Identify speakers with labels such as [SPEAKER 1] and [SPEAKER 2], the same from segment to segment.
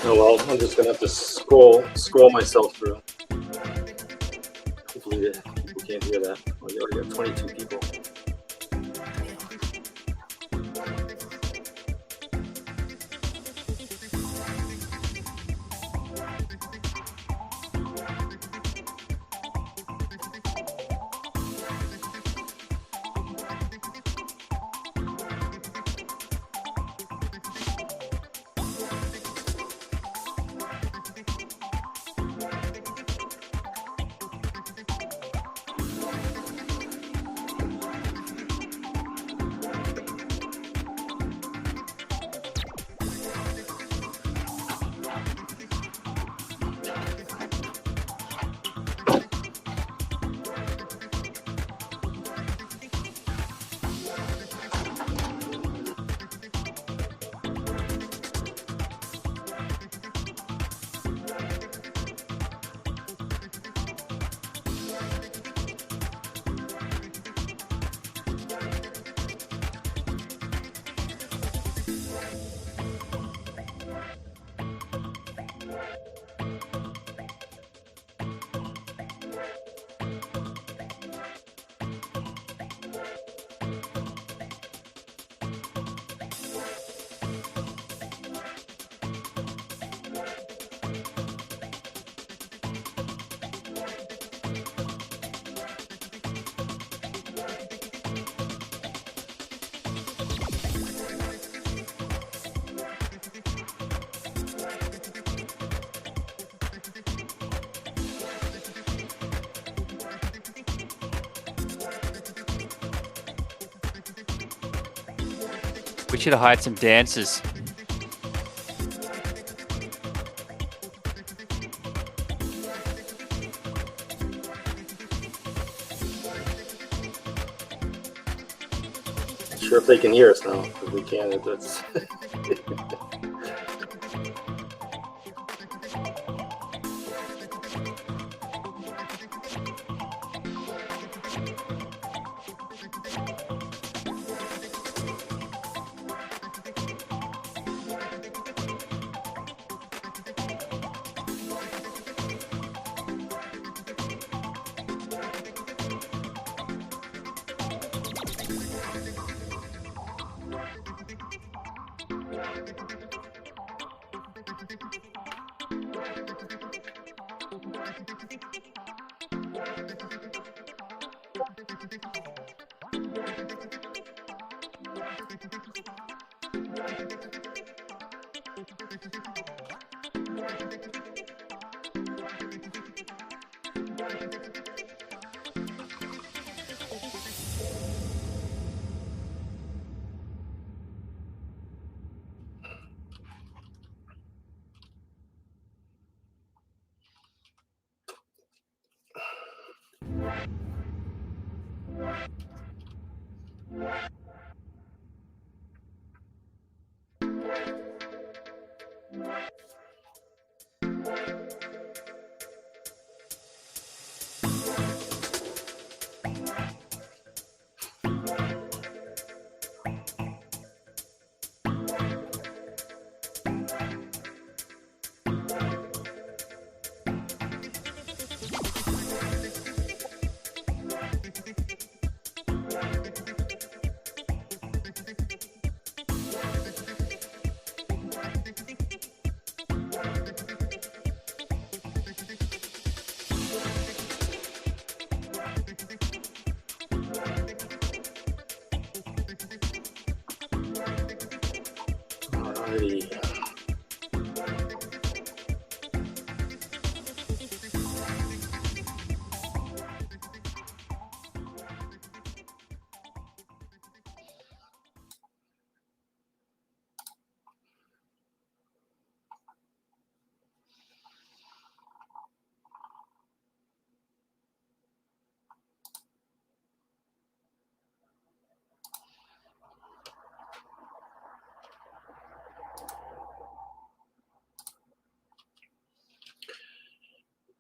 [SPEAKER 1] Oh well, I'm just gonna have to scroll myself through. Hopefully people can't hear that. Oh, you already got 22 people.
[SPEAKER 2] We should have hired some dancers.
[SPEAKER 1] Not sure if they can hear us now. If we can, that's. Alrighty.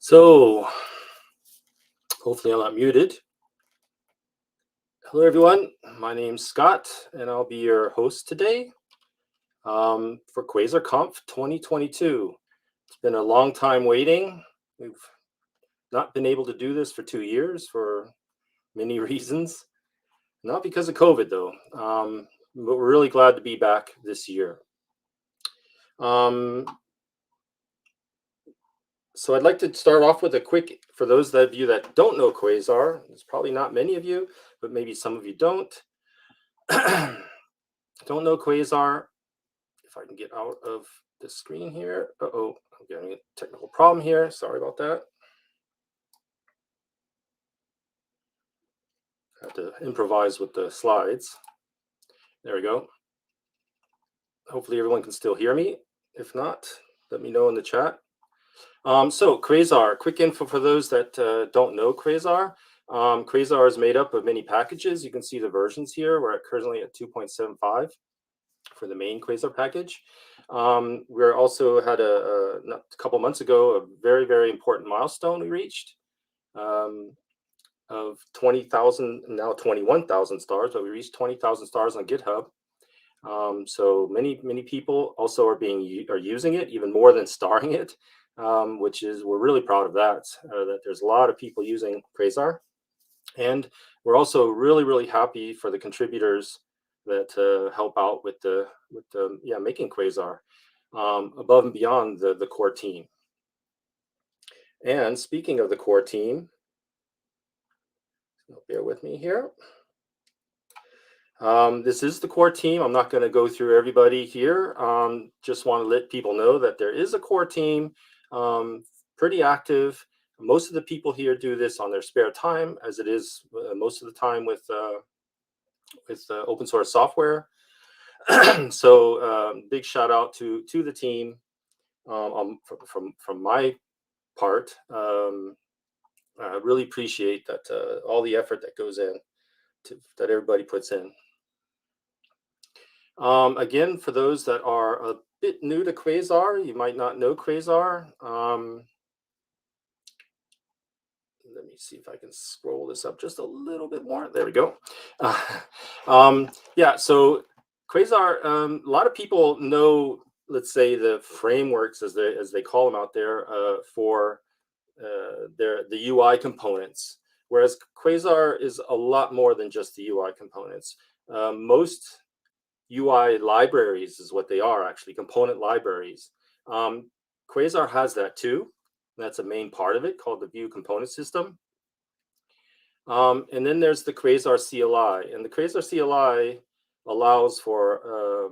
[SPEAKER 1] So, hopefully I'm not muted. Hello everyone, my name's Scott and I'll be your host today for QuasarConf 2022. It's been a long time waiting. We've not been able to do this for 2 years for many reasons. Not because of COVID though, but we're really glad to be back this year. So I'd like to start off with a quick, for those of you that don't know Quasar, there's probably not many of you, but maybe some of you don't. Don't know Quasar. If I can get out of the screen here. Uh-oh, I'm getting a technical problem here. Sorry about that. I have to improvise with the slides. There we go. Hopefully everyone can still hear me. If not, let me know in the chat. So Quasar, quick info for those that don't know Quasar. Quasar is made up of many packages. You can see the versions here. We're currently at 2.75 for the main Quasar package. We're also had a couple months ago a very, very important milestone we reached of 20,000, now 21,000 stars, but we reached 20,000 stars on GitHub. So many people also are using it even more than starring it. Which is, we're really proud of that, that there's a lot of people using Quasar. And we're also really happy for the contributors that help out with the making Quasar above and beyond the core team. And speaking of the core team, bear with me here. This is the core team. I'm not going to go through everybody here. Just want to let people know that there is a core team. Pretty active. Most of the people here do this on their spare time, as it is most of the time with open source software. So big shout out to the team from my part. I really appreciate that all the effort that goes in that everybody puts in. Again, for those that are a bit new to Quasar, you might not know Quasar. Let me see if I can scroll this up just a little bit more. There we go. Yeah, so Quasar, a lot of people know, let's say, the frameworks as they call them out there for the UI components, whereas Quasar is a lot more than just the UI components. Most UI libraries is what they are, actually, component libraries. Quasar has that too. That's a main part of it, called the View Component System. And then there's the Quasar CLI. And the Quasar CLI allows for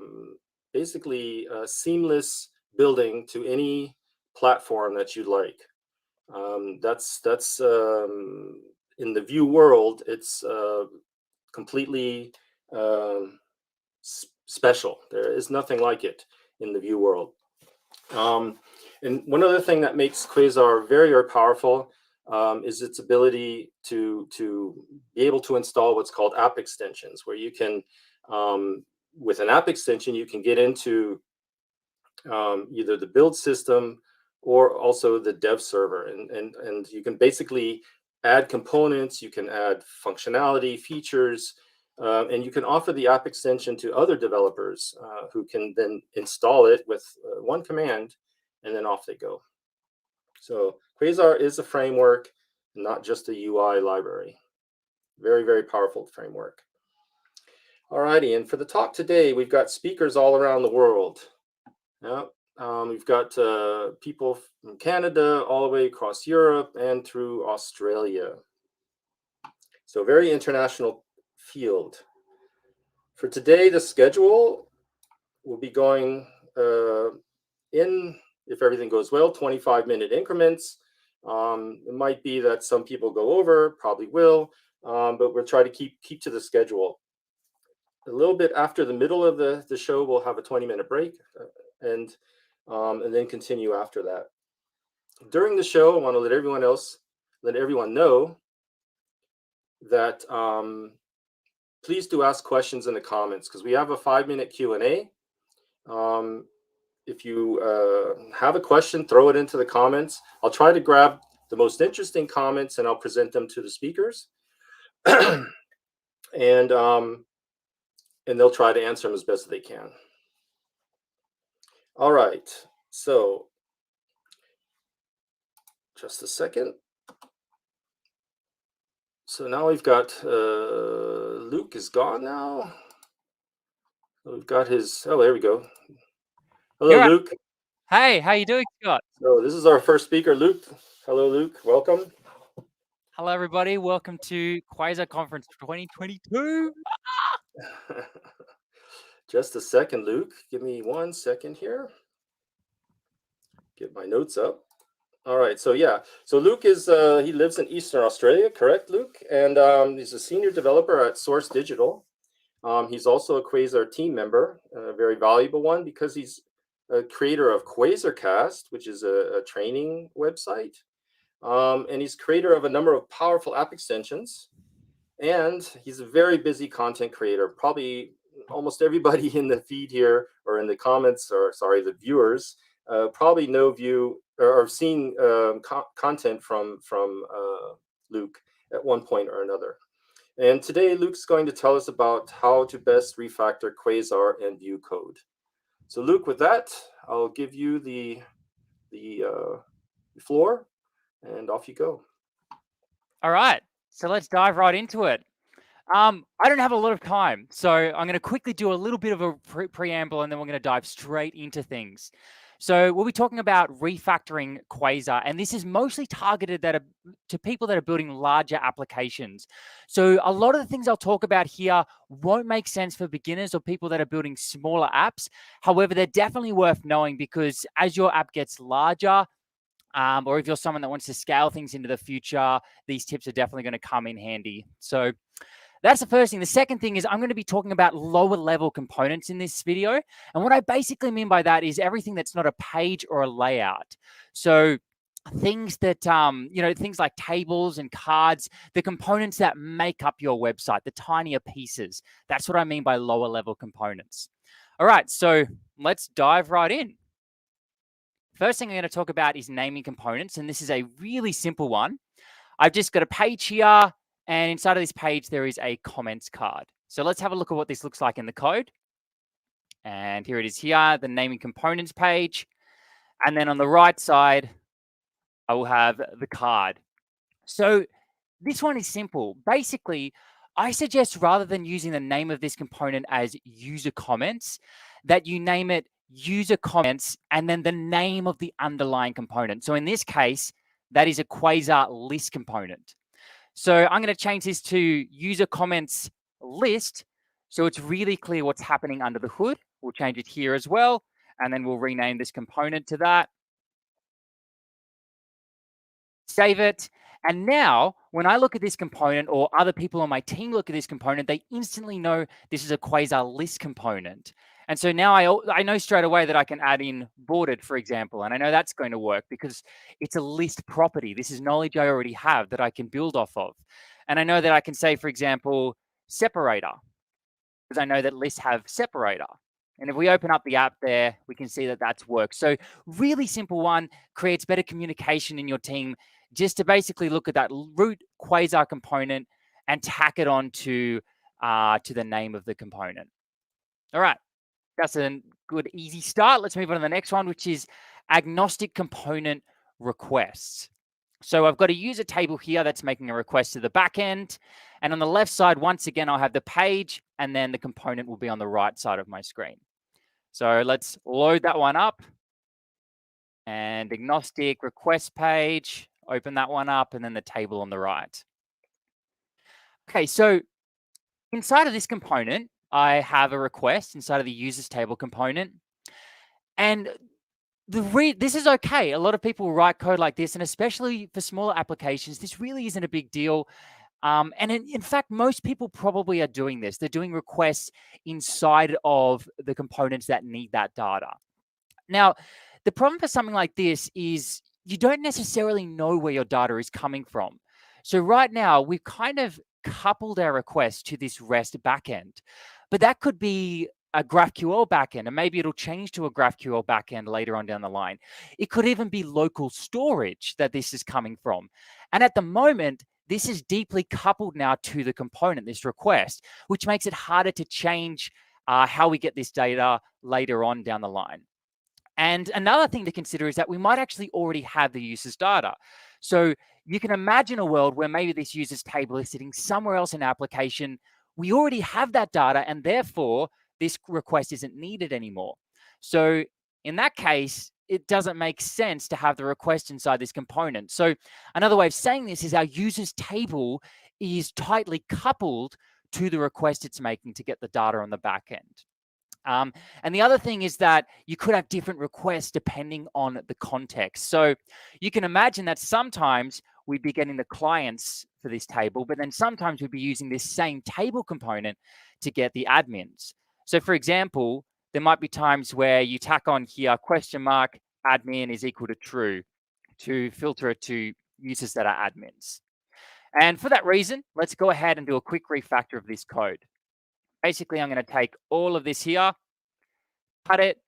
[SPEAKER 1] basically seamless building to any platform that you'd like. That's in the Vue world, it's completely special. There is nothing like it in the Vue world. And one other thing that makes Quasar very, very powerful is its ability to be able to install what's called app extensions, where you can, with an app extension, you can get into either the build system or also the dev server. And you can basically add components, you can add functionality, features, and you can offer the app extension to other developers who can then install it with one command, and then off they go. So Quasar is a framework, not just a UI library. Very, very powerful framework. Alrighty, and for the talk today, we've got speakers all around the world. Yeah, we've got people from Canada all the way across Europe and through Australia. So very international field. For today, the schedule will be going in, if everything goes well, 25-minute increments. It might be that some people go over, probably will, but we'll try to keep to the schedule. A little bit after the middle of the show, we'll have a 20-minute break, and then continue after that. During the show, I want to let everyone know that please do ask questions in the comments, because we have a 5-minute Q&A. If you have a question, throw it into the comments. I'll try to grab the most interesting comments, and I'll present them to the speakers. And they'll try to answer them as best as they can. All right, so just a second. So now we've got Luke is gone now. We've got his, oh, there we go. Hello,
[SPEAKER 2] You're
[SPEAKER 1] Luke.
[SPEAKER 2] Hey, how you doing, Scott?
[SPEAKER 1] So this is our first speaker, Luke. Hello, Luke. Welcome.
[SPEAKER 2] Hello, everybody. Welcome to QuasarConf 2022.
[SPEAKER 1] Just a second, Luke. Give me 1 second here. Get my notes up. All right, so yeah, so Luke is, he lives in Eastern Australia, correct, Luke? And he's a senior developer at Source Digital. He's also a Quasar team member, a very valuable one because he's a creator of QuasarCast, which is a training website. And he's creator of a number of powerful app extensions. And he's a very busy content creator. Probably almost everybody in the feed here or in the comments, or sorry, the viewers, probably or seen content from Luke at one point or another. And today Luke's going to tell us about how to best refactor Quasar and Vue code. So Luke, with that, I'll give you the floor, and off you go.
[SPEAKER 2] All right, so let's dive right into it. I don't have a lot of time, so I'm going to quickly do a little bit of a preamble, and then we're going to dive straight into things. So we'll be talking about refactoring Quasar, and this is mostly targeted to people that are building larger applications. So a lot of the things I'll talk about here won't make sense for beginners or people that are building smaller apps. However, they're definitely worth knowing because as your app gets larger, or if you're someone that wants to scale things into the future, these tips are definitely going to come in handy. So that's the first thing. The second thing is I'm going to be talking about lower level components in this video. And what I basically mean by that is everything that's not a page or a layout. So things that, things like tables and cards, the components that make up your website, the tinier pieces. That's what I mean by lower level components. All right, so let's dive right in. First thing I'm going to talk about is naming components. And this is a really simple one. I've just got a page here. And inside of this page, there is a comments card. So let's have a look at what this looks like in the code. And here it is here, the naming components page. And then on the right side, I will have the card. So this one is simple. Basically, I suggest rather than using the name of this component as user comments, that you name it user comments and then the name of the underlying component. So in this case, that is a Quasar list component. So I'm going to change this to user comments list. So it's really clear what's happening under the hood. We'll change it here as well. And then we'll rename this component to that. Save it. And now when I look at this component or other people on my team look at this component, they instantly know this is a Quasar list component. And so now I know straight away that I can add in boarded, for example, and I know that's going to work because it's a list property. This is knowledge I already have that I can build off of. And I know that I can say, for example, separator, because I know that lists have separator. And if we open up the app there, we can see that that's worked. So really simple one, creates better communication in your team, just to basically look at that root Quasar component and tack it on to the name of the component. All right. That's a good, easy start. Let's move on to the next one, which is agnostic component requests. So I've got a user table here that's making a request to the backend. And on the left side, once again, I'll have the page, and then the component will be on the right side of my screen. So let's load that one up. And agnostic request page, open that one up, and then the table on the right. Okay, so inside of this component, I have a request inside of the users table component. And this is okay. A lot of people write code like this, and especially for smaller applications, this really isn't a big deal. And in fact, most people probably are doing this. They're doing requests inside of the components that need that data. Now, the problem for something like this is you don't necessarily know where your data is coming from. So right now, we've kind of coupled our request to this REST backend. But that could be a GraphQL backend, and maybe it'll change to a GraphQL backend later on down the line. It could even be local storage that this is coming from. And at the moment, this is deeply coupled now to the component, this request, which makes it harder to change how we get this data later on down the line. And another thing to consider is that we might actually already have the user's data. So you can imagine a world where maybe this user's table is sitting somewhere else in the application. We already have that data, and therefore this request isn't needed anymore. So in that case, it doesn't make sense to have the request inside this component. So another way of saying this is our user's table is tightly coupled to the request it's making to get the data on the back end. And the other thing is that you could have different requests depending on the context. So you can imagine that sometimes we'd be getting the clients for this table, but then sometimes we'd be using this same table component to get the admins. So for example, there might be times where you tack on here $admin is equal to true to filter it to users that are admins. And for that reason, let's go ahead and do a quick refactor of this code. Basically, I'm going to take all of this here, cut it,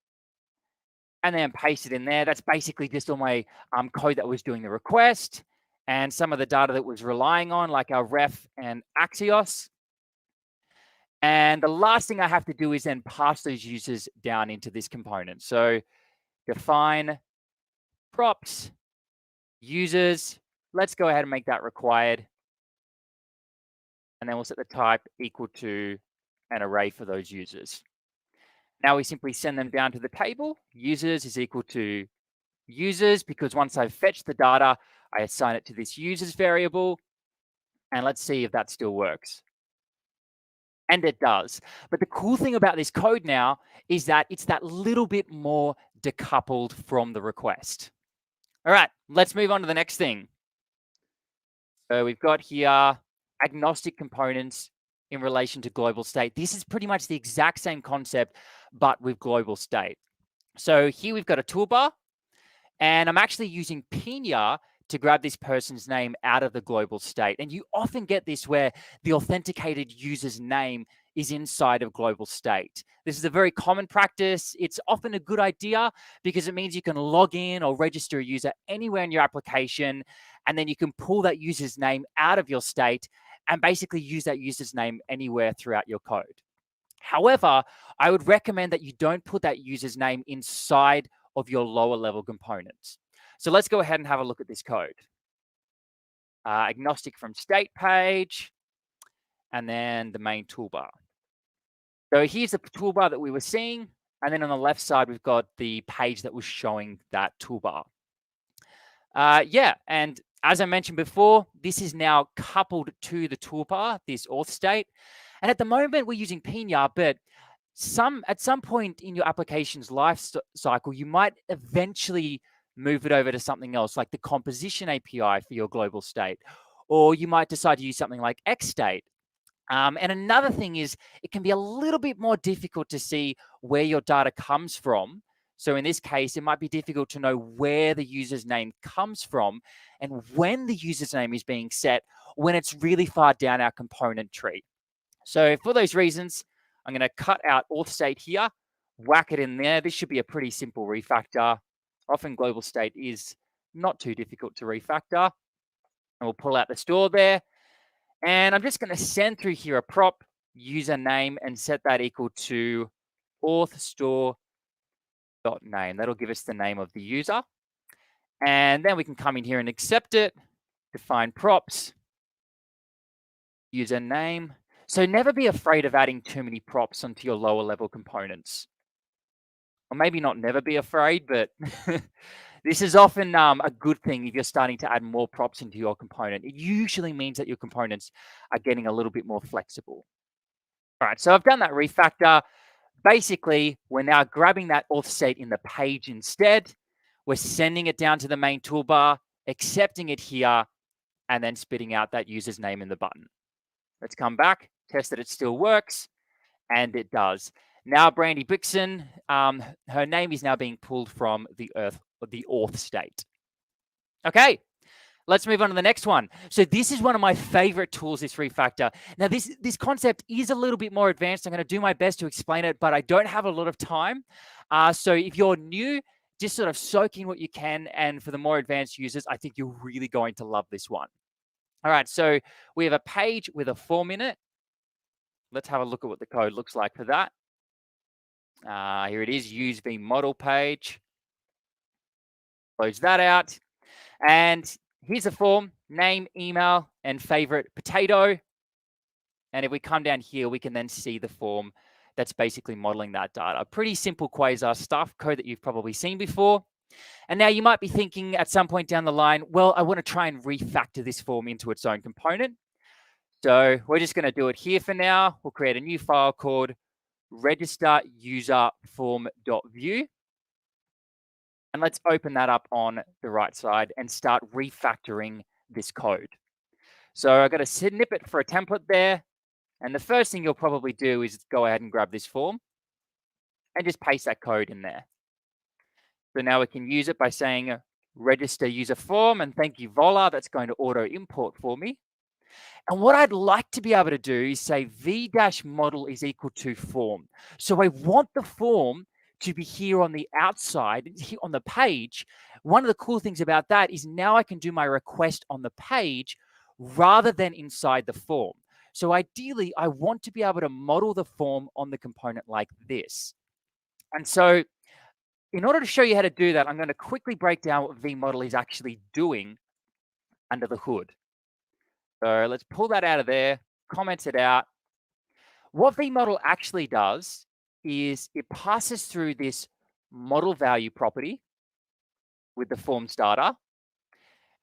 [SPEAKER 2] and then paste it in there. That's basically just all my code that was doing the request and some of the data that was relying on, like our ref and Axios. And the last thing I have to do is then pass those users down into this component. So define props, users. Let's go ahead and make that required. And then we'll set the type equal to an array for those users. Now we simply send them down to the table. Users is equal to users, because once I've fetched the data, I assign it to this users variable. And let's see if that still works. And it does. But the cool thing about this code now is that it's that little bit more decoupled from the request. All right, let's move on to the next thing. So we've got here agnostic components in relation to global state. This is pretty much the exact same concept, but with global state. So here we've got a toolbar, and I'm actually using Pina to grab this person's name out of the global state. And you often get this where the authenticated user's name is inside of global state. This is a very common practice. It's often a good idea because it means you can log in or register a user anywhere in your application, and then you can pull that user's name out of your state and basically use that user's name anywhere throughout your code. However, I would recommend that you don't put that user's name inside of your lower level components. So let's go ahead and have a look at this code. Agnostic from state page, and then the main toolbar. So here's the toolbar that we were seeing, and then on the left side, we've got the page that was showing that toolbar. Yeah, and as I mentioned before, this is now coupled to the toolbar, this auth state. And at the moment, we're using Pina, but at some point in your application's life cycle, you might eventually move it over to something else, like the composition API for your global state, or you might decide to use something like XState. And another thing is it can be a little bit more difficult to see where your data comes from. So in this case, it might be difficult to know where the user's name comes from and when the user's name is being set when it's really far down our component tree. So for those reasons, I'm going to cut out auth state here, whack it in there. This should be a pretty simple refactor. Often global state is not too difficult to refactor. And we'll pull out the store there. And I'm just going to send through here a prop username and set that equal to auth store.name. That'll give us the name of the user. And then we can come in here and accept it, define props, username. So never be afraid of adding too many props onto your lower level components. Or maybe not never be afraid, but this is often a good thing if you're starting to add more props into your component. It usually means that your components are getting a little bit more flexible. All right, so I've done that refactor. Basically, we're now grabbing that auth state in the page instead. We're sending it down to the main toolbar, accepting it here, and then spitting out that user's name in the button. Let's come back, test that it still works, and it does. Now, Brandy Bixon, her name is now being pulled from the auth state. Okay, Let's move on to the next one. So this is one of my favorite tools, this refactor. Now, this concept is a little bit more advanced. I'm going to do my best to explain it, but I don't have a lot of time. So if you're new, just sort of soak in what you can. And for the more advanced users, I think you're really going to love this one. All right, so we have a page with a form in it. Let's have a look at what the code looks like for that. Here it is, use the model page. Close that out. And here's a form, name, email, and favorite potato. And if we come down here, we can then see the form that's basically modeling that data. Pretty simple Quasar stuff, code that you've probably seen before. And now you might be thinking at some point down the line, well, I want to try and refactor this form into its own component. So we're just going to do it here for now. We'll create a new file called register user form.view. And let's open that up on the right side and start refactoring this code. So I've got a snippet for a template there. And the first thing you'll probably do is go ahead and grab this form and just paste that code in there. So now we can use it by saying register user form, and thank you, Voila, that's going to auto import for me. And what I'd like to be able to do is say v-model is equal to form. So I want the form to be here on the outside, here on the page. One of the cool things about that is now I can do my request on the page rather than inside the form. So ideally, I want to be able to model the form on the component like this. And so in order to show you how to do that, I'm going to quickly break down what v-model is actually doing under the hood. So let's pull that out of there, comment it out. What v-model actually does is it passes through this model value property with the form starter.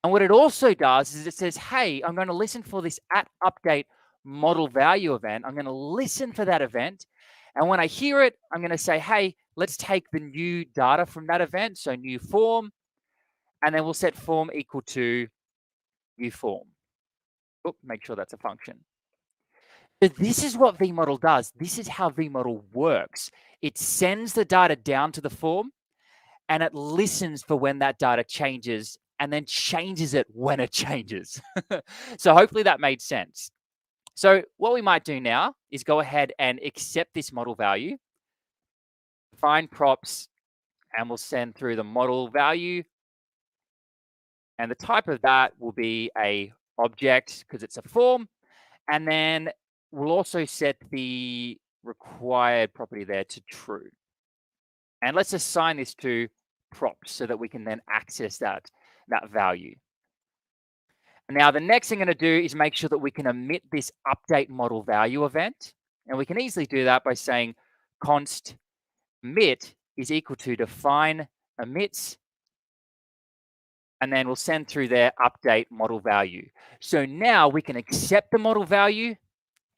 [SPEAKER 2] And what it also does is it says, hey, I'm going to listen for this @update model value event. I'm going to listen for that event. And when I hear it, I'm going to say, hey, let's take the new data from that event. So new form, and then we'll set form equal to new form. Oop, make sure that's a function. So this is what v-model does. This is how v-model works. It sends the data down to the form, and it listens for when that data changes and then changes it when it changes. So hopefully that made sense. So what we might do now is go ahead and accept this model value, find props, and we'll send through the model value. And the type of that will be a object because it's a form. And then we'll also set the required property there to true. And let's assign this to props so that we can then access that value. Now, the next thing I'm going to do is make sure that we can emit this update model value event. And we can easily do that by saying const emit is equal to define emits. And then we'll send through their update model value. So now we can accept the model value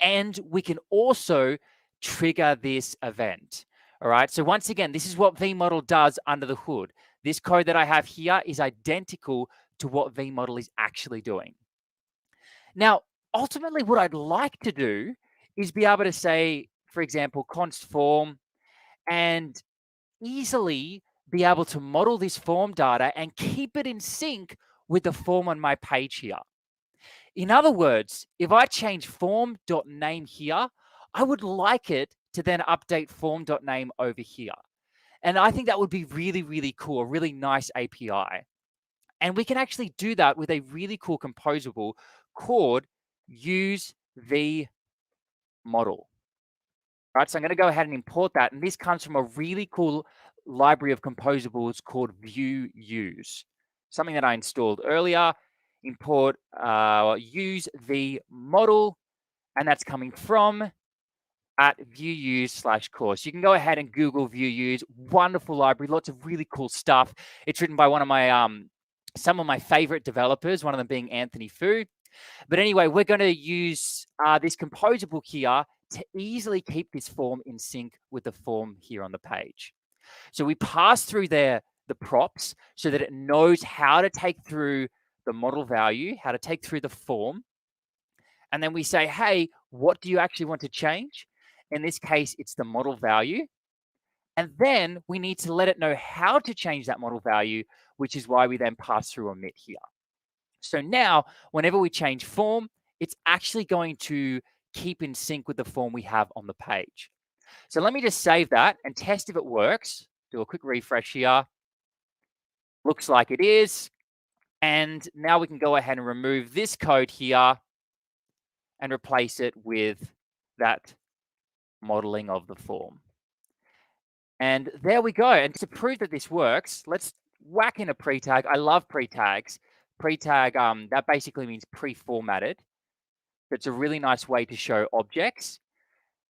[SPEAKER 2] and we can also trigger this event. All right. So once again, this is what v-model does under the hood. This code that I have here is identical to what v-model is actually doing. Now, ultimately, what I'd like to do is be able to say, for example, const form and easily be able to model this form data and keep it in sync with the form on my page here. In other words, if I change form.name here, I would like it to then update form.name over here. And I think that would be really, really cool, a really nice API. And we can actually do that with a really cool composable called use v model. Right, so I'm going to go ahead and import that. And this comes from a really cool library of composables called view use, something that I installed earlier. Import use v model, and that's coming from @viewuse/course. You can go ahead and Google view use. Wonderful library, lots of really cool stuff. It's written by one of my some of my favorite developers, one of them being Anthony Fu. But anyway, we're going to use this composable here to easily keep this form in sync with the form here on the page. So we pass through there the props so that it knows how to take through the model value, how to take through the form. And then we say, hey, what do you actually want to change? In this case, it's the model value. And then we need to let it know how to change that model value, which is why we then pass through emit here. So now, whenever we change form, it's actually going to keep in sync with the form we have on the page. So let me just save that and test if it works. Do a quick refresh here. Looks like it is. And now we can go ahead and remove this code here and replace it with that modeling of the form. And there we go. And to prove that this works, let's whack in a pre-tag. I love pre-tags. Pre-tag, that basically means pre-formatted. It's a really nice way to show objects.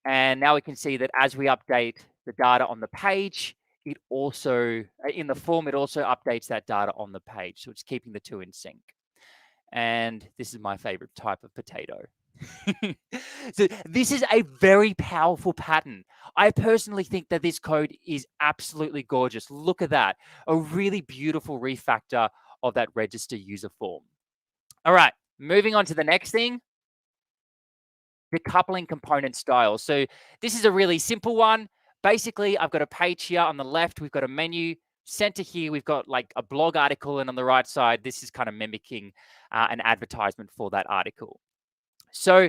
[SPEAKER 2] And now we can see that as we update the data on the page, it also, in the form, it also updates that data on the page. So it's keeping the two in sync. And this is my favorite type of potato. So this is a very powerful pattern. I personally think that this code is absolutely gorgeous. Look at that. A really beautiful refactor of that register user form. All right, moving on to the next thing. Decoupling component styles. So this is a really simple one. Basically, I've got a page here on the left. We've got a menu. Center here, we've got like a blog article. And on the right side, this is kind of mimicking an advertisement for that article. So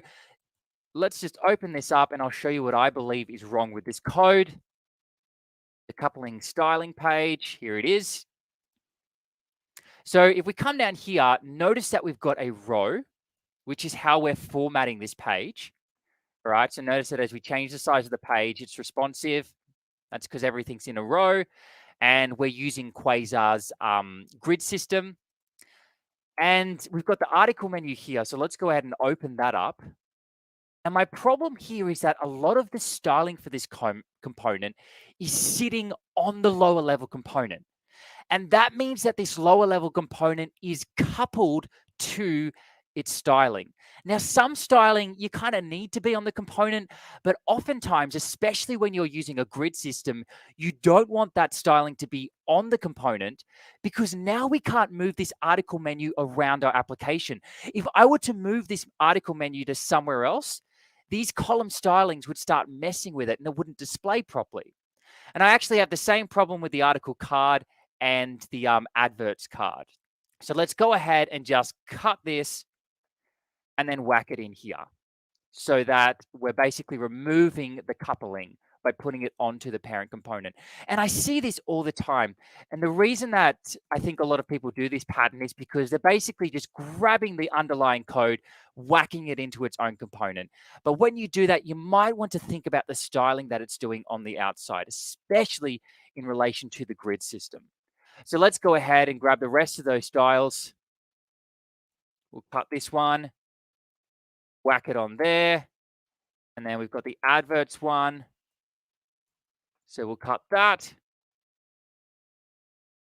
[SPEAKER 2] let's just open this up and I'll show you what I believe is wrong with this code. The coupling styling page, here it is. So if we come down here, notice that we've got a row, which is how we're formatting this page. All right, so notice that as we change the size of the page, it's responsive. That's because everything's in a row. And we're using Quasar's grid system. And we've got the article menu here. So let's go ahead and open that up. And my problem here is that a lot of the styling for this component is sitting on the lower level component. And that means that this lower level component is coupled to its styling. Now, some styling you kind of need to be on the component, but oftentimes, especially when you're using a grid system, you don't want that styling to be on the component because now we can't move this article menu around our application. If I were to move this article menu to somewhere else, these column stylings would start messing with it and it wouldn't display properly. And I actually have the same problem with the article card and the adverts card. So let's go ahead and just cut this and then whack it in here so that we're basically removing the coupling by putting it onto the parent component. And I see this all the time. And the reason that I think a lot of people do this pattern is because they're basically just grabbing the underlying code, whacking it into its own component. But when you do that, you might want to think about the styling that it's doing on the outside, especially in relation to the grid system. So let's go ahead and grab the rest of those styles. We'll cut this one, whack it on there. And then we've got the adverts one. So we'll cut that,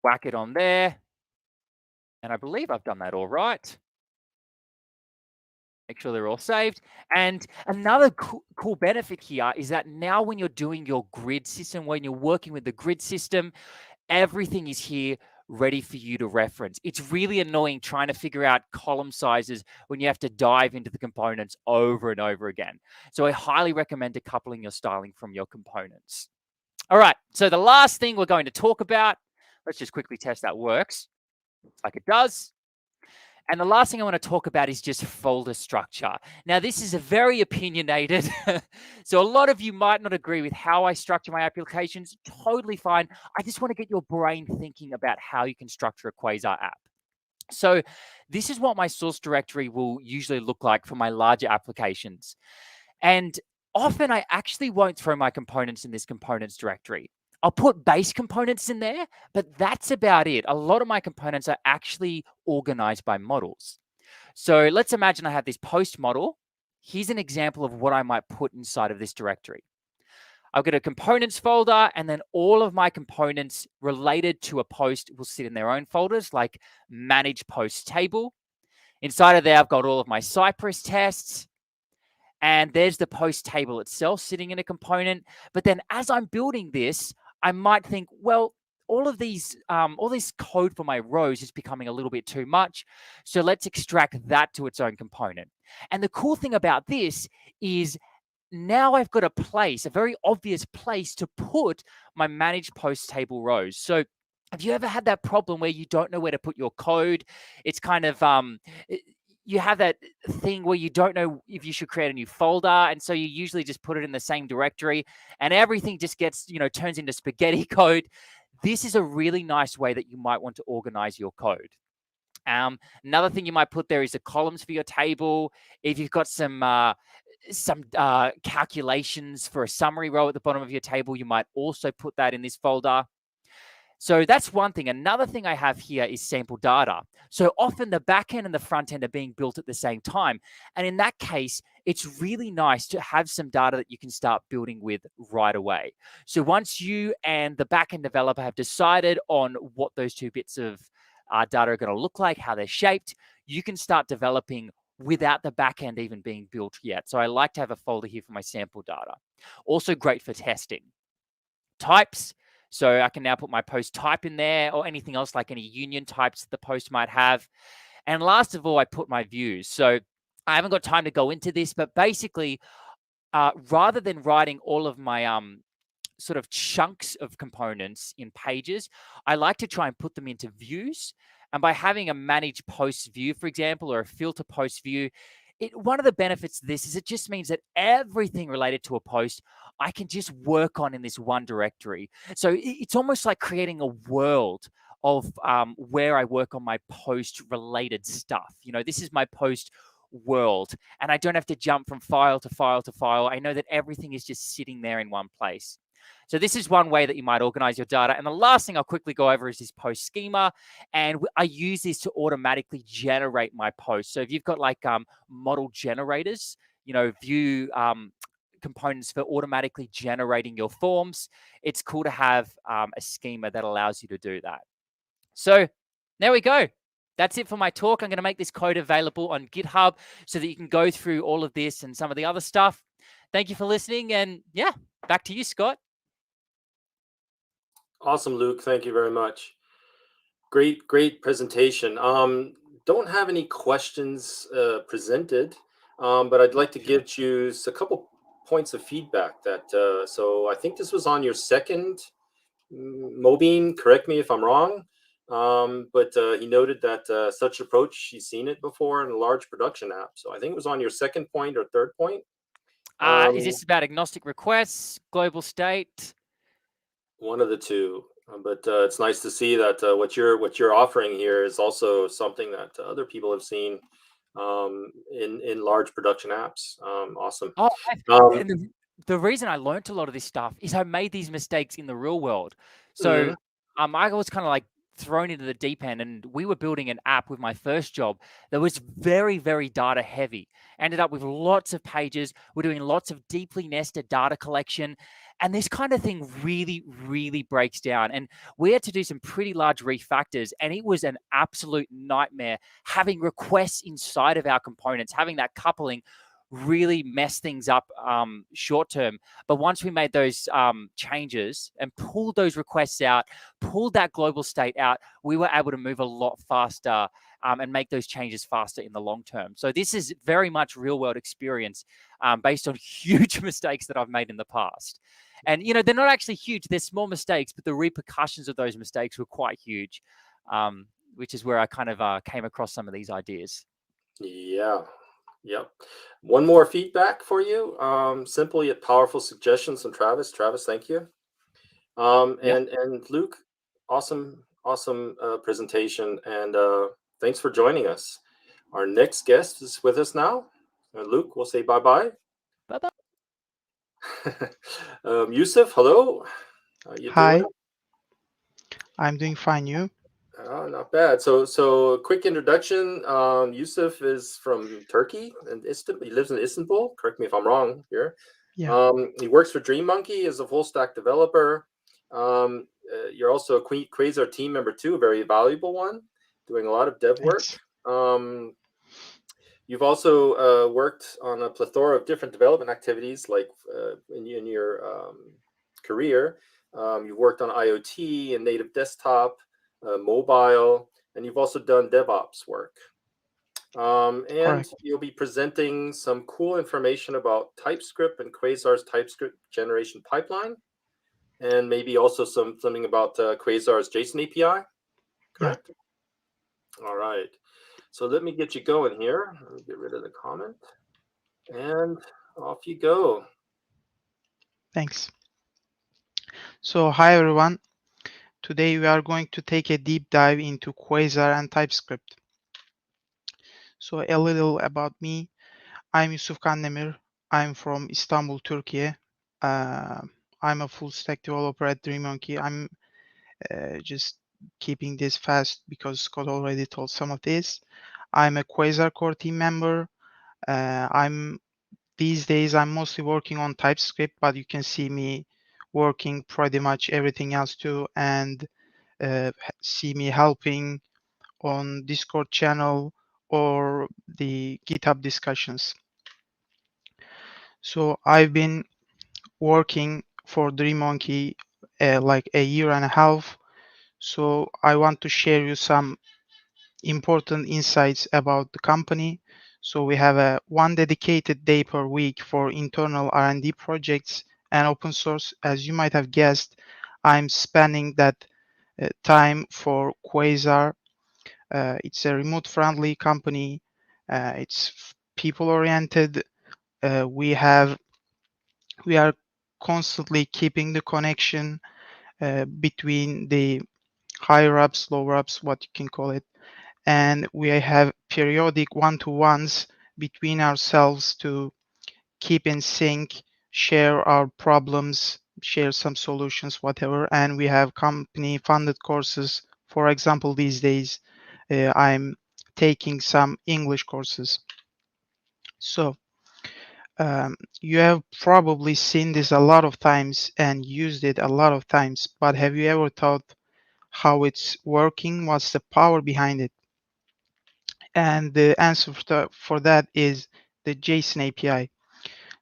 [SPEAKER 2] whack it on there. And I believe I've done that all right. Make sure they're all saved. And another cool benefit here is that now when you're doing your grid system, when you're working with the grid system, everything is here ready for you to reference. It's really annoying trying to figure out column sizes when you have to dive into the components over and over again. So I highly recommend decoupling your styling from your components. All right, so the last thing we're going to talk about, let's just quickly test that works like it does. And the last thing I want to talk about is just folder structure. Now, this is a very opinionated. So a lot of you might not agree with how I structure my applications. Totally fine. I just want to get your brain thinking about how you can structure a Quasar app. So this is what my source directory will usually look like for my larger applications. And often I actually won't throw my components in this components directory. I'll put base components in there, but that's about it. A lot of my components are actually organized by models. So let's imagine I have this post model. Here's an example of what I might put inside of this directory. I've got a components folder, and then all of my components related to a post will sit in their own folders, like manage post table. Inside of there, I've got all of my Cypress tests. And there's the post table itself sitting in a component. But then as I'm building this, I might think, well, all this code for my rows is becoming a little bit too much. So let's extract that to its own component. And the cool thing about this is now I've got a very obvious place to put my managed post table rows. So Have you ever had that problem where you don't know where to put your code? It's kind of you have that thing where you don't know if you should create a new folder, and so you usually just put it in the same directory, and everything just gets turns into spaghetti code. This is a really nice way that you might want to organize your code. Another thing you might put there is the columns for your table. If you've got some calculations for a summary row at the bottom of your table, you might also put that in this folder. So that's one thing. Another thing I have here is sample data. So often the back end and the front end are being built at the same time. And in that case, it's really nice to have some data that you can start building with right away. So once you and the back end developer have decided on what those two bits of data are going to look like, how they're shaped, you can start developing without the back end even being built yet. So I like to have a folder here for my sample data. Also great for testing. Types. So I can now put my post type in there or anything else like any union types the post might have. And last of all, I put my views. So I haven't got time to go into this, but basically, rather than writing all of my sort of chunks of components in pages, I like to try and put them into views. And by having a manage post view, for example, or a filter post view, one of the benefits of this is it just means that everything related to a post I can just work on in this one directory. So it's almost like creating a world of where I work on my post related stuff. This is my post world, and I don't have to jump from file to file to file. I know that everything is just sitting there in one place. So this is one way that you might organize your data. And the last thing I'll quickly go over is this post schema. And I use this to automatically generate my posts. So if you've got like model generators, view components for automatically generating your forms, it's cool to have a schema that allows you to do that. So there we go. That's it for my talk. I'm going to make this code available on GitHub so that you can go through all of this and some of the other stuff. Thank you for listening. And yeah, back to you, Scott.
[SPEAKER 1] Awesome, Luke. Thank you very much. Great presentation. Don't have any questions presented, but I'd like to give you a couple points of feedback. So I think this was on your second Mobeen. Correct me if I'm wrong. But he noted that such approach, he's seen it before in a large production app. So I think it was on your second point or third point.
[SPEAKER 2] Is this about agnostic requests, global state?
[SPEAKER 1] One of the two. But it's nice to see that what you're offering here is also something that other people have seen in large production apps. Awesome.
[SPEAKER 2] Oh, and the reason I learned a lot of this stuff is I made these mistakes in the real world. So I was kind of like thrown into the deep end, and we were building an app with my first job that was very, very data heavy. Ended up with lots of pages. We're doing lots of deeply nested data collection. And this kind of thing really, really breaks down. And we had to do some pretty large refactors, and it was an absolute nightmare having requests inside of our components, having that coupling really mess things up short term. But once we made those changes and pulled those requests out, pulled that global state out, we were able to move a lot faster and make those changes faster in the long term. So this is very much real world experience based on huge mistakes that I've made in the past. And, they're not actually huge. They're small mistakes, but the repercussions of those mistakes were quite huge, which is where I kind of came across some of these ideas.
[SPEAKER 1] Yeah. Yep. One more feedback for you. Simply a powerful suggestions from Travis. Travis, thank you. And Luke, awesome presentation, and thanks for joining us. Our next guest is with us now. Luke, we'll say bye-bye.
[SPEAKER 2] Bye-bye.
[SPEAKER 1] Yusuf, hello. How you
[SPEAKER 3] Hi,
[SPEAKER 1] doing?
[SPEAKER 3] I'm doing fine. You?
[SPEAKER 1] Not bad. So quick introduction. Yusuf is from Turkey and Istanbul. He lives in Istanbul. Correct me if I'm wrong here.
[SPEAKER 3] Yeah.
[SPEAKER 1] He works for Dream Monkey as a full stack developer. You're also a Quasar team member too, a very valuable one, doing a lot of dev work.
[SPEAKER 3] Thanks.
[SPEAKER 1] You've also worked on a plethora of different development activities, like in your career. You've worked on IoT and native desktop, mobile, and you've also done DevOps work. And
[SPEAKER 3] Correct.
[SPEAKER 1] you'll be presenting some cool information about TypeScript and Quasar's TypeScript generation pipeline. and maybe also something about Quasar's JSON API, correct? Yeah. All right. So let me get you going here. Let me get rid of the comment, and off you go.
[SPEAKER 3] Thanks. So hi everyone. Today we are going to take a deep dive into Quasar and TypeScript. So a little about me. I'm Yusuf Kandemir. I'm from Istanbul, Turkey. I'm a full stack developer at DreamMonkey. I'm just keeping this fast because Scott already told some of this. I'm a Quasar core team member. These days I'm mostly working on TypeScript, but you can see me working pretty much everything else too, and see me helping on Discord channel or the GitHub discussions. So I've been working for DreamMonkey like a year and a half. So I want to share you some important insights about the company. So we have a one dedicated day per week for internal R&D projects and open source. As you might have guessed, I'm spending that time for Quasar. It's a remote friendly company. It's people oriented. We are constantly keeping the connection between the higher ups, lower ups, what you can call it, and we have periodic one-to-ones between ourselves to keep in sync, share our problems, share some solutions, whatever. And we have company funded courses. For example, these days I'm taking some English courses. So you have probably seen this a lot of times and used it a lot of times, but have you ever thought how it's working? What's the power behind it? And the answer for that is the JSON API.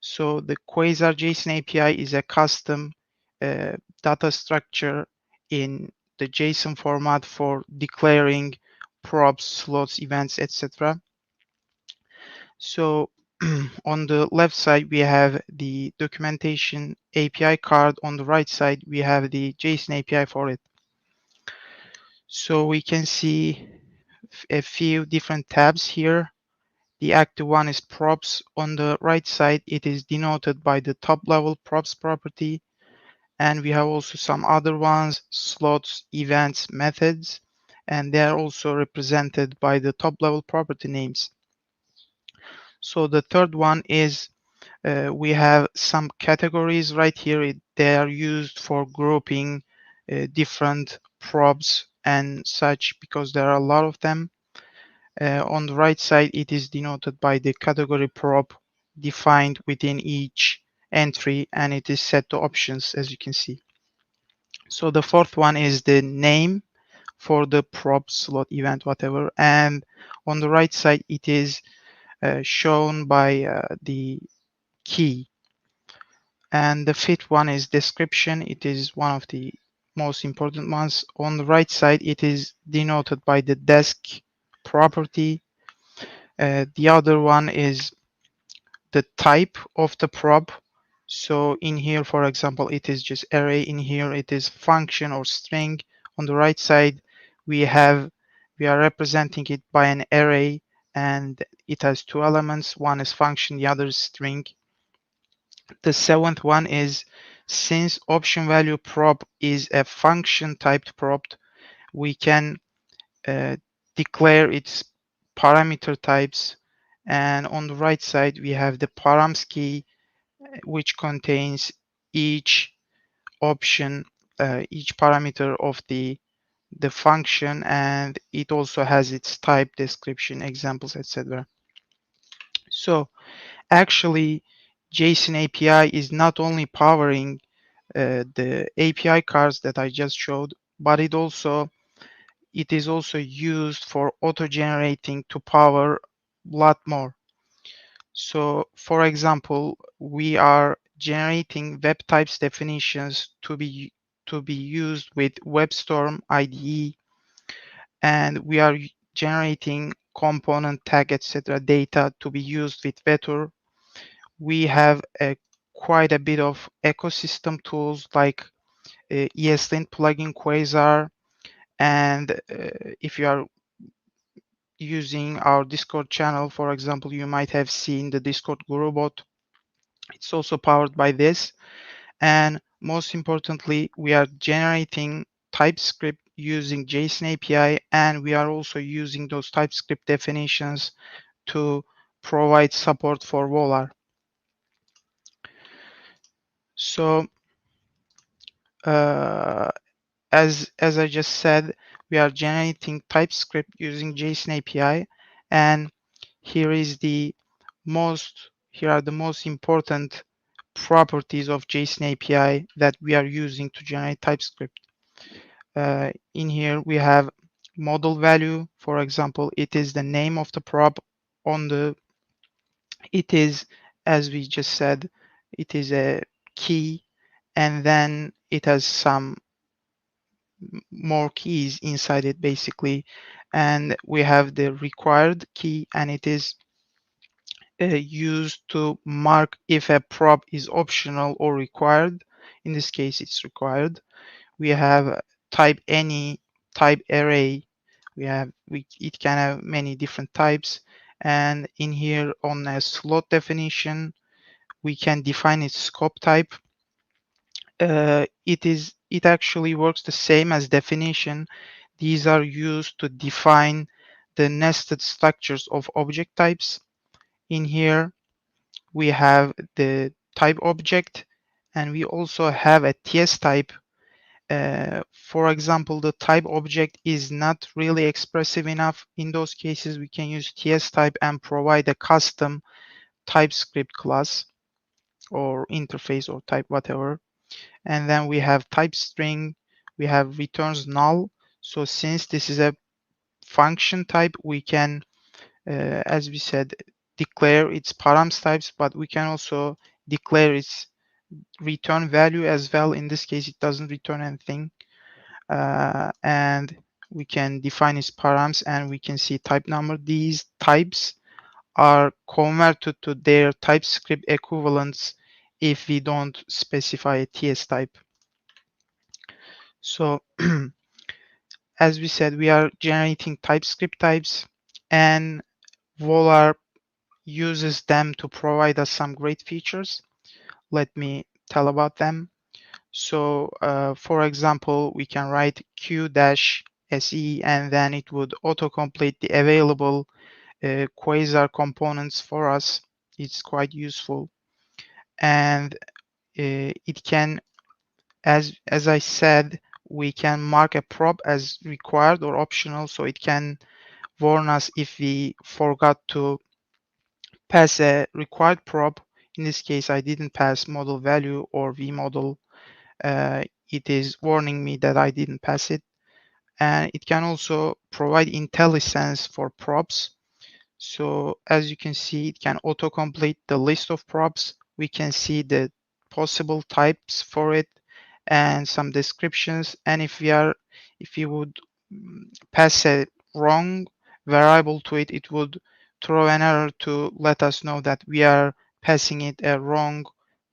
[SPEAKER 3] So the Quasar JSON API is a custom data structure in the JSON format for declaring props, slots, events, etc. So on the left side, we have the documentation API card. On the right side, we have the JSON API for it. So we can see a few different tabs here. The active one is props. On the right side, it is denoted by the top level props property. And we have also some other ones, slots, events, methods, and they are also represented by the top level property names. So the third one is we have some categories right here. They are used for grouping different props and such because there are a lot of them. On the right side, it is denoted by the category prop defined within each entry, and it is set to options, as you can see. So the fourth one is the name for the prop, slot, event, whatever. And on the right side, it is shown by the key. And the fifth one is description. It is one of the most important ones. On the right side, it is denoted by the desk property. The other one is the type of the prop. So in here, for example, it is just array. In here, it is function or string. On the right side, we are representing it by an array, and it has two elements. One is function, the other is string. The seventh one is, since option value prop is a function typed prop, we can declare its parameter types. And on the right side, we have the params key, which contains each option, each parameter of the function, and it also has its type, description, examples, etc. So actually, JSON API is not only powering the API cards that I just showed, but it is also used for auto-generating to power a lot more. So for example, we are generating web types definitions to be used with WebStorm IDE, and we are generating component tag, etc. data to be used with Vector. We have quite a bit of ecosystem tools like ESLint plugin Quasar, and if you are using our Discord channel, for example, you might have seen the Discord Guru bot. It's also powered by this. And most importantly, we are generating TypeScript using JSON API, and we are also using those TypeScript definitions to provide support for Volar. So as I just said, we are generating TypeScript using JSON API, and here are the most important properties of JSON API that we are using to generate TypeScript. In here we have model value. For example, it is the name of the prop on the, it is, as we just said, it is a key, and then it has some more keys inside it basically. And we have the required key, and it is used to mark if a prop is optional or required. In this case, it's required. We have type any, type array. It can have many different types. And in here on a slot definition, we can define its scope type. It actually works the same as definition. These are used to define the nested structures of object types. In here, we have the type object, and we also have a TS type. For example, the type object is not really expressive enough. In those cases, we can use TS type and provide a custom TypeScript class or interface or type, whatever. And then we have type string, we have returns null. So since this is a function type, we can, as we said, declare its params types, but we can also declare its return value as well. In this case, it doesn't return anything. And we can define its params, and we can see type number. These types are converted to their TypeScript equivalents if we don't specify a TS type. So as we said, we are generating TypeScript types, and Volar uses them to provide us some great features. Let me tell about them. So for example, we can write Q-SE, and then it would autocomplete the available Quasar components for us. It's quite useful. And it can, as I said, we can mark a prop as required or optional, so it can warn us if we forgot to pass a required prop. In this case, I didn't pass model value or vModel. It is warning me that I didn't pass it. And it can also provide IntelliSense for props. So as you can see, it can autocomplete the list of props. We can see the possible types for it and some descriptions. And if we would pass a wrong variable to it, it would throw an error to let us know that we are passing it a wrong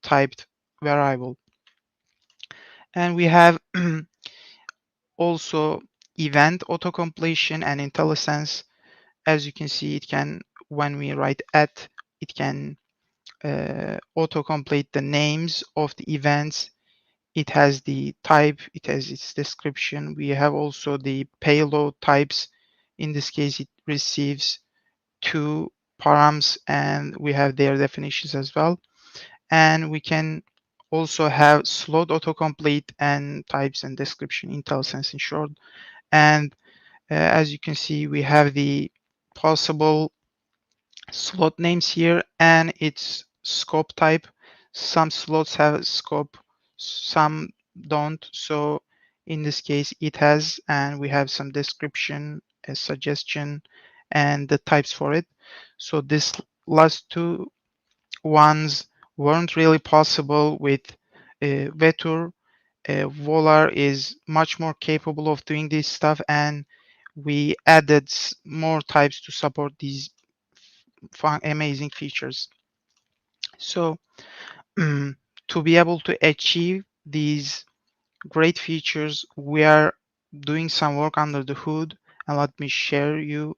[SPEAKER 3] typed variable. And we have also event autocompletion and IntelliSense. As you can see, it can, when we write at, it can autocomplete the names of the events. It has the type, it has its description. We have also the payload types. In this case, it receives 2 params, and we have their definitions as well. And we can also have slot autocomplete and types and description, IntelliSense in short. And as you can see, we have the possible slot names here and its scope type. Some slots have scope, some don't. So in this case, it has, and we have some description, a suggestion, and the types for it. So this last 2 ones weren't really possible with Vetur. Volar is much more capable of doing this stuff, and we added more types to support these fun, amazing features. So to be able to achieve these great features. We are doing some work under the hood, and let me share you.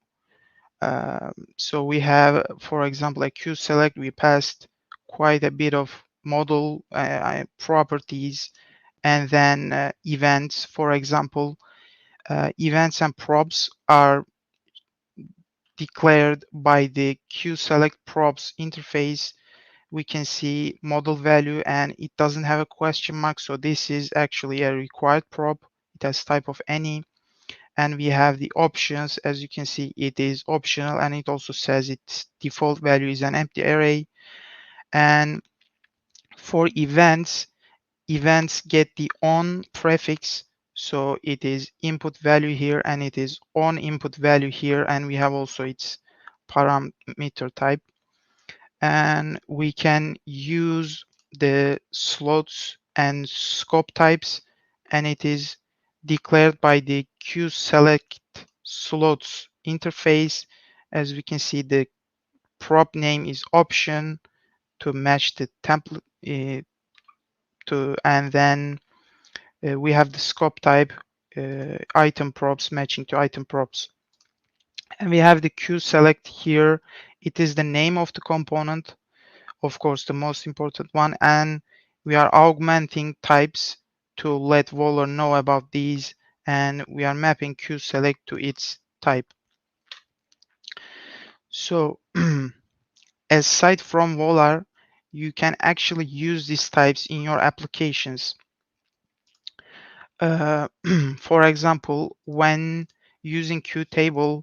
[SPEAKER 3] So we have, for example, a QSelect. We passed quite a bit of model properties, and then events. For example, events and props are declared by the QSelect props interface. We can see model value and it doesn't have a question mark. So this is actually a required prop. It has type of any. And we have the options. As you can see, it is optional, and it also says its default value is an empty array. And for events, events get the on prefix. So it is input value here and it is on input value here. And we have also its parameter type. And we can use the slots and scope types, and it is declared by the QSelect slots interface. As we can see, the prop name is option to match the template and then we have the scope type item props matching to item props. And we have the QSelect here. It is the name of the component, of course, the most important one, and we are augmenting types to let Volar know about these, and we are mapping QSelect to its type. So aside from Volar, you can actually use these types in your applications. For example, when using QTable,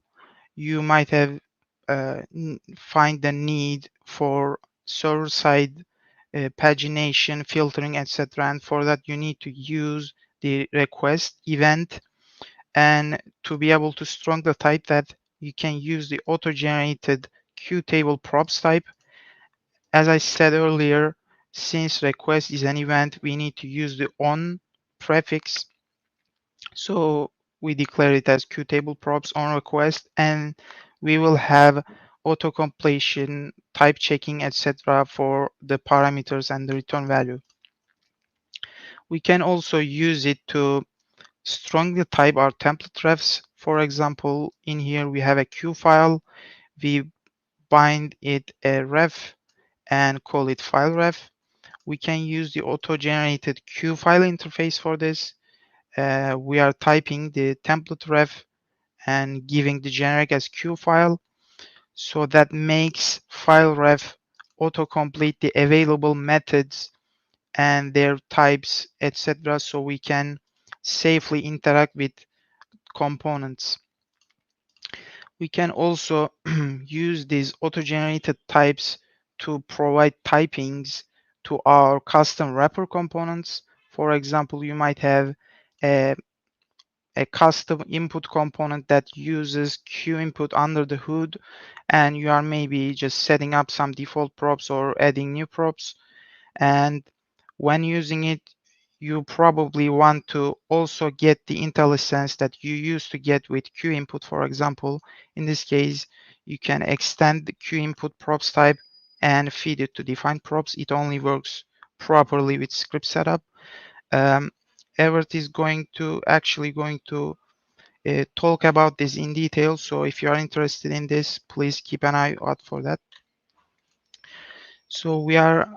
[SPEAKER 3] you might have find the need for server-side pagination, filtering, etc. And for that, you need to use the request event. And to be able to strong the type that, you can use the auto-generated QTable props type. As I said earlier, since request is an event, we need to use the on prefix. So we declare it as QTable props on request, and we will have auto completion, type checking, etc. for the parameters and the return value. We can also use it to strongly type our template refs. For example, in here we have a Q file. We bind it a ref and call it file ref. We can use the auto-generated Q file interface for this. We are typing the template ref and giving the generic as Q file. So that makes file ref autocomplete the available methods and their types, etc. So we can safely interact with components. We can also use these auto-generated types to provide typings to our custom wrapper components. For example, you might have a custom input component that uses Q input under the hood, and you are maybe just setting up some default props or adding new props. And when using it, you probably want to also get the IntelliSense that you used to get with Q input. For example, in this case, you can extend the Q input props type and feed it to define props. It only works properly with script setup. Evert is going to talk about this in detail. So if you are interested in this, please keep an eye out for that. So we are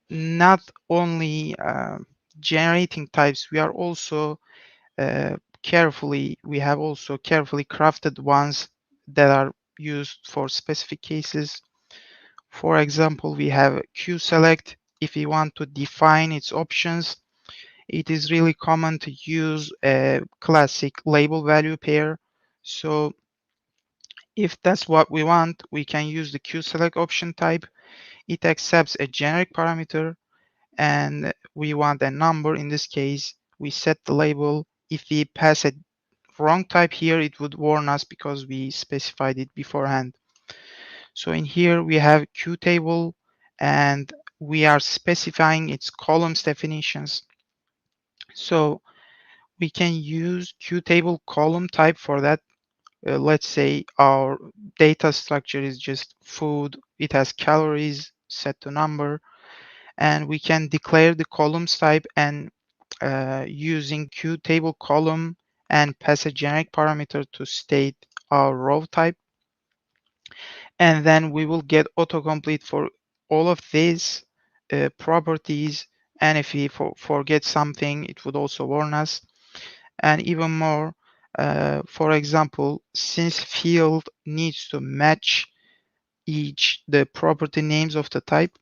[SPEAKER 3] not only generating types, we are also we have also carefully crafted ones that are used for specific cases. For example, we have QSelect. If we want to define its options, it is really common to use a classic label value pair. So if that's what we want, we can use the QSelect option type. It accepts a generic parameter and we want a number. In this case, we set the label. If we pass a wrong type here, it would warn us because we specified it beforehand. So in here we have QTable and we are specifying its columns definitions. So we can use QTable column type for that. Let's say our data structure is just food. It has calories set to number, and we can declare the columns type. And using qtable column and pass a generic parameter to state our row type. And then we will get autocomplete for all of these properties. And if we forget something, it would also warn us. And even more, for example, since field needs to match the property names of the type,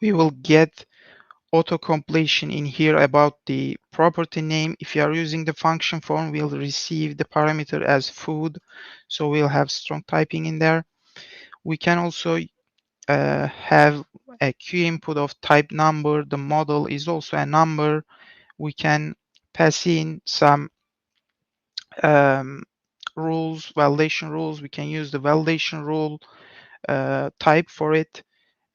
[SPEAKER 3] we will get auto-completion in here about the property name. If you are using the function form, we'll receive the parameter as food. So we'll have strong typing in there. We can also have a Q input of type number. The model is also a number. We can pass in some rules, validation rules. We can use the validation rule type for it.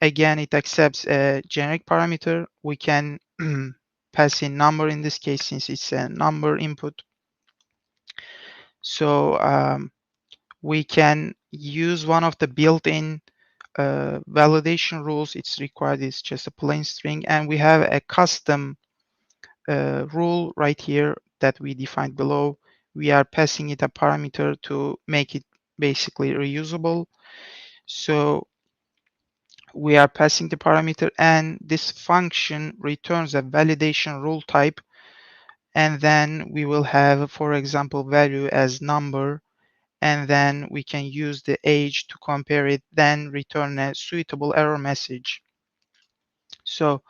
[SPEAKER 3] Again, it accepts a generic parameter. We can pass in number in this case since it's a number input. So we can use one of the built-in validation rules. It's required, it's just a plain string. And we have a custom rule right here that we defined below. We are passing it a parameter to make it basically reusable. So we are passing the parameter and this function returns a validation rule type. And then we will have, for example, value as number. And then we can use the age to compare it, then return a suitable error message. So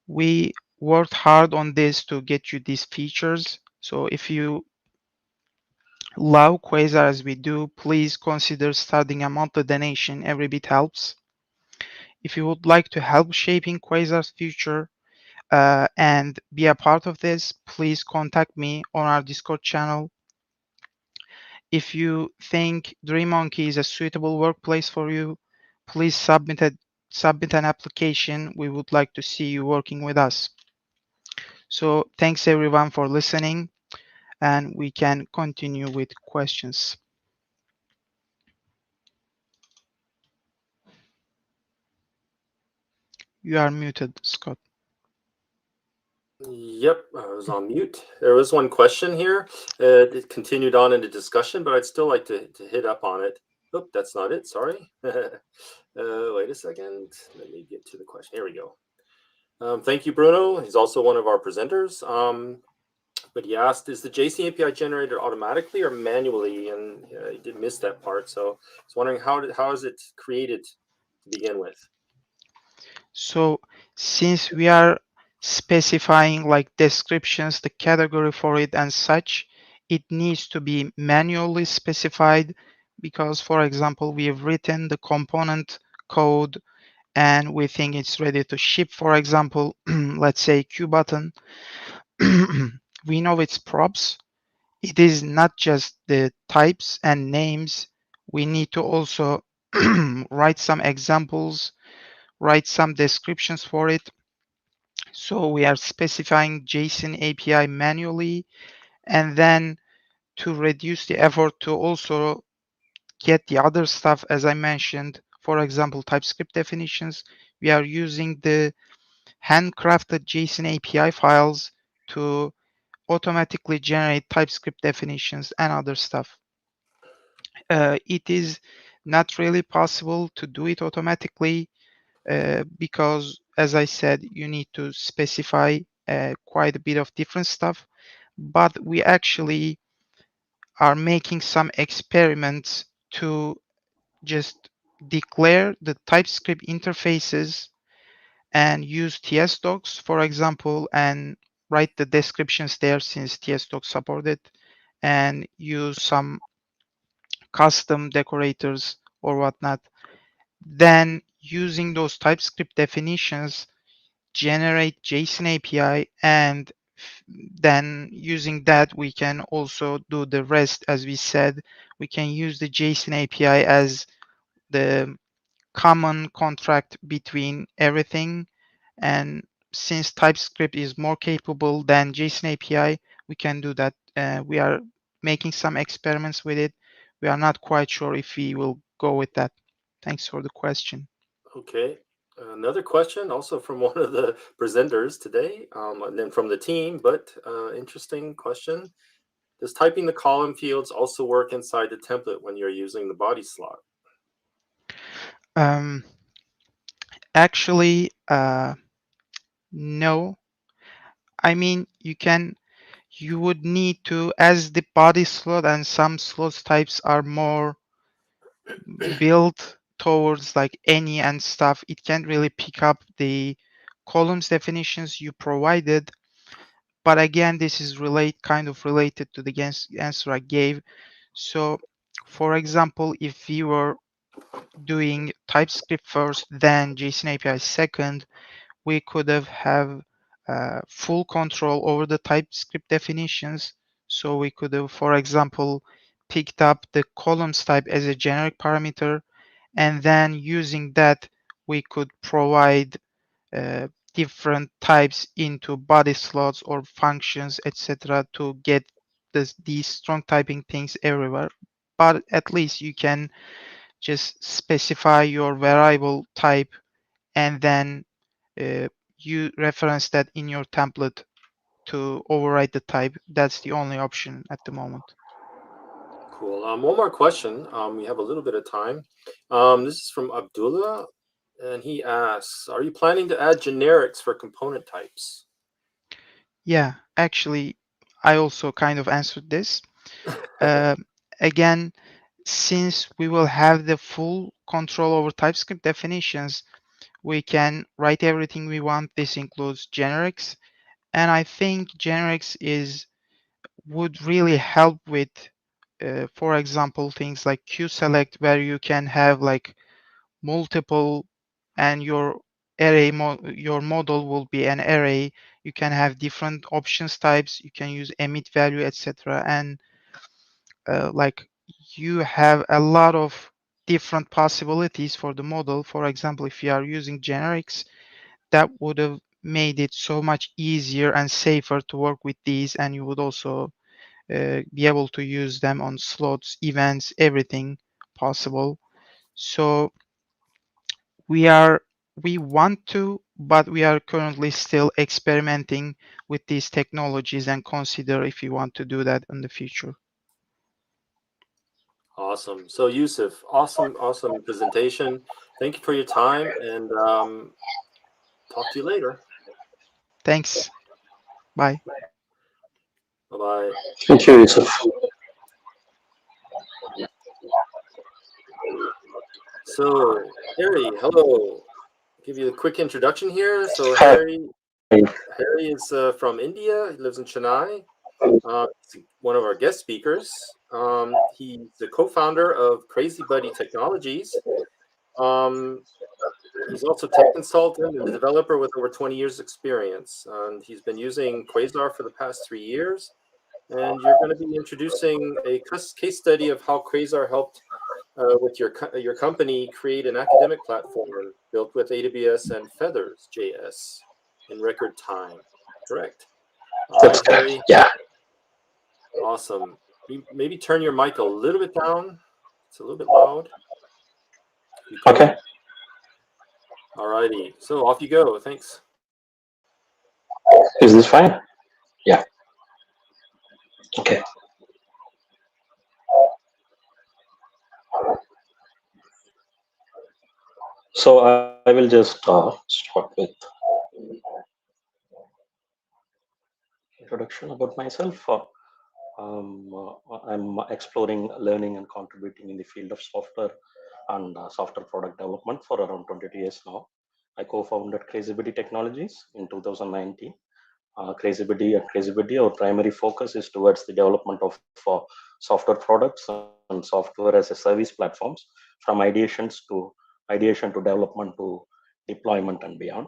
[SPEAKER 3] we worked hard on this to get you these features. So if you love Quasar as we do, please consider starting a monthly donation. Every bit helps. If you would like to help shaping Quasar's future and be a part of this, please contact me on our Discord channel. If you think DreamMonkey is a suitable workplace for you, please submit an application. We would like to see you working with us. So thanks everyone for listening, and we can continue with questions. You are muted, Scott.
[SPEAKER 1] Yep, I was on mute. There was one question here. It continued on into discussion, but I'd still like to hit up on it. Oh, that's not it. Sorry. Wait a second. Let me get to the question. Here we go. Thank you, Bruno. He's also one of our presenters. But he asked, is the JSON API generated automatically or manually? And he did miss that part. So I was wondering how is it created to begin with?
[SPEAKER 3] So since we are specifying like descriptions, the category for it and such, it needs to be manually specified because, for example, we have written the component code and we think it's ready to ship. For example, let's say Q button. We know its props. It is not just the types and names. We need to also write some examples, write some descriptions for it. So we are specifying JSON API manually, and then to reduce the effort to also get the other stuff, as I mentioned, for example, TypeScript definitions, we are using the handcrafted JSON API files to automatically generate TypeScript definitions and other stuff. It is not really possible to do it automatically because, as I said, you need to specify quite a bit of different stuff. But we actually are making some experiments to just declare the TypeScript interfaces and use TS docs, for example, and write the descriptions there since TS docs support it, and use some custom decorators or whatnot. Then using those TypeScript definitions, generate JSON API, and then using that, we can also do the rest. As we said, we can use the JSON API as the common contract between everything. And since TypeScript is more capable than JSON API, we can do that. We are making some experiments with it. We are not quite sure if we will go with that. Thanks for the question.
[SPEAKER 1] Okay. Another question, also from one of the presenters today, and then from the team, but interesting question. Does typing the column fields also work inside the template when you're using the body slot?
[SPEAKER 3] Actually, no. I mean, you would need to, as the body slot and some slot types are more built towards like any and stuff, it can't really pick up the columns definitions you provided. But again, this is kind of related to the answer I gave. So, for example, if we were doing TypeScript first, then JSON API second, we could have full control over the TypeScript definitions. So we could have, for example, picked up the columns type as a generic parameter, and then using that, we could provide uh, different types into body slots or functions, etc., to get these strong typing things everywhere. But at least you can just specify your variable type and then uh, you reference that in your template to override the type. That's the only option at the moment.
[SPEAKER 1] Cool. One more question. We have a little bit of time. This is from Abdullah, and he asks, are you planning to add generics for component types?
[SPEAKER 3] Yeah, actually, I also kind of answered this. Uh, Again, since we will have the full control over TypeScript definitions, we can write everything we want. This includes generics, and I think generics would really help with, for example, things like QSelect, where you can have like multiple, and your your model will be an array. You can have different options types. You can use emit value, etc. And like you have a lot of different possibilities for the model. For example, if you are using generics, that would have made it so much easier and safer to work with these, and you would also be able to use them on slots, events, everything possible. So we want to, but we are currently still experimenting with these technologies and consider if we want to do that in the future.
[SPEAKER 1] Awesome. So Yusuf, awesome presentation. Thank you for your time, and talk to you later.
[SPEAKER 3] Thanks. Bye.
[SPEAKER 1] Bye-bye.
[SPEAKER 4] Thank you, Yusuf.
[SPEAKER 1] So Harry, hello. Give you a quick introduction here. So
[SPEAKER 4] Hi.
[SPEAKER 1] Harry is from India. He lives in Chennai. He's one of our guest speakers. He's the co-founder of Crazy Buddy Technologies. He's also tech consultant and a developer with over 20 years experience. And he's been using Quasar for the past 3 years. And you're going to be introducing a case study of how Quasar helped with your company create an academic platform built with AWS and Feathers JS in record time. Correct? All
[SPEAKER 4] That's
[SPEAKER 1] right,
[SPEAKER 4] correct.
[SPEAKER 1] Harry.
[SPEAKER 4] Yeah.
[SPEAKER 1] Awesome. Maybe turn your mic a little bit down. It's a little bit loud.
[SPEAKER 4] Okay.
[SPEAKER 1] All righty. So off you go. Thanks.
[SPEAKER 4] Is this fine? Yeah. Okay. So I will just start with introduction about myself. I'm exploring, learning, and contributing in the field of software and software product development for around 22 years now. I co-founded Crazy Buddy Technologies in 2019. Crazy Buddy, our primary focus is towards the development of software products and software as a service platforms, from ideation to development to deployment and beyond.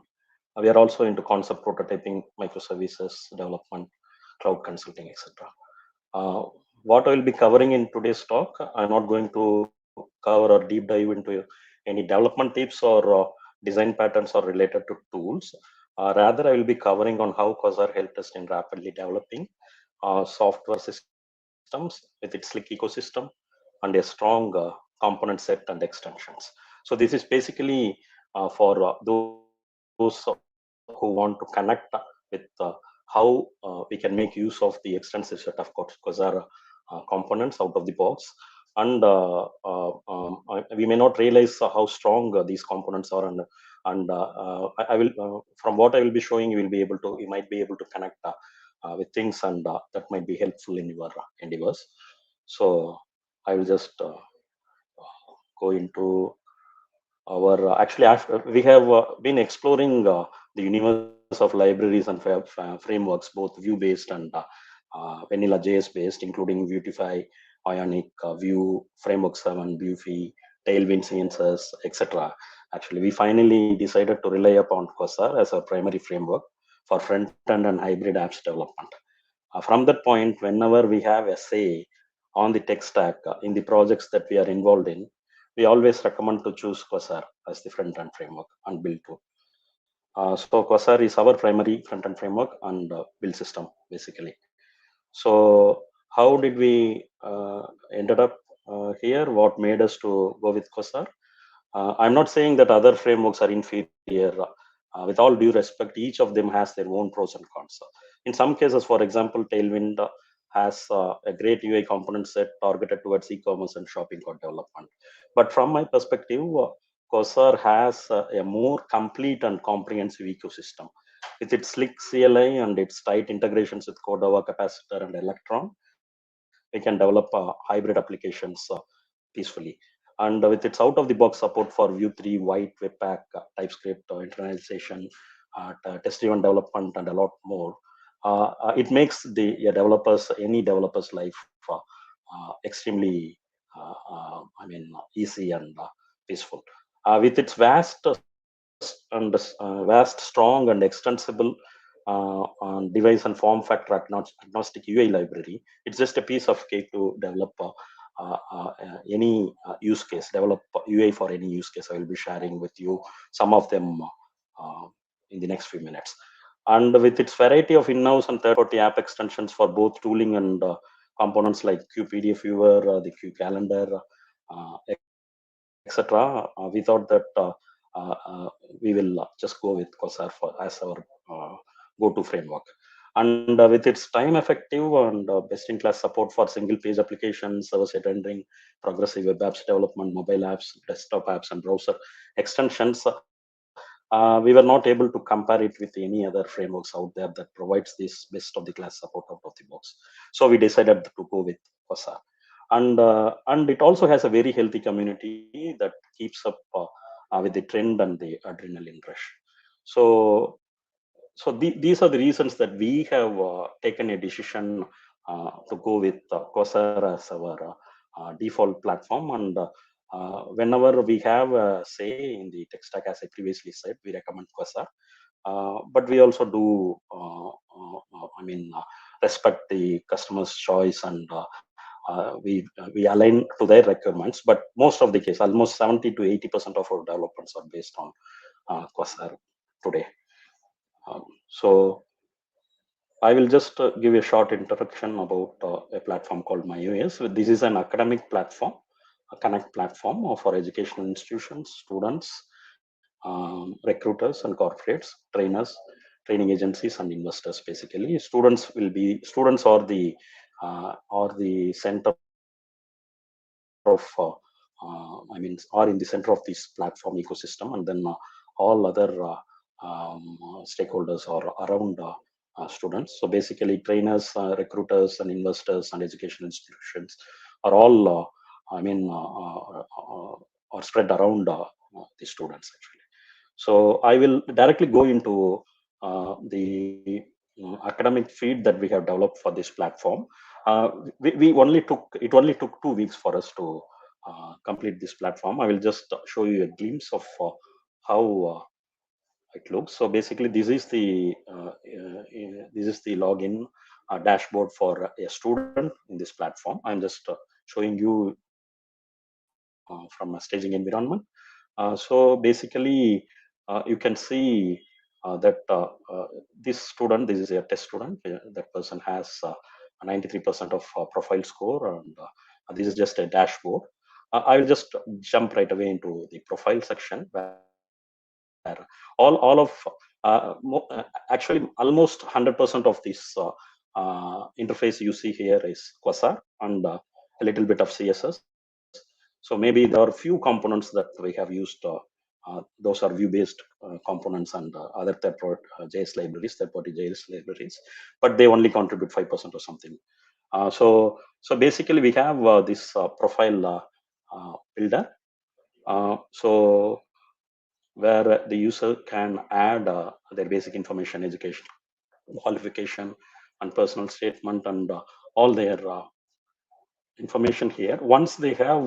[SPEAKER 4] We are also into concept prototyping, microservices development, cloud consulting, etc. Uh, what I will be covering in today's talk, I'm not going to cover or deep dive into any development tips or design patterns or related to tools. Rather, I will be covering on how Quasar helped us in rapidly developing software systems with its slick ecosystem and a strong component set and extensions. So this is basically for those who want to connect with how we can make use of the extensive set of Quasar components out of the box. And we may not realize how strong these components are, and I will from what I will be showing, you might be able to connect with things, and that might be helpful in your endeavors. So I will just go into our actually after we have been exploring the universe of libraries and frameworks, both view based and vanilla JS based, including Vuetify, Ionic, Vue, Framework 7, Buffy, Tailwind CNSS, etc. Actually, we finally decided to rely upon Quasar as our primary framework for front-end and hybrid apps development. From that point, whenever we have a say on the tech stack in the projects that we are involved in, we always recommend to choose Quasar as the front-end framework and build tool. So Quasar is our primary front-end framework and build system, basically. So how did we ended up here? What made us to go with Quasar? I'm not saying that other frameworks are inferior. With all due respect, each of them has their own pros and cons. In some cases, for example, Tailwind has a great UI component set targeted towards e-commerce and shopping cart development. But from my perspective, Quasar has a more complete and comprehensive ecosystem. With its slick CLI and its tight integrations with Cordova, Capacitor, and Electron, we can develop hybrid applications peacefully. And with its out-of-the-box support for Vue 3, Weit, Webpack, TypeScript, internalization, test-driven development, and a lot more, it makes any developer's life extremely, easy and peaceful. With its vast, strong, and extensible device and form factor agnostic UI library, it's just a piece of cake to develop any use case, develop UI for any use case. I will be sharing with you some of them in the next few minutes. And with its variety of in-house and third-party app extensions for both tooling and components like QPDF Viewer, the Q Calendar, etc., we thought that we will just go with Quasar as our go-to framework. And with its time-effective and best-in-class support for single-page applications, server-side rendering, progressive web apps development, mobile apps, desktop apps, and browser extensions, we were not able to compare it with any other frameworks out there that provides this best-of-the-class support out of the box. So we decided to go with Quasar. And it also has a very healthy community that keeps up with the trend and the adrenaline rush. So these are the reasons that we have taken a decision to go with Quasar as our default platform. And whenever we have a say in the tech stack, as I previously said, we recommend Quasar. But we also do, respect the customer's choice, and we align to their requirements. But most of the case, almost 70 to 80% of our developments are based on Quasar today. So I will just give a short introduction about a platform called MyOS. This is an academic platform, a connect platform for educational institutions, students, recruiters and corporates, trainers, training agencies, and investors. Basically, students are the center of are in the center of this platform ecosystem, and then all other stakeholders are around students. So basically, trainers, recruiters, and investors and educational institutions are all are spread around the students actually. So I will directly go into the academic feed that we have developed for this platform. It only took 2 weeks for us to complete this platform. I will just show you a glimpse of how it looks. So basically, this is the login dashboard for a student in this platform. I'm just showing you from a staging environment. So basically, you can see that this is a test student. That person has 93% of profile score, and this is just a dashboard. I will just jump right away into the profile section, where All of actually almost 100% of this interface you see here is Quasar and a little bit of CSS. So maybe there are few components that we have used. Those are view-based components and other third-party JS libraries, third-party JS libraries, but they only contribute 5% or something. So basically we have this profile builder. So where the user can add their basic information, education, qualification, and personal statement, and all their information here. Once they have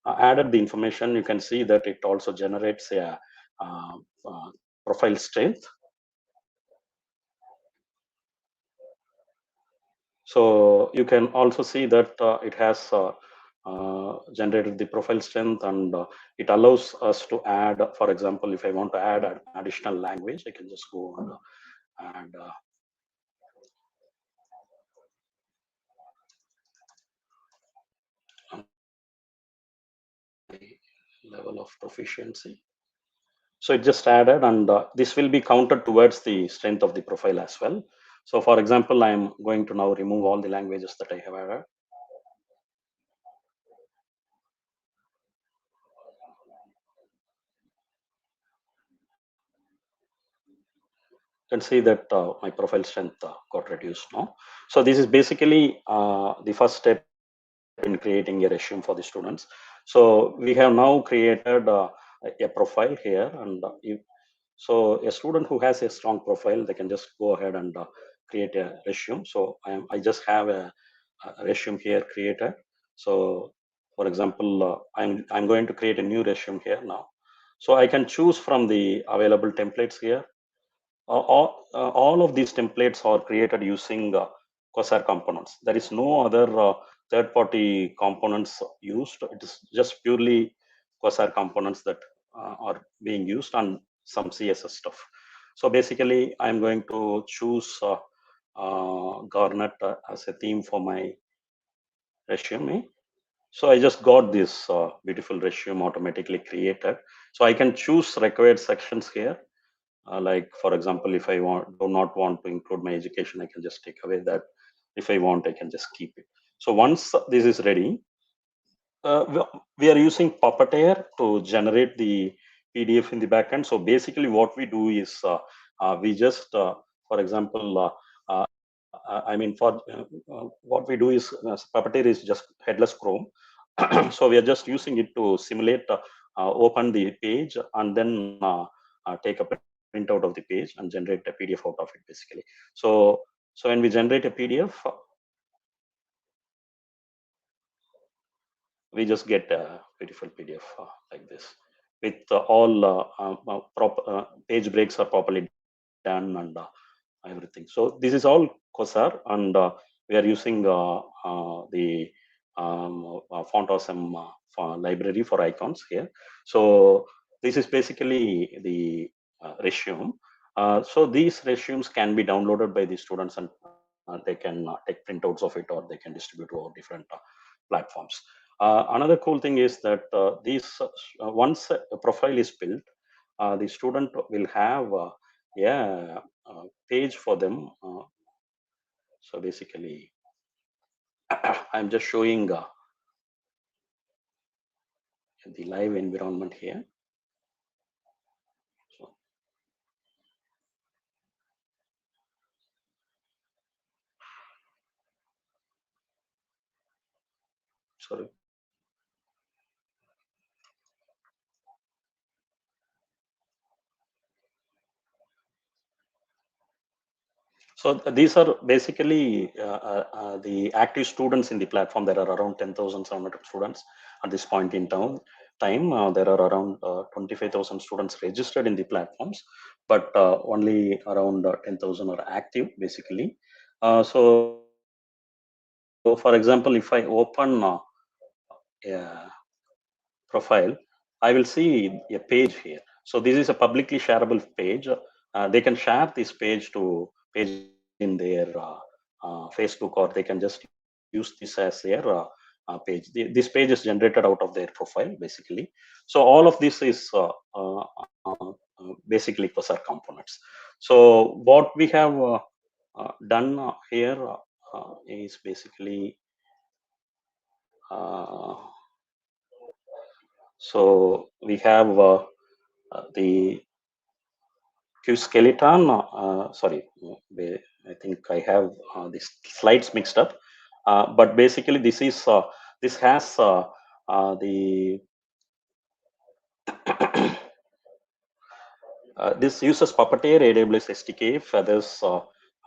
[SPEAKER 4] added the information, you can see that it also generates a profile strength. So you can also see that it has generated the profile strength, and it allows us to add, for example, if I want to add an additional language, I can just go and add level of proficiency. So it just added, and this will be counted towards the strength of the profile as well. So for example, I'm going to now remove all the languages that I have added. You can see that my profile strength got reduced now. So this is basically the first step in creating a resume for the students. So we have now created a profile here, and so a student who has a strong profile, they can just go ahead and create a resume. So I just have a resume here created. So for example, I'm going to create a new resume here now. So I can choose from the available templates here. All of these templates are created using Quasar components. There is no other third-party components used. It is just purely Quasar components that are being used, and some CSS stuff. So basically, I'm going to choose Garnet as a theme for my resume. So I just got this beautiful resume automatically created. So I can choose required sections here. Like for example, if I do not want to include my education, I can just take away that. If I want, I can just keep it. So once this is ready, we are using Puppeteer to generate the PDF in the backend. So basically what we do is we just, for example, I mean, for what we do is Puppeteer is just headless Chrome. So we are just using it to simulate, open the page, and then take a print out of the page and generate a PDF out of it, basically. So when we generate a PDF, we just get a beautiful PDF like this, with all page breaks are properly done and everything. So this is all Quasar, and we are using the Font Awesome library for icons here. So this is basically the resume. So these resumes can be downloaded by the students, and they can take printouts of it, or they can distribute to different platforms. Another cool thing is that once a profile is built, the student will have a page for them. So basically, I'm just showing the live environment here. So, sorry. So these are basically the active students in the platform. There are around 10,700 students at this point in time. There are around 25,000 students registered in the platforms, but only around 10,000 are active, basically. So for example, if I open a profile, I will see a page here. So this is a publicly shareable page. They can share this page in their Facebook, or they can just use this as their page. This page is generated out of their profile, basically. So all of this is basically Quasar components. So what we have done here is basically so we have the Q skeleton. Sorry, I think I have the slides mixed up. But basically, this is this has the this uses Puppeteer, AWS SDK, Feathers,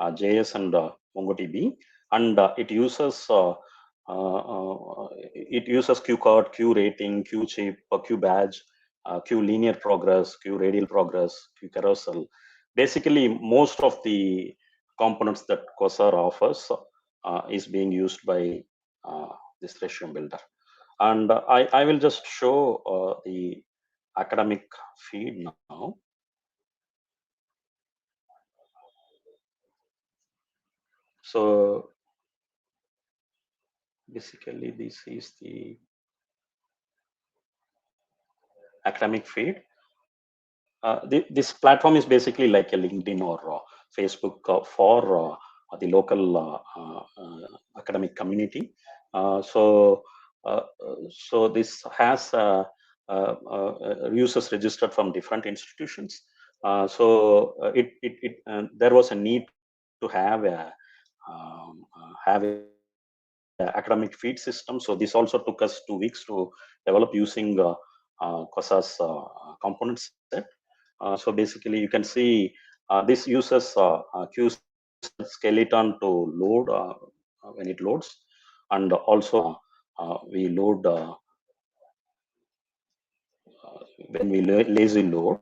[SPEAKER 4] JS, and MongoDB, and it uses Q card, Q rating, Q chip, Q badge, Q linear progress, Q radial progress, Q carousel. Basically, most of the components that Quasar offers is being used by this resume builder. And I will just show the academic feed now. So basically, this is the academic feed. This platform is basically like a LinkedIn or Facebook for the local academic community. So this has users registered from different institutions. There was a need to have a academic feed system. So this also took us 2 weeks to develop using Quasar's component set. So basically, you can see this uses Q skeleton to load when it loads, and also we load when we lazy load.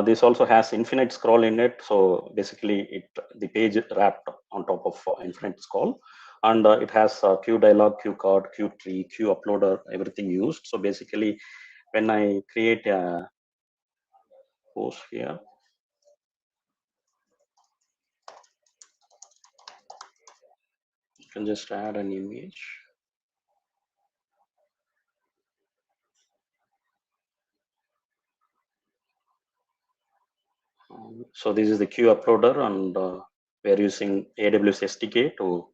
[SPEAKER 4] This also has infinite scroll in it. So basically, the page is wrapped on top of infinite scroll, and it has Q dialog, Q card, Q tree, Q uploader, everything used. So basically, when I create a post here, you can just add an image. So this is the Q uploader, and we are using AWS SDK to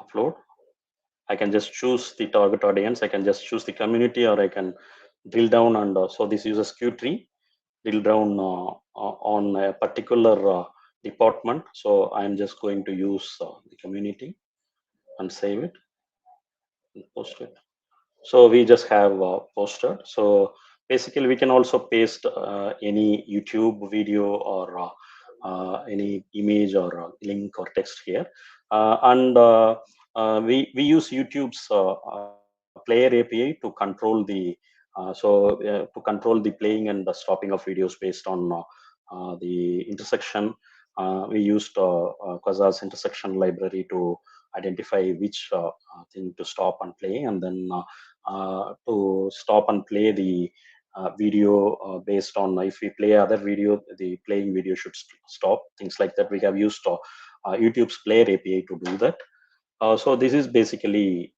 [SPEAKER 4] upload. I can just choose the target audience. I can just choose the community, or I can drill down, and so this uses Q tree, drill down on a particular department. So I'm just going to use the community and save it and post it. So we just have posted. So basically, we can also paste any YouTube video or any image or link or text here, and we use YouTube's player API to control the to control the playing and the stopping of videos based on the intersection. We used Quasar's intersection library to identify which thing to stop and play, and then to stop and play the video based on if we play other video, the playing video should stop, things like that. We have used YouTube's player API to do that. So this is basically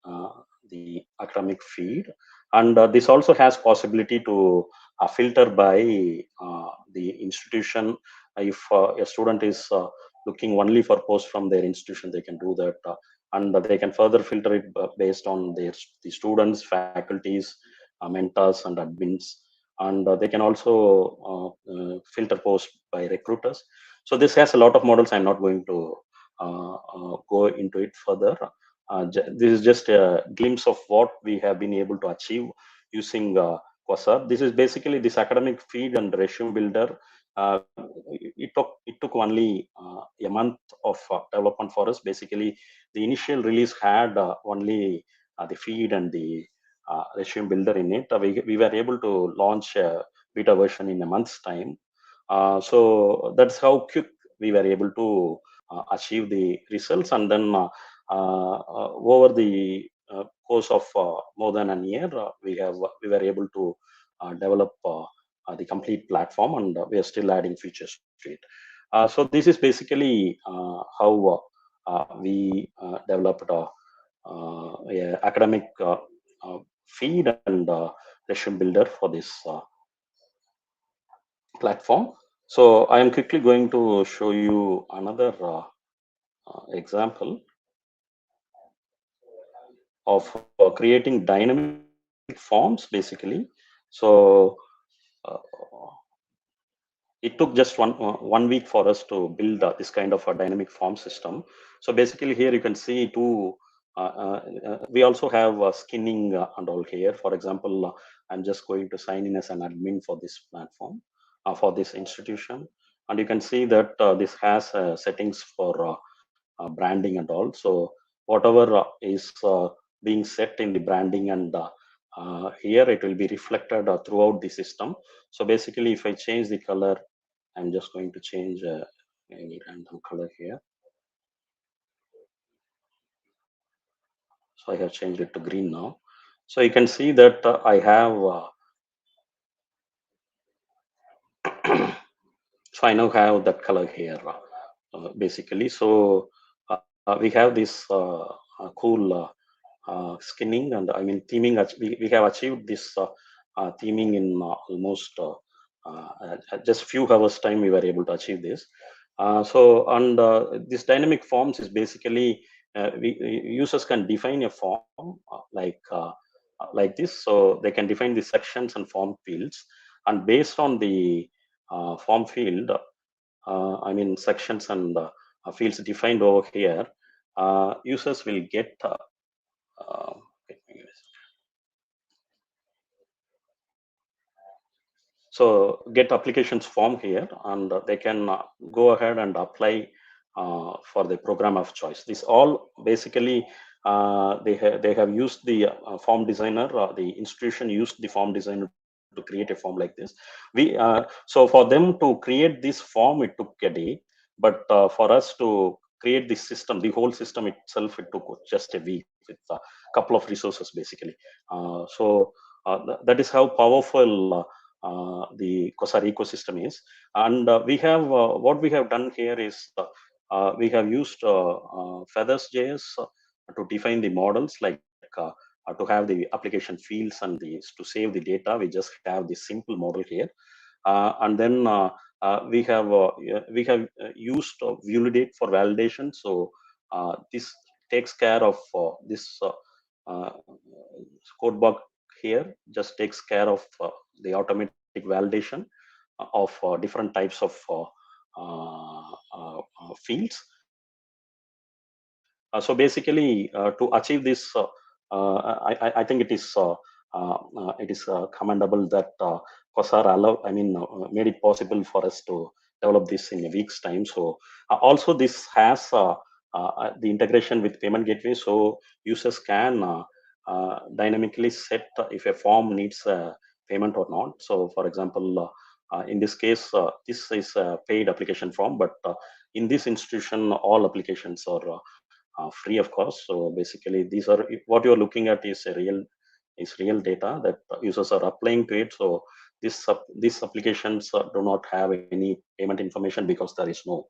[SPEAKER 4] the academic feed, and this also has possibility to filter by the institution. If a student is looking only for posts from their institution, they can do that, and they can further filter it based on the students, faculties, mentors, and admins, and they can also filter posts by recruiters. So this has a lot of models. I'm not going to go into it further. This is just a glimpse of what we have been able to achieve using Quasar. This is basically this academic feed and resume builder. It took only a month of development for us. Basically, the initial release had only the feed and the resume builder in it. We were able to launch a beta version in a month's time. So that's how quick we were able to achieve the results, and then over the course of more than a year, we were able to develop the complete platform, and we are still adding features to it. So this is basically how we developed academic feed and resume builder for this platform. So I am quickly going to show you another example of creating dynamic forms, basically. So it took just one week for us to build this kind of a dynamic form system. So basically here you can see we also have skinning and all here. For example, I'm just going to sign in as an admin for this platform, for this institution. And you can see that this has settings for branding and all. So whatever is being set in the branding and here it will be reflected throughout the system. So basically, if I change the color, I'm just going to change any random color here. So I have changed it to green now. So you can see that I have, so I now have that color here, basically. So we have this cool skinning, and I mean theming. We have achieved this theming in almost just few hours time. We were able to achieve this. This dynamic forms is basically users can define a form like this. So they can define the sections and form fields, and based on the form field, I mean sections and fields defined over here, users will get so get applications form here, and they can go ahead and apply for the program of choice. This all basically they have used the form designer. The institution used the form designer to create a form like this. So for them to create this form, it took a day, but for us to create this system, the whole system itself, it took just a week with a couple of resources, basically. That is how powerful the Quasar ecosystem is. And we have what we have done here is we have used feathers.js to define the models, like to have the application fields and to save the data. We just have this simple model here, and then we have used Validate for validation. So this takes care of this code bug here, just takes care of the automatic validation of different types of fields. So basically, to achieve this, I think it is commendable that Quasar made it possible for us to develop this in a week's time. So also this has the integration with payment gateway, so users can dynamically set if a form needs payment or not. So for example, in this case, this is a paid application form, but in this institution, all applications are free, of course. So basically, these are what you're looking at is real data that users are applying to it. So these applications do not have any payment information because there is no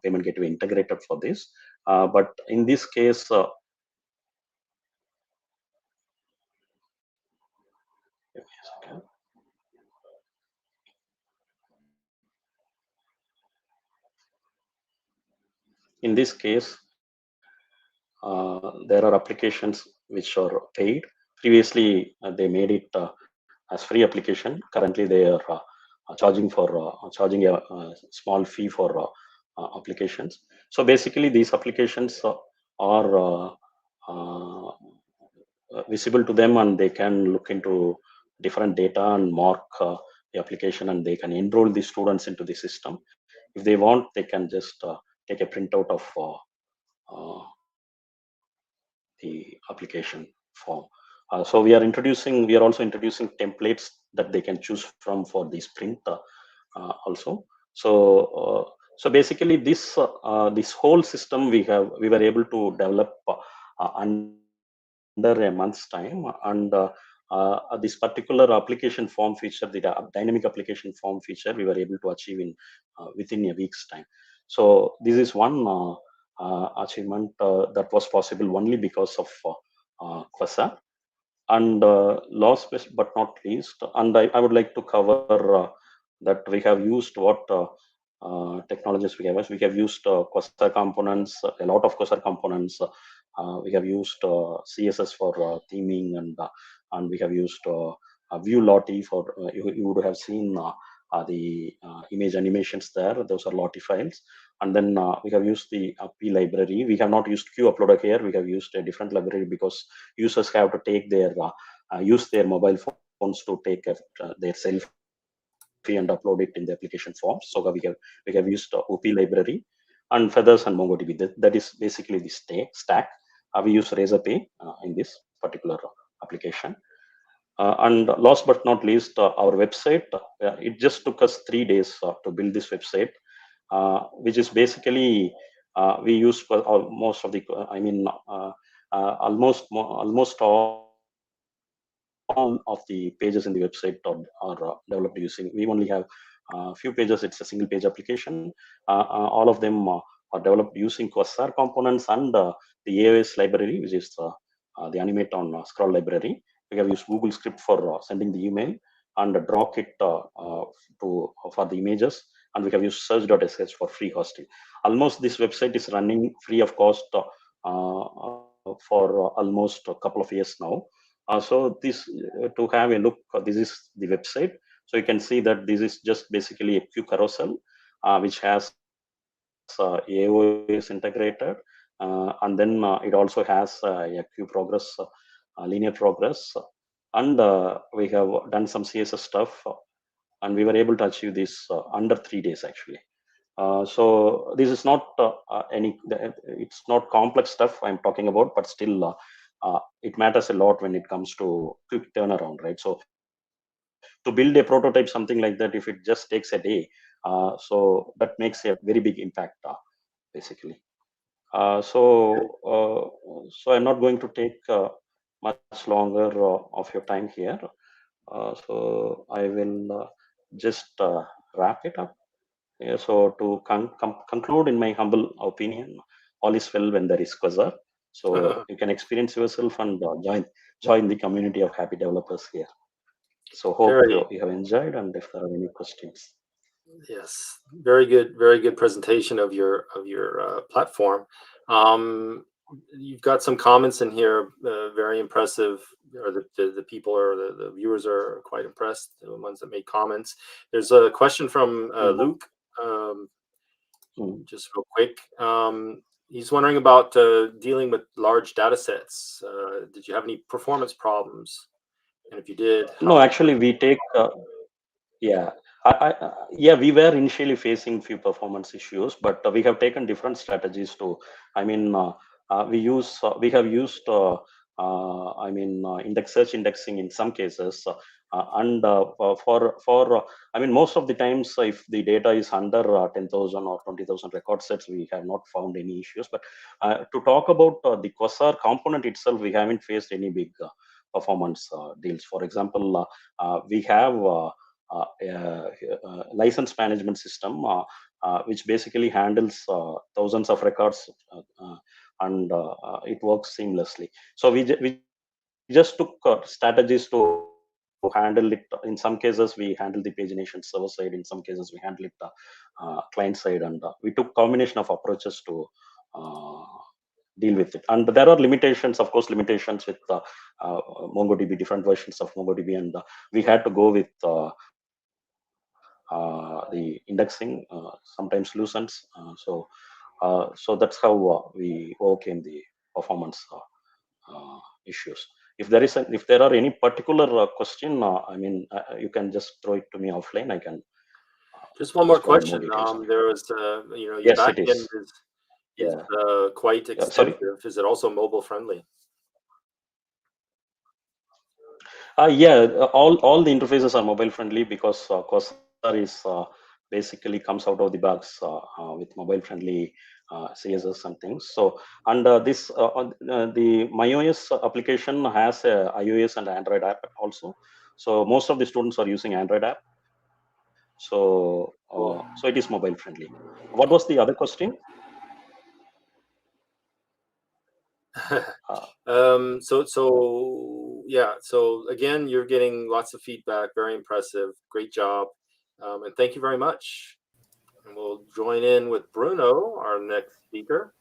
[SPEAKER 4] payment gateway integrated for this. But in this case, in this case, there are applications which are paid. Previously, they made it as free application. Currently, they are charging a small fee for applications. So basically, these applications are visible to them, and they can look into different data and mark the application, and they can enroll the students into the system. If they want, they can just take a printout of the application form. So we are also introducing templates that they can choose from for this print also. So basically, this whole system we were able to develop under a month's time, and this particular application form feature, the dynamic application form feature, we were able to achieve in within a week's time. So this is one achievement that was possible only because of Quasar. And last but not least, and I would like to cover that we have used what technologies we have. We have used Quasar components, a lot of Quasar components. We have used CSS for theming, and we have used Vue Lottie for you would have seen the image animations there. Those are Lottie files. And then we have used the P library. We have not used QUploader here. We have used a different library because users have to take their use their mobile phones to take their selfie and upload it in the application form. So we have used OP library and feathers and MongoDB. That is basically the stack. We use Reusable in this particular application. And last but not least, our website. It just took us 3 days to build this website, which is basically we use for most of the. Almost all of the pages in the website are developed using. We only have a few pages. It's a single page application. All of them are developed using Quasar components and the AOS library, which is the animate on scroll library. We have used Google Script for sending the email and Dropkit for the images, and we have used search.sh for free hosting. Almost this website is running free of cost for almost a couple of years now. So this to have a look, this is the website. So you can see that this is just basically a Q carousel, which has AOS integrated, and then it also has a Q progress, linear progress, and we have done some CSS stuff, and we were able to achieve this under 3 days actually. So this is not it's not complex stuff I'm talking about, but still it matters a lot when it comes to quick turnaround, right? So to build a prototype, something like that, if it just takes a day, so that makes a very big impact, basically. So I'm not going to take much longer of your time here. So I will just wrap it up. Yeah, so to conclude, in my humble opinion, all is well when there is Quasar. So you can experience yourself and join the community of happy developers here. So hope you have enjoyed, and if there are any questions.
[SPEAKER 1] Yes, very good presentation of your platform. You've got some comments in here, very impressive. Or the people or the viewers are quite impressed. The ones that made comments. There's a question from Luke. Just real quick. He's wondering about dealing with large data sets. Did you have any performance problems? And if you did,
[SPEAKER 4] no, actually we take yeah. We were initially facing few performance issues, but we have taken different strategies to. I mean, we have used search indexing in some cases, and for I mean, most of the times, if the data is under 10,000 or 20,000 record sets, we have not found any issues. But to talk about the Quasar component itself, we haven't faced any big performance deals. For example, we have license management system, which basically handles thousands of records, and it works seamlessly. So we just took strategies to handle it. In some cases, we handle the pagination server side. In some cases, we handle it client side, and we took combination of approaches to deal with it. And there are limitations, of course, limitations with MongoDB, different versions of MongoDB, and we had to go with the indexing sometimes loosens. So that's how we overcame the performance issues. If there are any particular question, I mean, you can just throw it to me offline. I can.
[SPEAKER 1] Just one more question. There was, your
[SPEAKER 4] yes,
[SPEAKER 1] backend is quite extensive. Is it also mobile friendly?
[SPEAKER 4] Yeah, all the interfaces are mobile friendly because Quasar is basically comes out of the box with mobile friendly CSS and things. So, and this the MyOS application has a iOS and Android app also. So most of the students are using Android app. So so it is mobile friendly. What was the other question?
[SPEAKER 1] So again, you're getting lots of feedback. Very impressive. Great job. And thank you very much. And we'll join in with Bruno, our next speaker.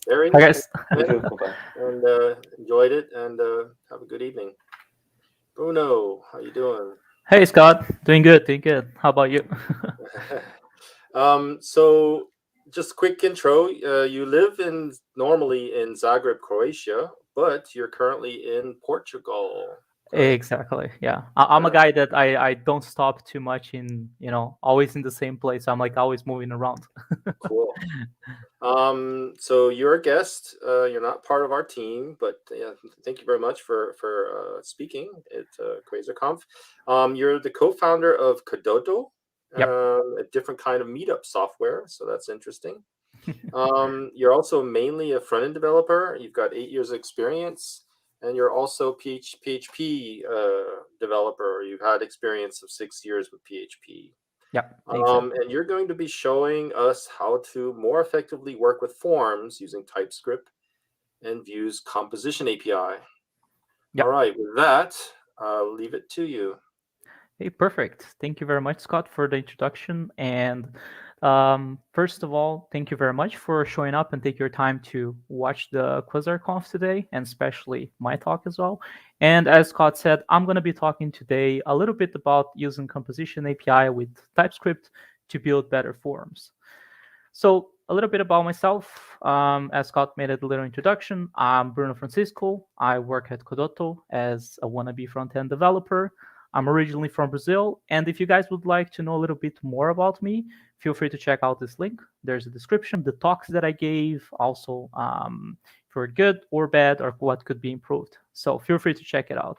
[SPEAKER 1] Very
[SPEAKER 5] Hi guys.
[SPEAKER 4] Thank you. Bye-bye.
[SPEAKER 1] and enjoyed it, and have a good evening. Bruno, how you doing?
[SPEAKER 5] Hey Scott, doing good, doing good. How about you?
[SPEAKER 1] So just quick intro. You live normally in Zagreb, Croatia, but you're currently in Portugal. Correct?
[SPEAKER 5] Exactly. Yeah. I'm a guy that I don't stop too much in, always in the same place. I'm like always moving around.
[SPEAKER 1] Cool. So you're a guest. You're not part of our team, but thank you very much for speaking at QuasarConf. You're the co-founder of Codoto,
[SPEAKER 5] Yep.
[SPEAKER 1] a different kind of meetup software. So that's interesting. You're also mainly a front-end developer. You've got 8 years of experience, and you're also PHP developer. You've had experience of 6 years with PHP.
[SPEAKER 5] Yeah. Exactly.
[SPEAKER 1] And you're going to be showing us how to more effectively work with forms using TypeScript and Vue's composition API.
[SPEAKER 5] Yep.
[SPEAKER 1] All right, with that, I'll leave it to you.
[SPEAKER 5] Hey, perfect. Thank you very much, Scott, for the introduction. And first of all, thank you very much for showing up and take your time to watch the QuasarConf today, and especially my talk as well. And as Scott said, I'm going to be talking today a little bit about using composition API with TypeScript to build better forms. So a little bit about myself. As Scott made a little introduction, I'm Bruno Francisco. I work at Codoto as a wannabe front-end developer. I'm originally from Brazil, and if you guys would like to know a little bit more about me, feel free to check out this link. There's a description, the talks that I gave, also for good or bad or what could be improved. So feel free to check it out.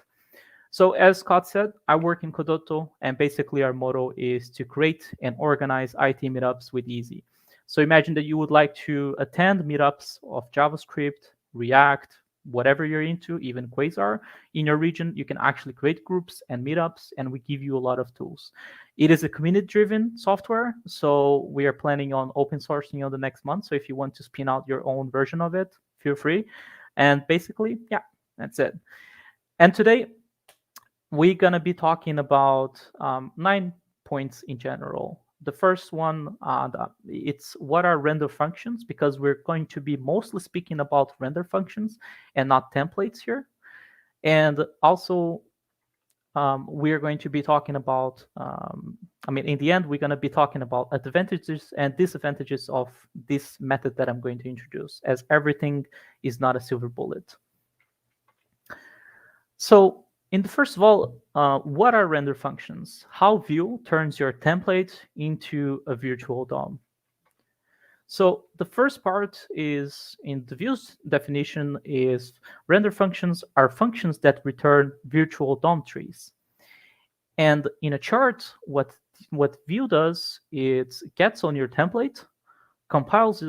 [SPEAKER 5] So as Scott said, I work in Codoto, and basically our motto is to create and organize IT meetups with easy. So imagine that you would like to attend meetups of JavaScript, React, whatever you're into, even Quasar, in your region, you can actually create groups and meetups, and we give you a lot of tools. It is a community-driven software, so we are planning on open sourcing on the next month. So if you want to spin out your own version of it, feel free. And basically, yeah, that's it. And today, we're going to be talking about 9 points in general. The first one, it's what are render functions, because we're going to be mostly speaking about render functions and not templates here. And also, we're going to be talking about, in the end, we're going to be talking about advantages and disadvantages of this method that I'm going to introduce, as everything is not a silver bullet. So, first of all, what are render functions? How Vue turns your template into a virtual DOM. So the first part is, in the Vue's definition, is render functions are functions that return virtual DOM trees. And in a chart, what Vue does is gets on your template, compiles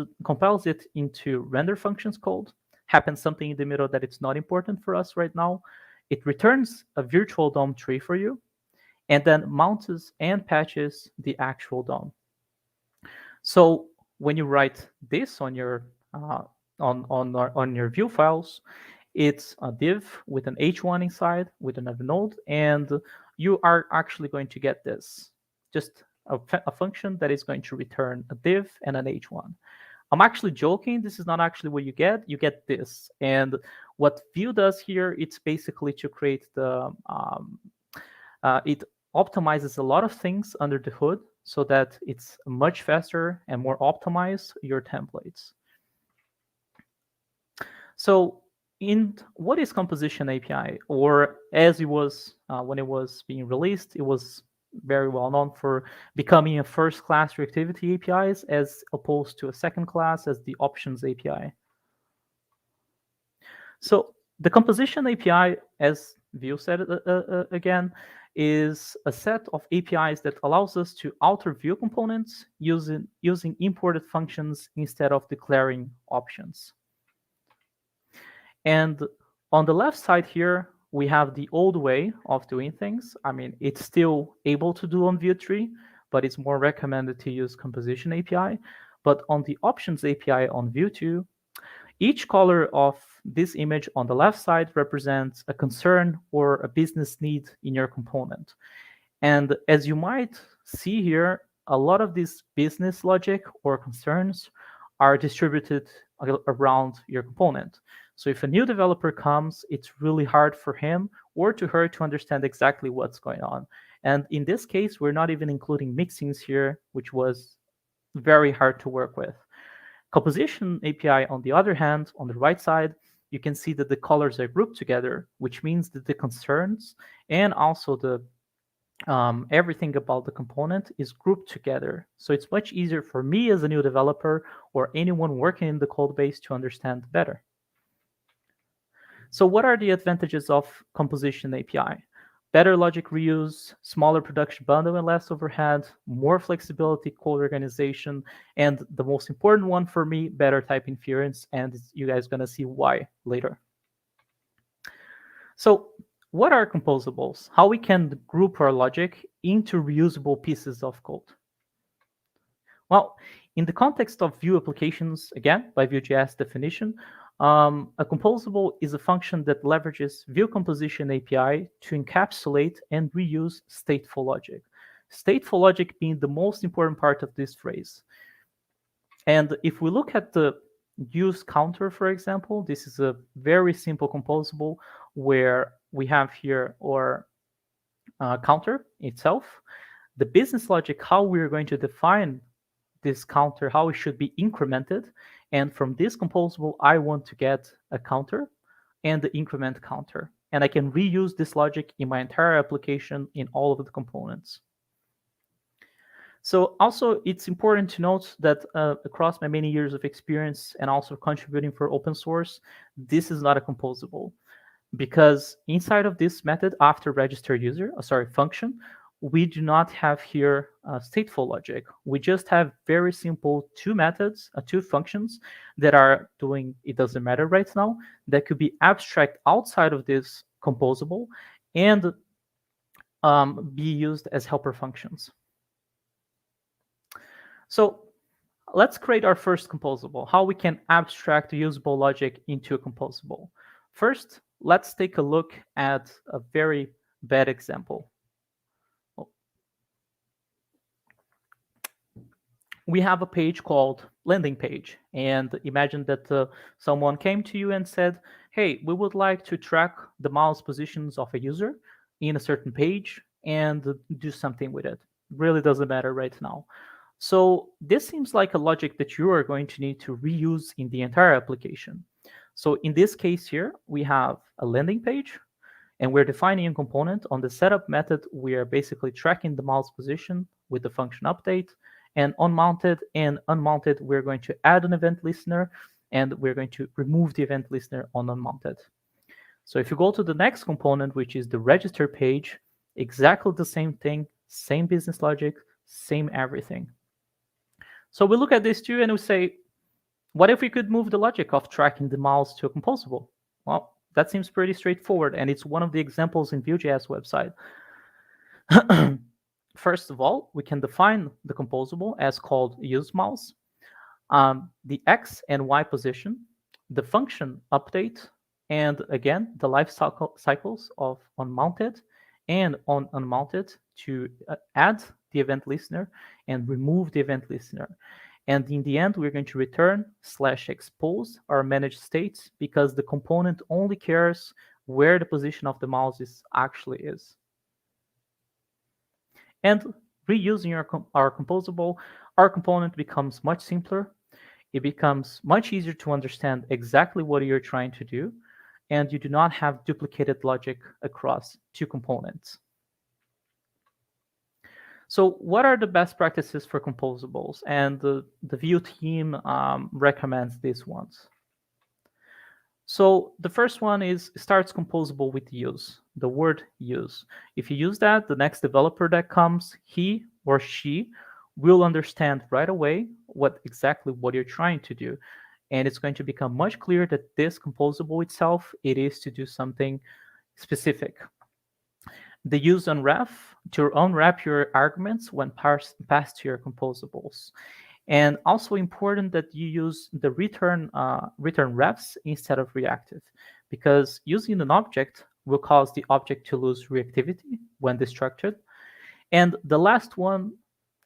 [SPEAKER 5] it into render functions code, happens something in the middle that it's not important for us right now. It returns a virtual DOM tree for you, and then mounts and patches the actual DOM. So when you write this on your on your Vue files, it's a div with an h1 inside with another node, and you are actually going to get this, just a function that is going to return a div and an h1. I'm actually joking. This is not actually what you get. You get this. And what Vue does here, it's basically to create the, it optimizes a lot of things under the hood so that it's much faster and more optimized your templates. So what is Composition API? Or as it was, when it was being released, it was very well known for becoming a first class reactivity APIs as opposed to a second class as the options API. So the Composition API, as Vue said again, is a set of APIs that allows us to alter Vue components using imported functions instead of declaring options. And on the left side here, we have the old way of doing things. It's still able to do on Vue 3, but it's more recommended to use Composition API. But on the Options API on Vue 2, Each color of this image on the left side represents a concern or a business need in your component. And as you might see here, a lot of this business logic or concerns are distributed around your component. So if a new developer comes, it's really hard for him or to her to understand exactly what's going on. And in this case, we're not even including mixins here, which was very hard to work with. Composition API, on the other hand, on the right side, you can see that the colors are grouped together, which means that the concerns and also the everything about the component is grouped together. So it's much easier for me as a new developer or anyone working in the code base to understand better. So what are the advantages of Composition API? Better logic reuse, smaller production bundle and less overhead, more flexibility, code organization, and the most important one for me, better type inference, and you guys are gonna see why later. So what are composables? How we can group our logic into reusable pieces of code? Well, in the context of Vue applications, again, by Vue.js definition, a composable is a function that leverages Vue Composition API to encapsulate and reuse stateful logic. Stateful logic being the most important part of this phrase. And if we look at the use counter, for example, this is a very simple composable where we have here our counter itself, the business logic, how we're going to define this counter, how it should be incremented. And from this composable, I want to get a counter and the increment counter. And I can reuse this logic in my entire application in all of the components. So also, it's important to note that across my many years of experience and also contributing for open source, this is not a composable. Because inside of this method, after register user, function, we do not have here stateful logic. We just have very simple two methods, two functions that are doing, it doesn't matter right now, that could be abstract outside of this composable and be used as helper functions. So let's create our first composable, how we can abstract usable logic into a composable. First, let's take a look at a very bad example. We have a page called landing page, and imagine that someone came to you and said, hey, we would like to track the mouse positions of a user in a certain page and do something with it. Really doesn't matter right now. So this seems like a logic that you are going to need to reuse in the entire application. So in this case here, we have a landing page, and we're defining a component. On the setup method, we are basically tracking the mouse position with the function update. And on mounted and unmounted, we're going to add an event listener, and we're going to remove the event listener on unmounted. So if you go to the next component, which is the register page, exactly the same thing, same business logic, same everything. So we look at this too, and we say, what if we could move the logic of tracking the mouse to a composable? Well, that seems pretty straightforward, and it's one of the examples in Vue.js website. First of all, we can define the composable as called useMouse, the X and Y position, the function update, and again, the life cycles of onMounted and on unmounted to add the event listener and remove the event listener. And in the end, we're going to return /expose our managed states because the component only cares where the position of the mouse actually is. And reusing our composable, our component becomes much simpler. It becomes much easier to understand exactly what you're trying to do, and you do not have duplicated logic across two components. So what are the best practices for composables? And the Vue team recommends these ones. So the first one is starts composable with use, the word use. If you use that, the next developer that comes, he or she will understand right away exactly what you're trying to do. And it's going to become much clearer that this composable itself, it is to do something specific. The use unwrap to unwrap your arguments when passed to your composables. And also important that you use the return refs instead of reactive, because using an object will cause the object to lose reactivity when destructured. And the last one,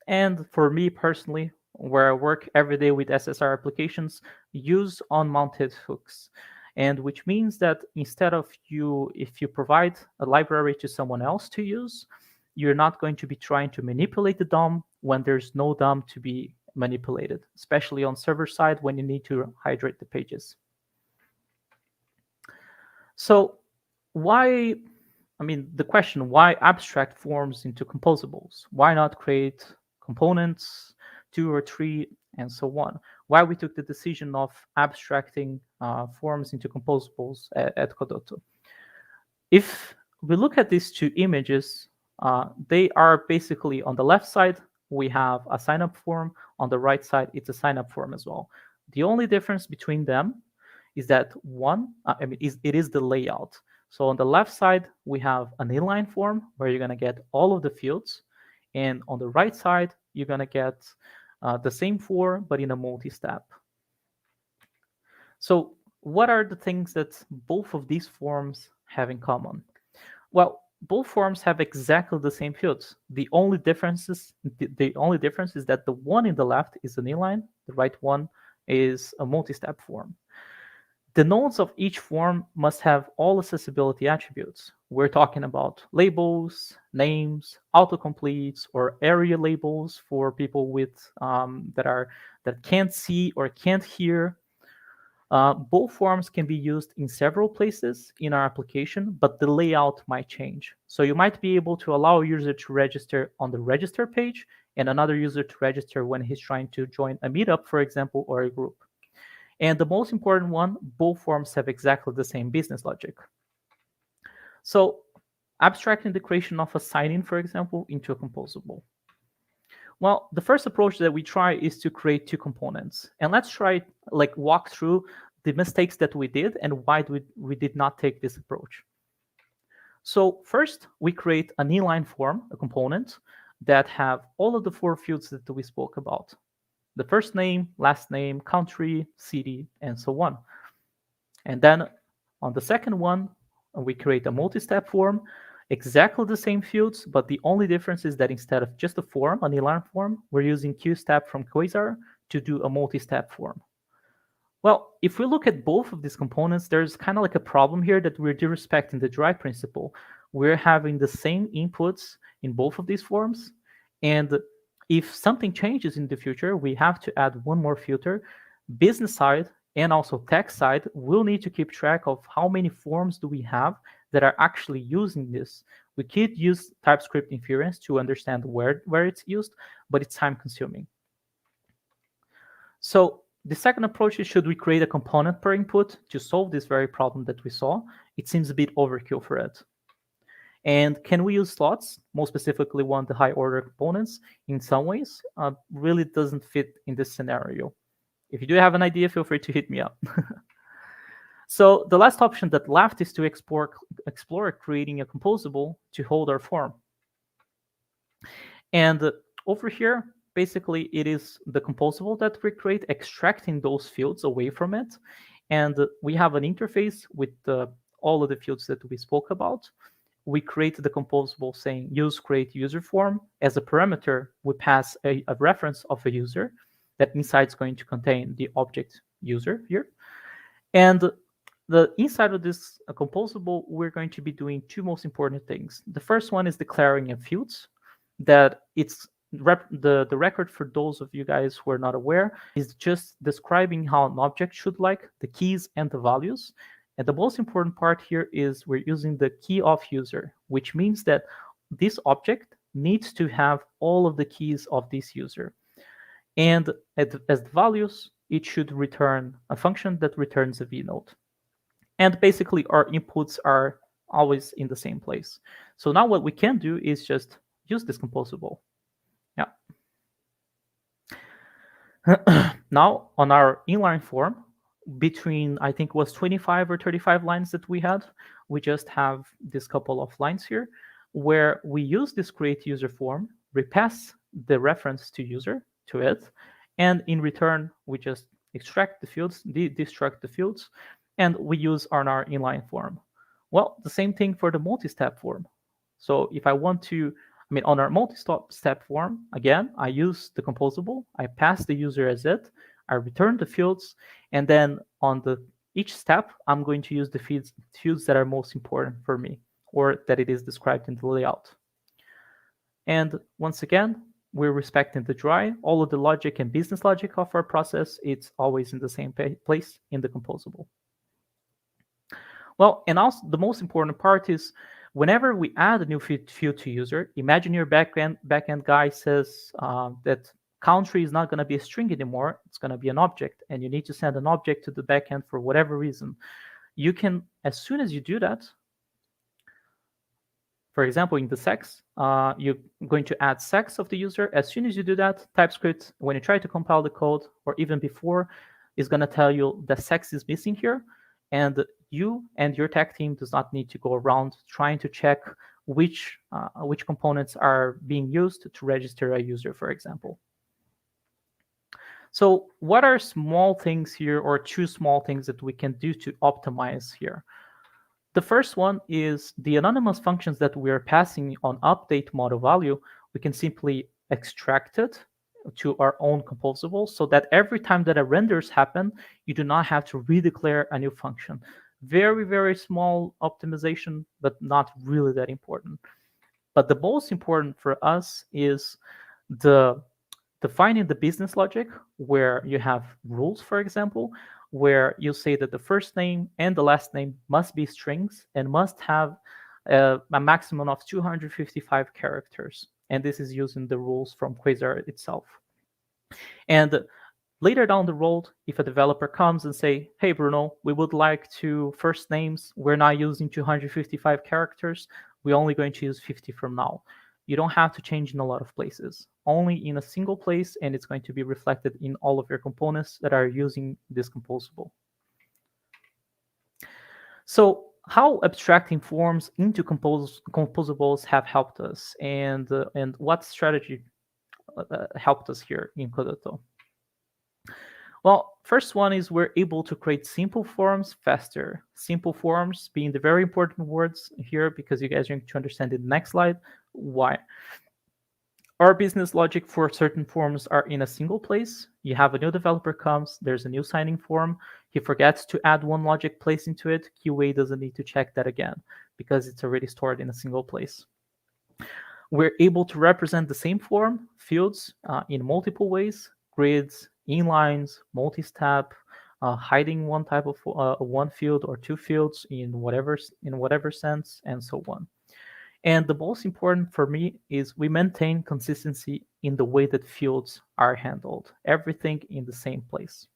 [SPEAKER 5] and for me personally, where I work every day with SSR applications, use unmounted hooks. And which means that instead of if you provide a library to someone else to use, you're not going to be trying to manipulate the DOM when there's no DOM to be manipulated, especially on server side when you need to hydrate the pages. So why, the question, why abstract forms into composables? Why not create components, 2 or 3, and so on? Why we took the decision of abstracting forms into composables at Codoto? If we look at these 2 images, they are basically on the left side, we have a sign-up form. On the right side, it's a sign-up form as well. The only difference between them is that it is the layout. So on the left side, we have an inline form where you're going to get all of the fields. And on the right side, you're going to get the same form, but in a multi-step. So what are the things that both of these forms have in common? Well, both forms have exactly the same fields. The only difference is that the one in the left is an inline, the right one is a multi-step form. The nodes of each form must have all accessibility attributes. We're talking about labels, names, autocompletes, or area labels for people with that can't see or can't hear. Both forms can be used in several places in our application, but the layout might change. So you might be able to allow a user to register on the register page and another user to register when he's trying to join a meetup, for example, or a group. And the most important one, both forms have exactly the same business logic. So abstracting the creation of a sign-in, for example, into a composable. Well, the first approach that we try is to create 2 components. And let's try walk through the mistakes that we did and why we did not take this approach. So first, we create an inline form, a component, that have all of the 4 fields that we spoke about. The first name, last name, country, city, and so on. And then on the second one, we create a multi-step form, exactly the same fields, but the only difference is that instead of just a form, an inline form, we're using QStep from Quasar to do a multi-step form. Well, if we look at both of these components, there's kind of like a problem here that we're disrespecting the dry principle. We're having the same inputs in both of these forms, and if something changes in the future, we have to add one more filter. Business side and also tech side will need to keep track of how many forms do we have that are actually using this. We could use TypeScript inference to understand where it's used, but it's time consuming. So the second approach is, should we create a component per input to solve this very problem that we saw? It seems a bit overkill for it. And can we use slots, more specifically one of the high order components? In some ways, really doesn't fit in this scenario. If you do have an idea, feel free to hit me up. So the last option that left is to explore creating a composable to hold our form. And over here, basically, it is the composable that we create, extracting those fields away from it. And we have an interface with all of the fields that we spoke about. We create the composable saying use create user form. As a parameter, we pass a reference of a user that inside is going to contain the object user here. And the inside of this composable, we're going to be doing 2 most important things. The first one is declaring a fields that it's the record, for those of you guys who are not aware, is just describing how an object should like, the keys and the values. And the most important part here is we're using the key of user, which means that this object needs to have all of the keys of this user. And as the values, it should return a function that returns a vnode. And basically, our inputs are always in the same place. So now what we can do is just use this composable. Yeah. Now, on our inline form, between, I think it was 25 or 35 lines that we had, we just have this couple of lines here where we use this create user form, repass the reference to user to it, And in return, we just extract the fields, destruct the fields, and we use our inline form. Well, the same thing for the multi-step form. So if I want to, on our multi-step form, again, I use the composable, I pass the user as it, I return the fields, and then on each step, I'm going to use the fields that are most important for me, or that it is described in the layout. And once again, we're respecting the dry. All of the logic and business logic of our process, it's always in the same place in the composable. Well, and also the most important part is whenever we add a new field to user, imagine your backend guy says that country is not going to be a string anymore. It's going to be an object, and you need to send an object to the backend for whatever reason. You can, as soon as you do that, for example, in the sex, you're going to add sex of the user. As soon as you do that, TypeScript, when you try to compile the code, or even before, is going to tell you that sex is missing here. And you and your tech team does not need to go around trying to check which components are being used to register a user, for example. So what are small things here, or 2 small things that we can do to optimize here? The first one is the anonymous functions that we are passing on update model value. We can simply extract it to our own composable so that every time that a renders happen, you do not have to redeclare a new function. Very, very small optimization, but not really that important. But the most important for us is defining the business logic, where you have rules, for example, where you say that the first name and the last name must be strings and must have a maximum of 255 characters. And this is using the rules from Quasar itself. And later down the road, if a developer comes and say, hey, Bruno, we would like to first names, we're not using 255 characters, we're only going to use 50 from now. You don't have to change in a lot of places, only in a single place, and it's going to be reflected in all of your components that are using this composable. So how abstracting forms into composables have helped us, and what strategy helped us here in Codato? Well, first one is we're able to create simple forms faster. Simple forms being the very important words here, because you guys are going to understand in the next slide why. Our business logic for certain forms are in a single place. You have a new developer comes, there's a new signing form. He forgets to add one logic place into it. QA doesn't need to check that again because it's already stored in a single place. We're able to represent the same form, fields, in multiple ways, grids, inlines, multi-step, hiding one type of one field or 2 fields in whatever sense, and so on. And the most important for me is we maintain consistency in the way that fields are handled, everything in the same place.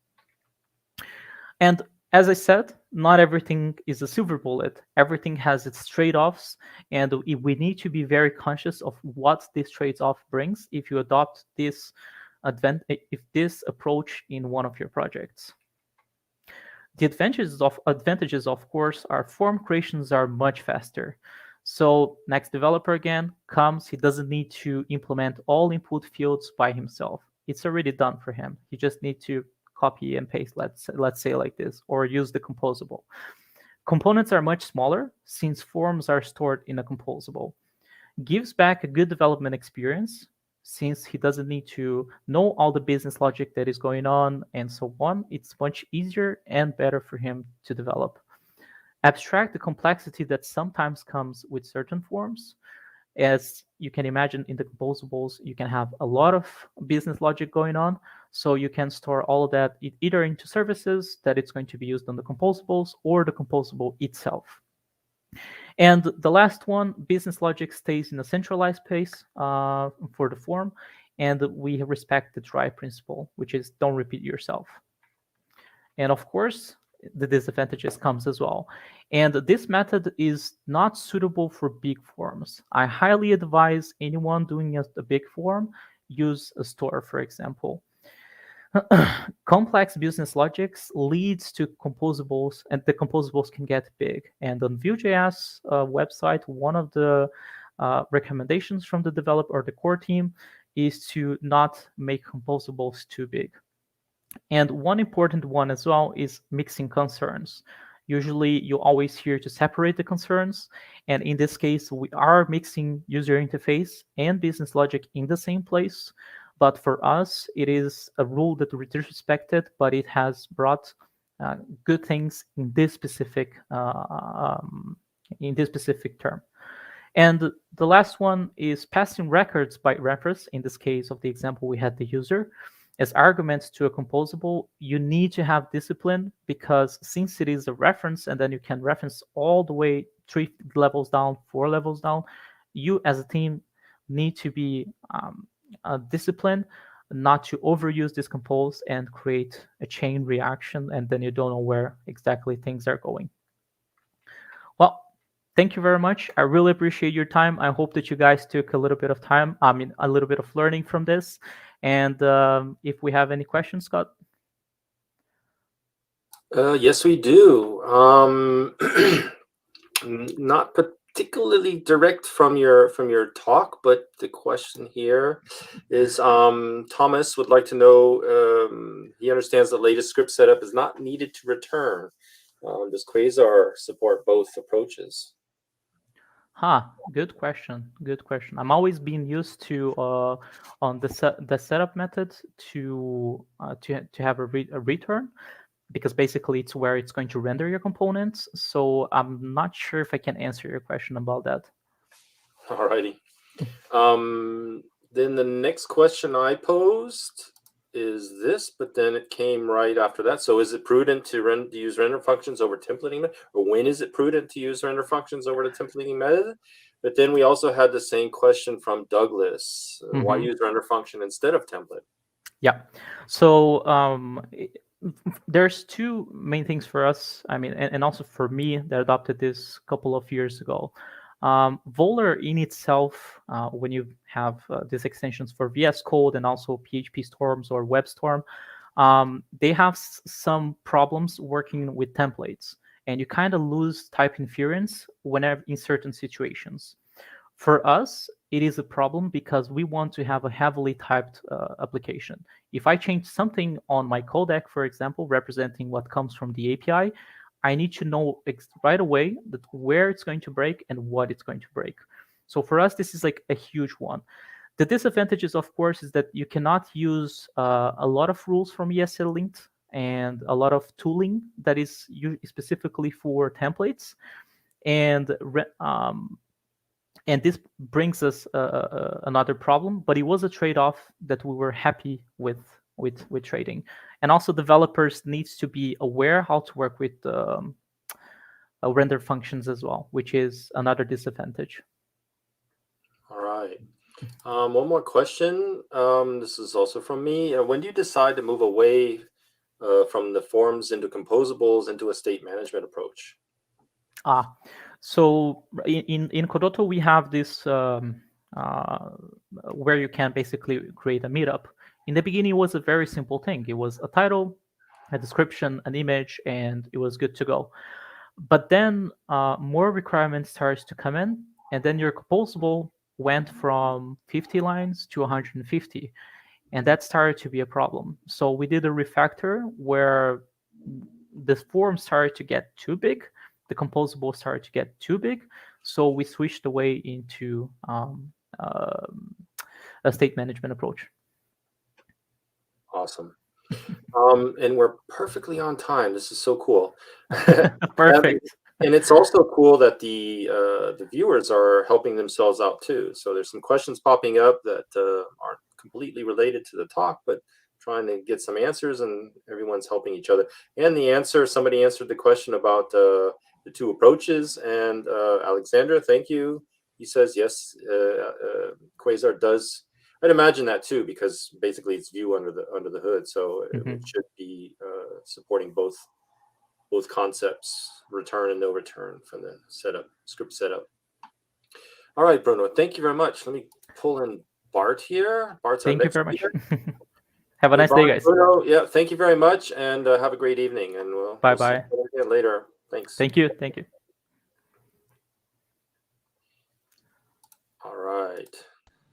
[SPEAKER 5] And as I said, not everything is a silver bullet. Everything has its trade-offs, and we need to be very conscious of what this trade-off brings if you adopt this approach in one of your projects. The advantages, of course, are form creations are much faster. So next developer again comes, he doesn't need to implement all input fields by himself. It's already done for him. He just needs to copy and paste, let's say like this, or use the composable. Components are much smaller since forms are stored in a composable. Gives back a good development experience since he doesn't need to know all the business logic that is going on and so on. It's much easier and better for him to develop. Abstract the complexity that sometimes comes with certain forms. As you can imagine, in the composables, you can have a lot of business logic going on. So you can store all of that either into services that it's going to be used on the composables or the composable itself. And the last one, business logic stays in a centralized place for the form. And we respect the try principle, which is don't repeat yourself. And of course, the disadvantages comes as well. And this method is not suitable for big forms. I highly advise anyone doing a big form, use a store, for example. Complex business logics leads to composables, and the composables can get big. And on Vue.js website, one of the recommendations from the developer or the core team is to not make composables too big. And one important one as well is mixing concerns. Usually you always hear to separate the concerns. And in this case, we are mixing user interface and business logic in the same place. But for us, it is a rule that we disrespected, but it has brought good things in this specific term. And the last one is passing records by reference. In this case of the example, we had the user as arguments to a composable. You need to have discipline, because since it is a reference and then you can reference all the way 3 levels down, 4 levels down, you as a team need to be disciplined not to overuse this compose and create a chain reaction, and then you don't know where exactly things are going. Well, thank you very much. I really appreciate your time. I hope that you guys took a little bit of time, a little bit of learning from this. And if we have any questions, Scott?
[SPEAKER 1] Yes, we do. Not particularly direct from your talk, but the question here is Thomas would like to know, he understands the latest script setup is not needed to return. Does Quasar support both approaches?
[SPEAKER 5] Good question. Good question. I'm always being used to on the setup method to have a return, because basically it's where it's going to render your components. So I'm not sure if I can answer your question about that.
[SPEAKER 1] Alrighty. Then the next question I posed is this, but then it came right after that. So is it prudent to use render functions over templating method, or when is it prudent to use render functions over the templating method? But then we also had the same question from Douglas. Why use render function instead of template?
[SPEAKER 5] Yeah. So there's two main things for us. I mean, and also for me that adopted this a couple of years ago. Volar in itself, when you have these extensions for VS Code and also PHP Storms or WebStorm, they have some problems working with templates, and you kind of lose type inference whenever in certain situations. For us, it is a problem because we want to have a heavily typed application. If I change something on my codec, for example, representing what comes from the API, I need to know right away that where it's going to break and what it's going to break. So for us, this is like a huge one. The disadvantages, of course, is that you cannot use a lot of rules from ESL linked and a lot of tooling that is specifically for templates. And this brings us another problem, but it was a trade-off that we were happy with trading. And also developers needs to be aware how to work with render functions as well, which is another disadvantage.
[SPEAKER 1] All right. One more question. This is also from me. When do you decide to move away from the forms into composables into a state management approach?
[SPEAKER 5] So in Codoto, we have this where you can basically create a meetup. In the beginning, it was a very simple thing. It was a title, a description, an image, and it was good to go. But then more requirements started to come in, and then your composable went from 50 lines to 150, and that started to be a problem. So we did a refactor where the form started to get too big, the composable started to get too big, so we switched away into a state management approach.
[SPEAKER 1] Awesome. And we're perfectly on time. This is so cool.
[SPEAKER 5] Perfect.
[SPEAKER 1] And it's also cool that the viewers are helping themselves out too. So there's some questions popping up that aren't completely related to the talk, but trying to get some answers, and everyone's helping each other. And the answer, somebody answered the question about the two approaches, and Alexandra, thank you. He says yes, Quasar does. I'd imagine that too, because basically it's Vue under the hood, so it should be supporting both concepts, return and no return from the script setup. All right, Bruno, thank you very much. Let me pull in Bart here. Bart's
[SPEAKER 5] thank you very much. Have a nice day, guys.
[SPEAKER 1] Bruno, yeah, thank you very much, and have a great evening. And we'll
[SPEAKER 5] bye.
[SPEAKER 1] See you again later. Thanks.
[SPEAKER 5] Thank you.
[SPEAKER 1] All right,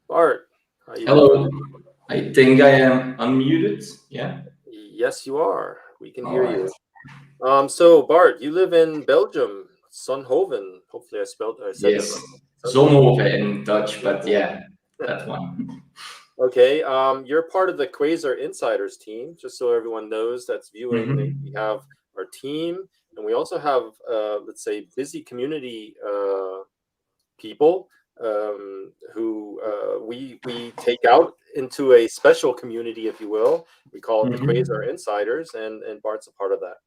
[SPEAKER 1] Bart, How you
[SPEAKER 6] Hello.
[SPEAKER 1] doing?
[SPEAKER 6] I think I am unmuted. Yeah.
[SPEAKER 1] Yes, you are. We can hear
[SPEAKER 6] All right.
[SPEAKER 1] you. So Bart, you live in Belgium, Zonhoven. Hopefully, I said
[SPEAKER 6] Yes.
[SPEAKER 1] that right.
[SPEAKER 6] Zonhoven in Dutch, but yeah, that one.
[SPEAKER 1] Okay. You're part of the Quasar Insiders team. Just so everyone knows that's viewing,
[SPEAKER 6] Mhm.
[SPEAKER 1] we have our team, and we also have, let's say, busy community people who we take out into a special community, if you will. We call it the Quasar Insiders, and Bart's a part of that.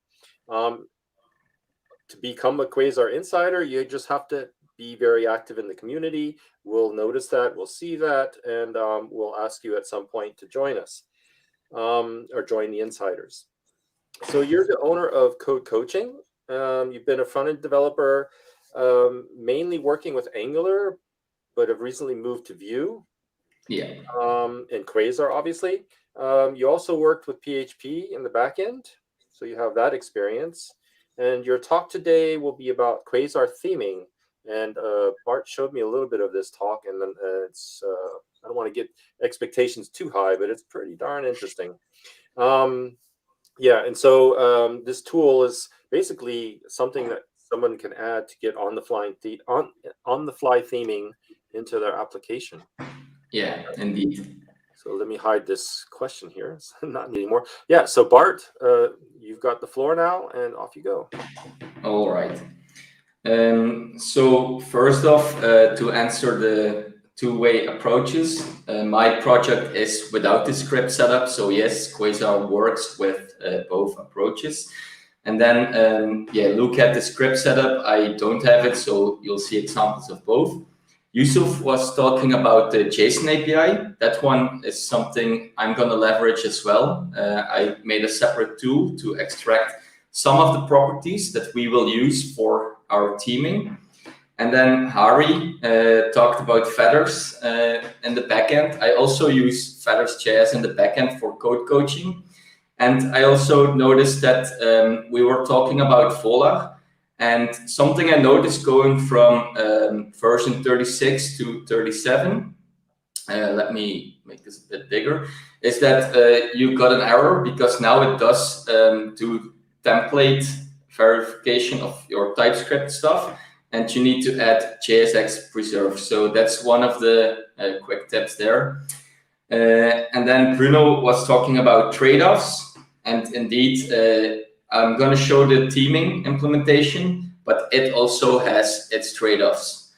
[SPEAKER 1] To become a Quasar Insider, you just have to be very active in the community. We'll notice that, we'll see that, and we'll ask you at some point to join us or join the Insiders. So you're the owner of Code Coaching. You've been a front-end developer, mainly working with Angular, but have recently moved to Vue.
[SPEAKER 6] Yeah.
[SPEAKER 1] And Quasar, obviously. You also worked with PHP in the back end, so you have that experience. And your talk today will be about Quasar theming. And Bart showed me a little bit of this talk, and it's I don't want to get expectations too high, but it's pretty darn interesting. Yeah, and so this tool is basically something that someone can add to get on the fly theming into their application.
[SPEAKER 6] Yeah, indeed.
[SPEAKER 1] So let me hide this question here. It's not anymore. Yeah, so Bart, you've got the floor now, and off you go.
[SPEAKER 6] All right. So first off, to answer the two-way approaches, my project is without the script setup. So yes, Quasar works with both approaches. And then, yeah, look at the script setup. I don't have it, so you'll see examples of both. Yusuf was talking about the JSON API. That one is something I'm going to leverage as well. I made a separate tool to extract some of the properties that we will use for our teaming. And then Hari talked about feathers in the backend. I also use feathers.js in the backend for code coaching. And I also noticed that we were talking about Volar. And something I noticed going from version 36 to 37, let me make this a bit bigger, is that you got an error because now it does do template verification of your TypeScript stuff, and you need to add JSX preserve. So that's one of the quick tips there. And then Bruno was talking about trade-offs, and indeed, I'm going to show the teaming implementation, but it also has its trade-offs.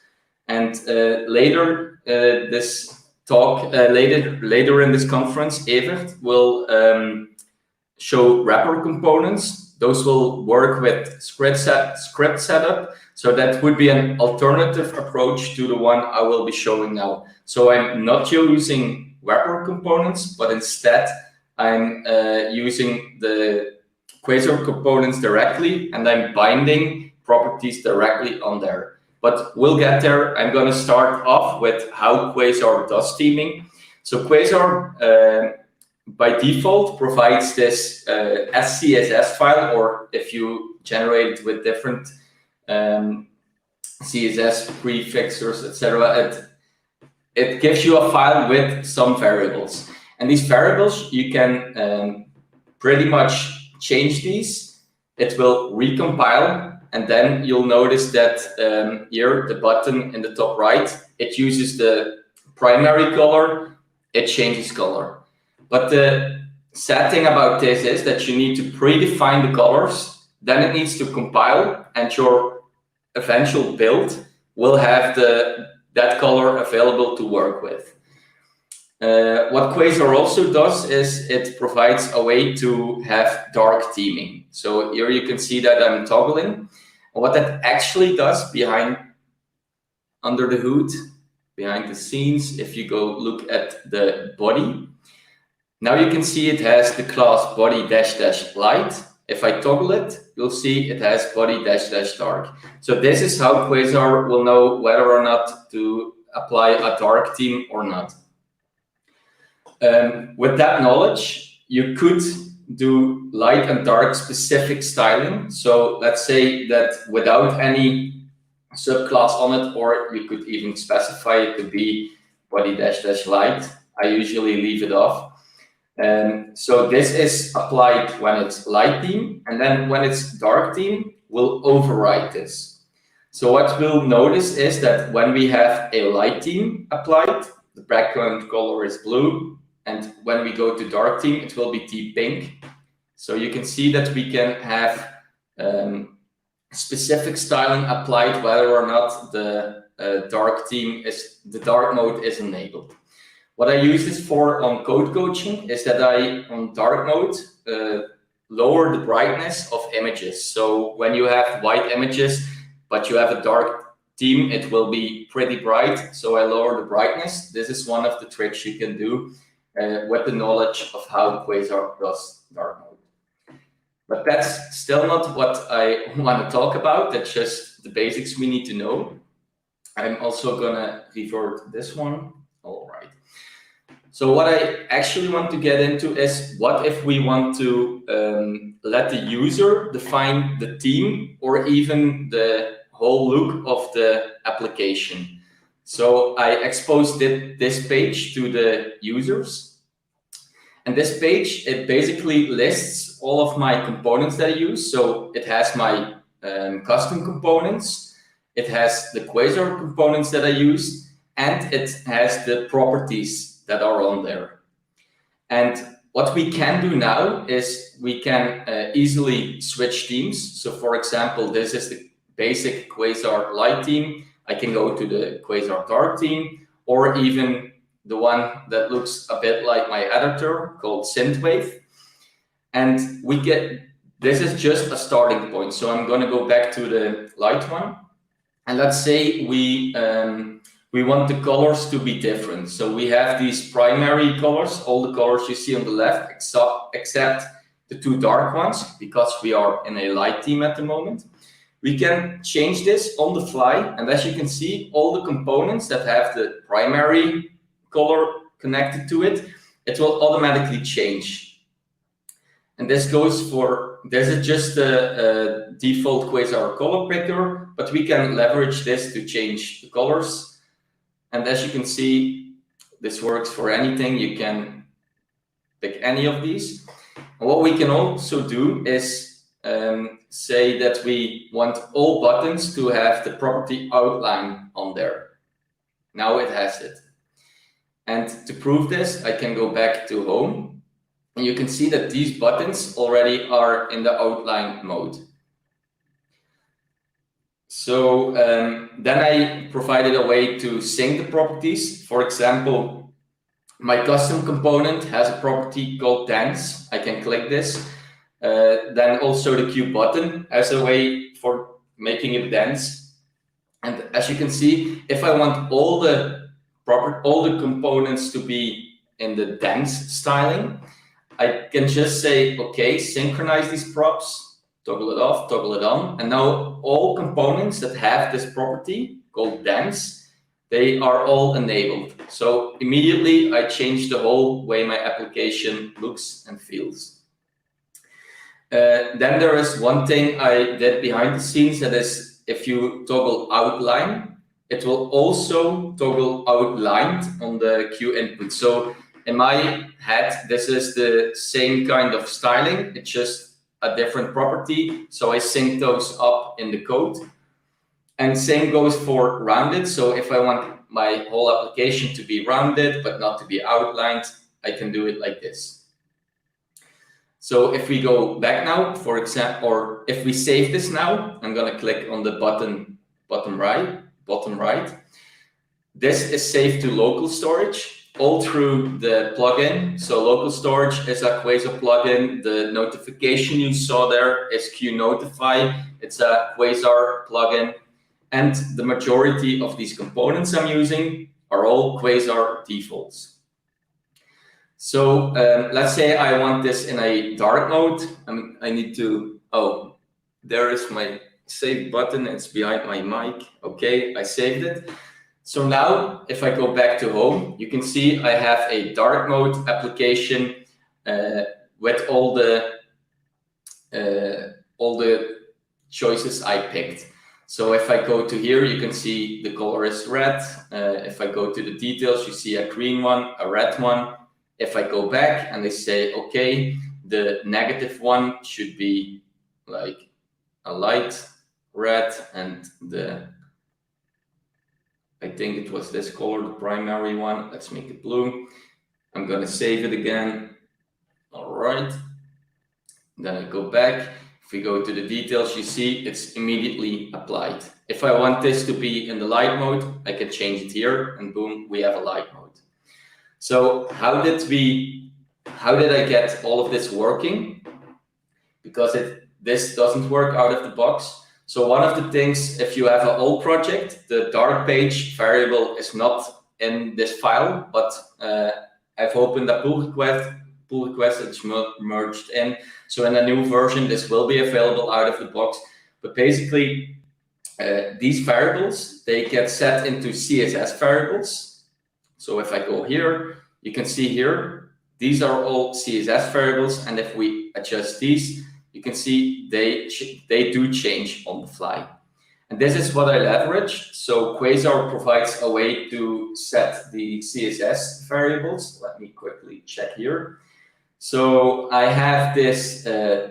[SPEAKER 6] And later this talk, later in this conference, Evert will show wrapper components. Those will work with script setup. So that would be an alternative approach to the one I will be showing now. So I'm not using wrapper components, but instead I'm using the Quasar components directly, and I'm binding properties directly on there. But we'll get there. I'm going to start off with how Quasar does theming. So Quasar, by default, provides this SCSS file, or if you generate it with different CSS prefixers, etc., it gives you a file with some variables. And these variables, you can pretty much change these. It will recompile, and then you'll notice that here, the button in the top right, it uses the primary color, it changes color. But the sad thing about this is that you need to predefine the colors, then it needs to compile, and your eventual build will have that color available to work with. What Quasar also does is it provides a way to have dark theming. So here you can see that I'm toggling. And what that actually does under the hood, behind the scenes, if you go look at the body, now you can see it has the class body -- light. If I toggle it, you'll see it has body -- dark. So this is how Quasar will know whether or not to apply a dark theme or not. With that knowledge, you could do light and dark specific styling. So let's say that without any subclass on it, or you could even specify it to be body -- light. I usually leave it off. So this is applied when it's light theme, and then when it's dark theme, we'll override this. So what we'll notice is that when we have a light theme applied, the background color is blue, and when we go to dark theme, it will be deep pink. So you can see that we can have specific styling applied whether or not the dark mode is enabled. What I use this for on code coaching is that I, on dark mode, lower the brightness of images. So when you have white images, but you have a dark theme, it will be pretty bright. So I lower the brightness. This is one of the tricks you can do with the knowledge of how Quasar does dark mode. But that's still not what I want to talk about. That's just the basics we need to know. I'm also gonna revert this one. All right. So what I actually want to get into is what if we want to let the user define the theme or even the whole look of the application. So I exposed this page to the users. And this page, it basically lists all of my components that I use. So it has my custom components, it has the Quasar components that I use, and it has the properties that are on there. And what we can do now is we can easily switch themes. So for example, this is the basic Quasar light theme. I can go to the Quasar dark theme, or even the one that looks a bit like my editor called Synthwave. And we get, this is just a starting point. So I'm going to go back to the light one. And let's say we want the colors to be different. So we have these primary colors, all the colors you see on the left, except the two dark ones, because we are in a light theme at the moment. We can change this on the fly. And as you can see, all the components that have the primary color connected to it, it will automatically change. And this goes for, this is just a default Quasar color picker, but we can leverage this to change the colors. And as you can see, this works for anything. You can pick any of these. And what we can also do is say that we want all buttons to have the property outline on there. Now it has it. And to prove this, I can go back to home, and you can see that these buttons already are in the outline mode. So then I provided a way to sync the properties. For example, my custom component has a property called dense. I can click this. Then also the Q button has a way for making it dense. And as you can see, if I want all the components to be in the dense styling, I can just say, okay, synchronize these props, toggle it off, toggle it on. And now all components that have this property called dense, they are all enabled. So immediately I change the whole way my application looks and feels. Then there is one thing I did behind the scenes, that is, if you toggle outline, it will also toggle outlined on the Q input. So in my head, this is the same kind of styling. It's just a different property. So I sync those up in the code. And same goes for rounded. So if I want my whole application to be rounded, but not to be outlined, I can do it like this. So if we go back now, for example, or if we save this now, I'm going to click on the bottom right. This is saved to local storage, all through the plugin. So local storage is a Quasar plugin. The notification you saw there is QNotify. It's a Quasar plugin. And the majority of these components I'm using are all Quasar defaults. So let's say I want this in a dark mode. I need to, oh, there is my save button. It's behind my mic. Okay, I saved it. So now if I go back to home, you can see I have a dark mode application with all the choices I picked. So if I go to here, you can see the color is red. If I go to the details, you see a green one, a red one. If I go back and they say, okay, the negative one should be like a light red, and I think it was this color, the primary one. Let's make it blue. I'm gonna save it again. All right. Then I go back. If we go to the details, you see it's immediately applied. If I want this to be in the light mode, I can change it here, and boom, we have a light mode. So how did I get all of this working? Because this doesn't work out of the box. So one of the things, if you have an old project, the dark page variable is not in this file, but I've opened a pull request, it's merged in. So in a new version, this will be available out of the box. But basically, these variables, they get set into CSS variables. So if I go here, you can see here, these are all CSS variables. And if we adjust these, you can see they do change on the fly. And this is what I leverage. So Quasar provides a way to set the CSS variables. Let me quickly check here. So I have this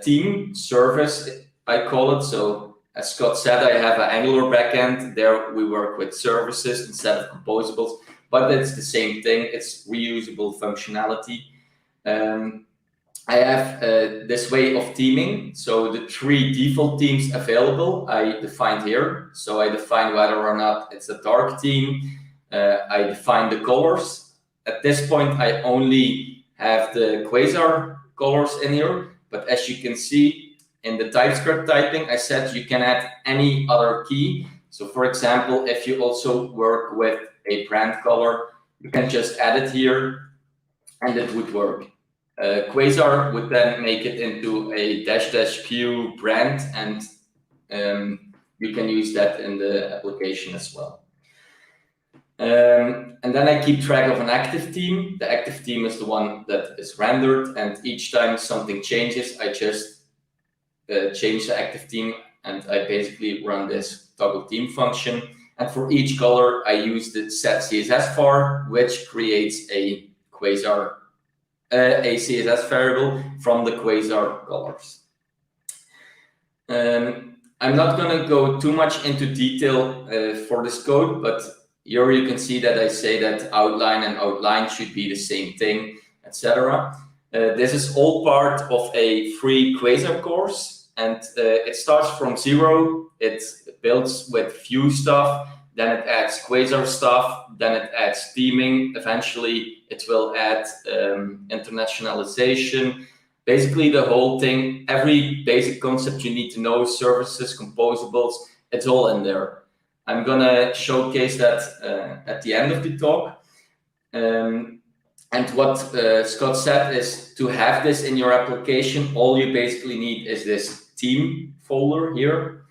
[SPEAKER 6] team service, I call it. So as Scott said, I have an Angular backend. There we work with services instead of composables, but it's the same thing. It's reusable functionality. I have this way of teaming. So the 3 default teams available, I defined here. So I define whether or not it's a dark team. I define the colors. At this point, I only have the Quasar colors in here. But as you can see in the TypeScript typing, I said you can add any other key. So for example, if you also work with a brand color, you can just add it here and it would work. Quasar would then make it into a --q brand, and you can use that in the application as well. And then I keep track of an active team. The active team is the one that is rendered, and each time something changes, I just change the active team, and I basically run this toggle team function. And for each color, I use the set CSS var, which creates a Quasar a CSS variable from the Quasar colors. I'm not going to go too much into detail for this code, but here you can see that I say that outline and outline should be the same thing, etc. This is all part of a free Quasar course, and it starts from 0. It builds with Vue stuff, then it adds Quasar stuff, then it adds theming. Eventually, it will add internationalization. Basically, the whole thing, every basic concept you need to know, services, composables, it's all in there. I'm going to showcase that at the end of the talk. And what Scott said is to have this in your application, all you basically need is this team folder here,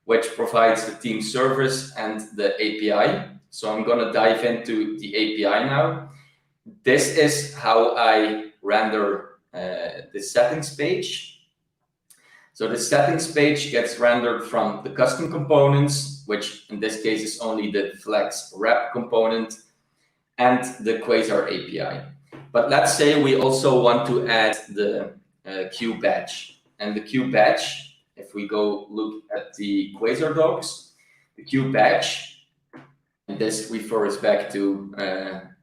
[SPEAKER 6] which provides the team service and the API. So I'm going to dive into the API now. This is how I render the settings page. So the settings page gets rendered from the custom components, which in this case is only the flex wrap component and the Quasar API. But let's say we also want to add the Q badge. And the Q badge, if we go look at the Quasar docs, the Q badge, and this refers back to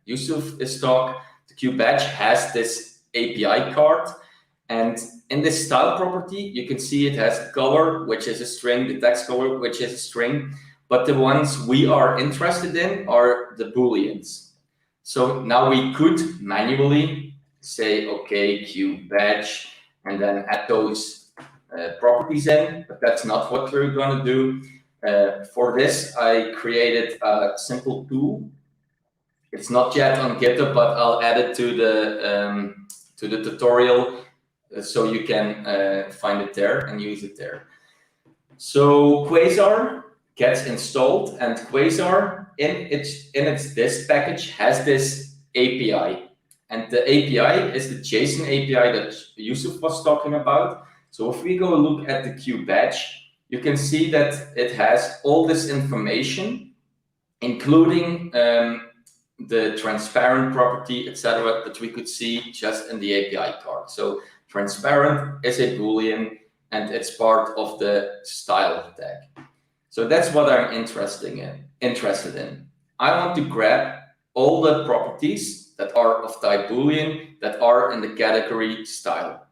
[SPEAKER 6] Yusuf's talk, the Q badge has this API card, and in this style property, you can see it has the color, which is a string, the text color, which is a string, but the ones we are interested in are the Booleans. So now we could manually say, okay, Q badge, and then add those properties in, but that's not what we're going to do. For this, I created a simple tool. It's not yet on GitHub, but I'll add it to the tutorial so you can find it there and use it there. So Quasar gets installed, and Quasar in its disk package has this API, and the API is the JSON API that Yusuf was talking about. So if we go look at the Q badge, you can see that it has all this information, including the transparent property, etc., that we could see just in the API card. So transparent is a Boolean, and it's part of the style tag. So that's what I'm interested in. I want to grab all the properties that are of type Boolean that are in the category style.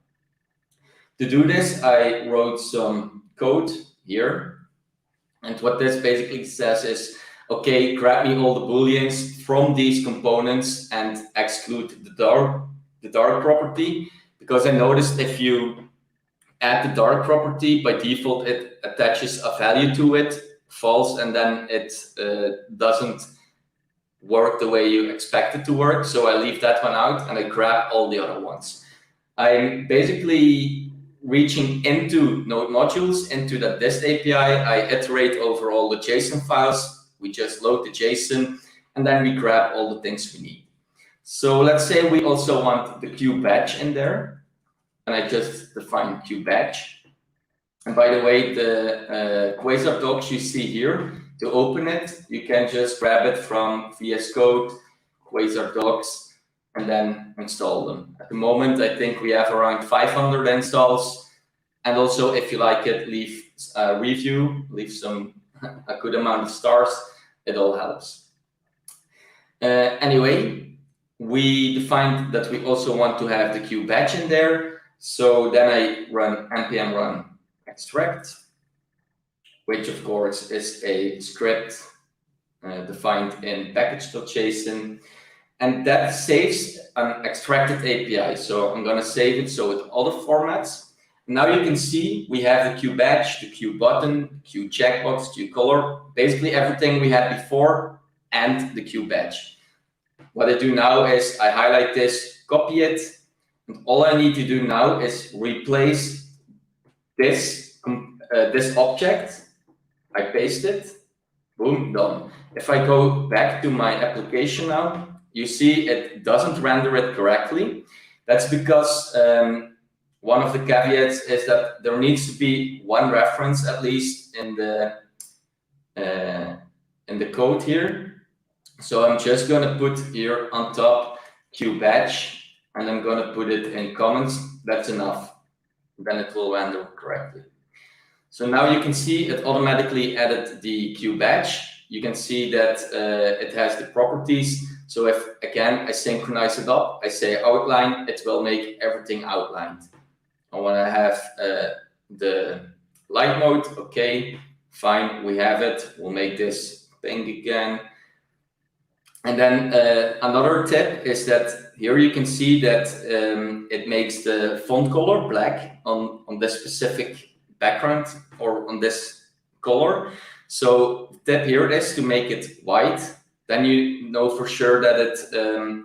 [SPEAKER 6] To do this, I wrote some code here. And what this basically says is, okay, grab me all the Booleans from these components and exclude the dark property, because I noticed if you add the dark property, by default, it attaches a value to it, false, and then it doesn't work the way you expect it to work. So I leave that one out and I grab all the other ones. I'm basically reaching into node modules, into the dist API. I iterate over all the JSON files. We just load the JSON, and then we grab all the things we need. So let's say we also want the Q badge in there. And I just define Q badge. And by the way, the Quasar docs you see here, to open it, you can just grab it from VS Code, Quasar docs, and then install them. At the moment, I think we have around 500 installs. And also, if you like it, leave a review, leave a good amount of stars. It all helps. Anyway, we defined that we also want to have the Q badge in there. So then I run npm run extract, which of course is a script defined in package.json, and that saves an extracted API. So I'm going to save it so with other formats. Now you can see we have the Q badge, the Q button, Q checkbox, Q color, basically everything we had before, and the Q badge. What I do now is I highlight this, copy it. And all I need to do now is replace this object. I paste it, boom, done. If I go back to my application now, you see it doesn't render it correctly. That's because one of the caveats is that there needs to be one reference at least in the code here. So I'm just going to put here on top Q badge. And I'm going to put it in comments. That's enough. Then it will render correctly. So now you can see it automatically added the Q badge. You can see that it has the properties. So if, again, I synchronize it up, I say outline, it will make everything outlined. I want to have the light mode. Okay, fine, we have it. We'll make this pink again. And then another tip is that here you can see that it makes the font color black on this specific background or on this color. So the tip here is to make it white. Then you know for sure that it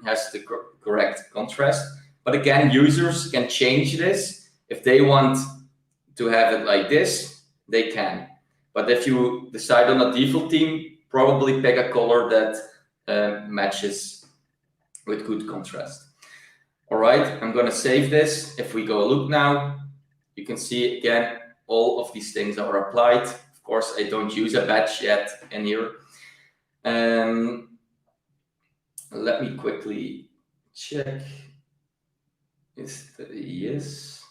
[SPEAKER 6] has the correct contrast. But again, users can change this. If they want to have it like this, they can. But if you decide on a default theme, probably pick a color that matches with good contrast. All right, I'm going to save this. If we go look now, you can see again, all of these things are applied. Of course, I don't use a badge yet in here. Let me quickly check. Yes.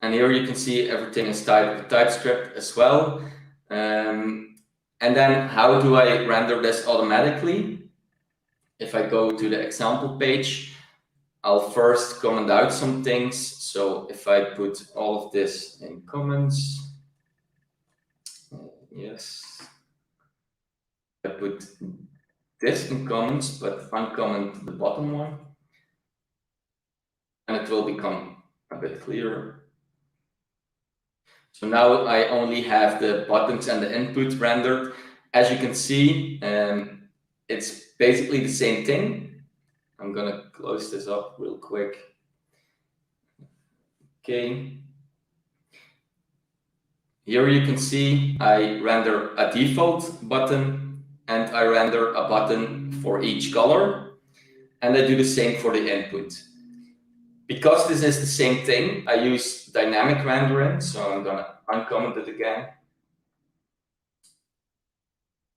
[SPEAKER 6] And here you can see everything is typed with TypeScript as well. And then how do I render this automatically? If I go to the example page, I'll first comment out some things. So if I put all of this in comments, yes, I put this in comments, but uncomment the bottom one, and it will become a bit clearer. So now I only have the buttons and the input rendered. As you can see, it's basically the same thing. I'm going to close this up real quick. Okay. Here you can see I render a default button and I render a button for each color. And I do the same for the input. Because this is the same thing, I use dynamic rendering. So I'm going to uncomment it again.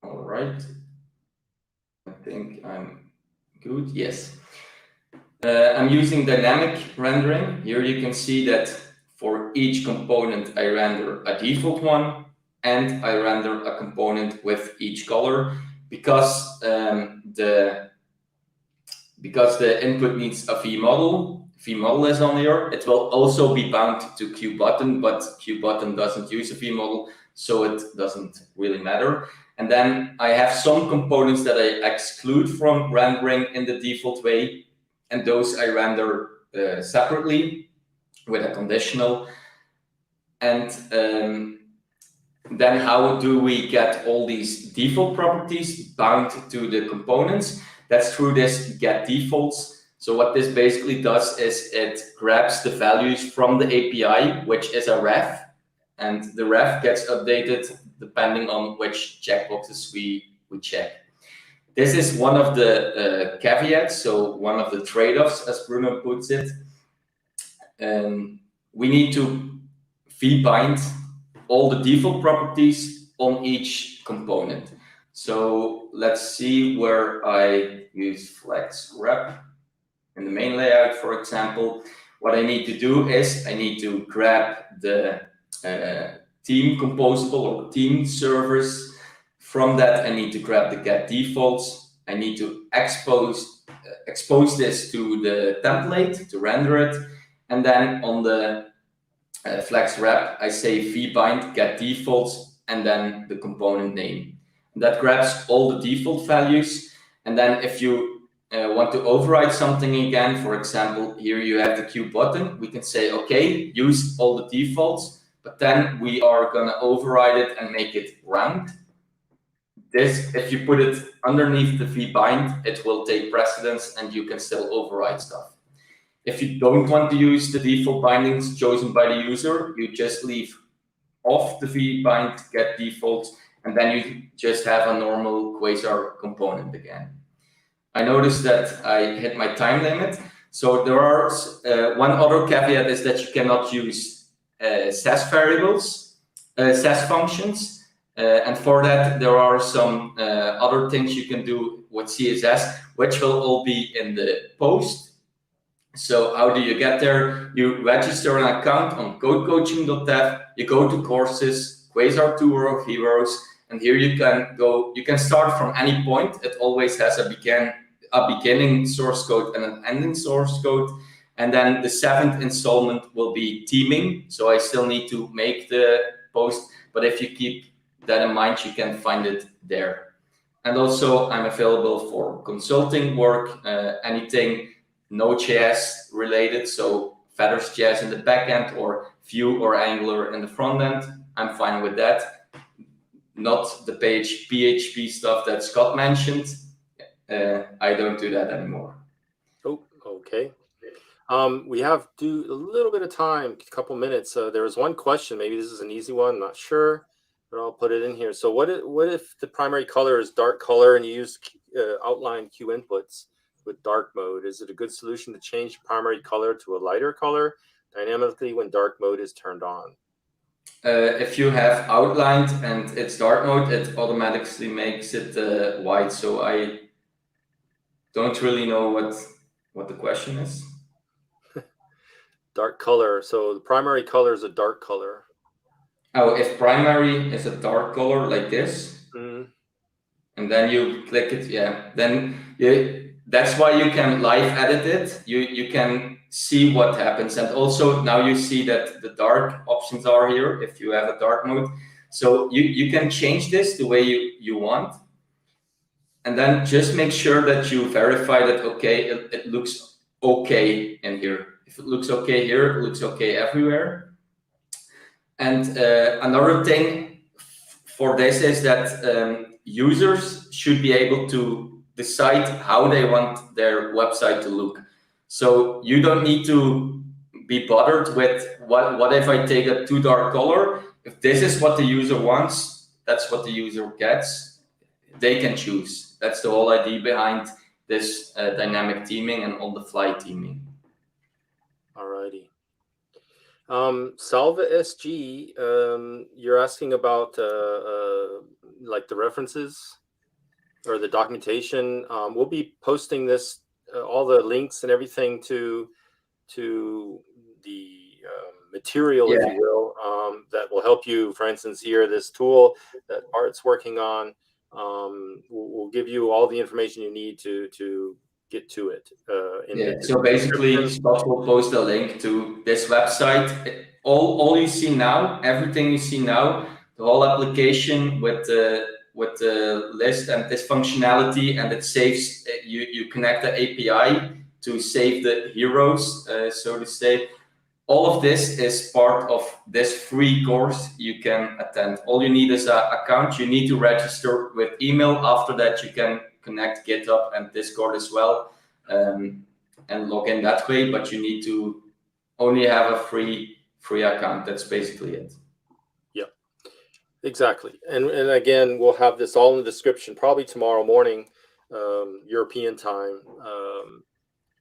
[SPEAKER 6] All right. I think I'm good. Yes. I'm using dynamic rendering. Here you can see that for each component, I render a default one, and I render a component with each color because the input needs a V model. V model is on here. It will also be bound to QButton, but QButton doesn't use a V model, so it doesn't really matter. And then I have some components that I exclude from rendering in the default way, and those I render separately with a conditional. And then how do we get all these default properties bound to the components? That's through this get defaults. So what this basically does is it grabs the values from the API, which is a ref, and the ref gets updated depending on which checkboxes we check. This is one of the caveats, so one of the trade-offs, as Bruno puts it. We need to v-bind all the default properties on each component. So let's see where I use flex rep in the main layout, for example. What I need to do is I need to grab the team composable or team servers. From that, I need to grab the get defaults. I need to expose this to the template to render it. And then on the flex wrap, I say v-bind get defaults and then the component name. And that grabs all the default values. And then if you want to override something again, for example, here you have the Q button, we can say, okay, use all the defaults, but then we are going to override it and make it round. This, if you put it underneath the v-bind, it will take precedence and you can still override stuff. If you don't want to use the default bindings chosen by the user, you just leave off the v-bind get defaults, and then you just have a normal Quasar component again. I noticed that I hit my time limit. So there are one other caveat is that you cannot use SAS variables, SAS functions. And for that, there are some other things you can do with CSS, which will all be in the post. So how do you get there? You register an account on codecoaching.dev, you go to courses, Quasar Tour of Heroes, and here you can go, you can start from any point. It always has a beginning source code and an ending source code. And then the 7th installment will be teaming. So I still need to make the post, but if you keep that in mind, you can find it there. And also I'm available for consulting work, anything Node.js related, so Feathers.js in the backend or Vue or Angular in the front end. I'm fine with that. Not the page PHP stuff that Scott mentioned. I don't do that anymore.
[SPEAKER 1] Oh, okay. We have a little bit of time, a couple minutes. There was one question. Maybe this is an easy one. Not sure, but I'll put it in here. So what if the primary color is dark color and you use outline Q inputs with dark mode? Is it a good solution to change primary color to a lighter color dynamically when dark mode is turned on?
[SPEAKER 6] If you have outlined and it's dark mode, it automatically makes it white. So I don't really know what the question is.
[SPEAKER 1] Dark color. So the primary color is a dark color.
[SPEAKER 6] Oh, if primary is a dark color like this, and then you click it, yeah, then that's why you can live edit it. You can see what happens. And also now you see that the dark options are here if you have a dark mode. So you can change this the way you want. And then just make sure that you verify that, okay, it looks okay in here. If it looks okay here, it looks okay everywhere. And another thing for this is that users should be able to decide how they want their website to look. So you don't need to be bothered with what if I take a too dark color. If this is what the user wants, that's what the user gets. They can choose. That's the whole idea behind this dynamic theming and on-the-fly theming.
[SPEAKER 1] Alrighty. Salva SG, you're asking about like the references or the documentation. We'll be posting this, all the links and everything to the material, if you will, that will help you. For instance, here, this tool that Bart's working on, will give you all the information you need to get to it.
[SPEAKER 6] So basically, Scott will post a link to this website. All you see now, everything you see now, the whole application with the list and this functionality, and it saves. You connect the API to save the heroes, so to say. All of this is part of this free course you can attend. All you need is an account. You need to register with email. After that, you can connect GitHub and Discord as well, and log in that way. But you need to only have a free account. That's basically it.
[SPEAKER 1] Yeah, exactly. And again, we'll have this all in the description probably tomorrow morning, European time.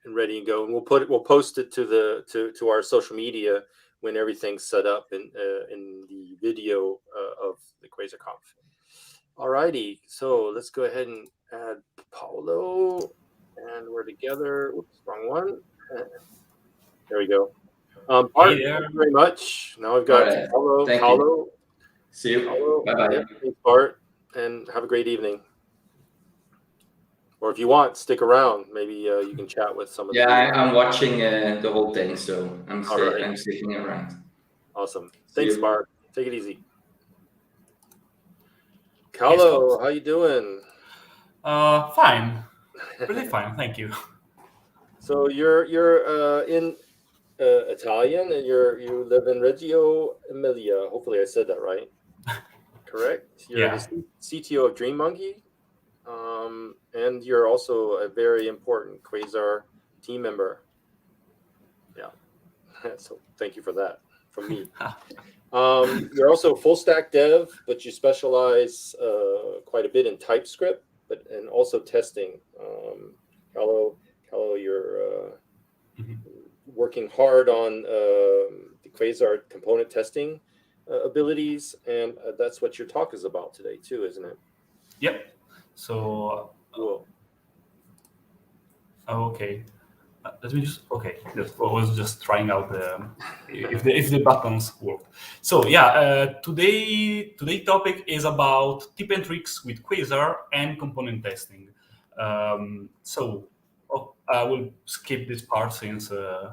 [SPEAKER 1] And ready and go, and we'll post it to our social media when everything's set up in the video of the QuasarConf. Alrighty, so let's go ahead and add Paolo, and we're together. Oops, wrong one. There we go. Bart, thank you very much. Now I've got Paolo.
[SPEAKER 6] See you. Bye bye.
[SPEAKER 1] Thanks, Bart, and have a great evening. Or if you want, stick around. Maybe you can chat with some of the people.
[SPEAKER 6] I'm watching the whole thing, so I'm sticking around.
[SPEAKER 1] Awesome. Thanks, Bart. Take it easy. Paolo, how you doing?
[SPEAKER 7] Fine. Really fine, thank you.
[SPEAKER 1] So you're in Italian, and you live in Reggio Emilia. Hopefully I said that right. Correct? You're the CTO of Dream Monkey. And you're also a very important Quasar team member. Yeah. So thank you for that from me. You're also a full stack dev, but you specialize quite a bit in TypeScript, and also testing. Paolo, you're working hard on the Quasar component testing abilities, and that's what your talk is about today too, isn't it?
[SPEAKER 7] Yep. So,
[SPEAKER 1] cool.
[SPEAKER 7] Okay. Let me just, I was just trying out if the buttons work. So today topic is about tip and tricks with Quasar and component testing. So I will skip this part since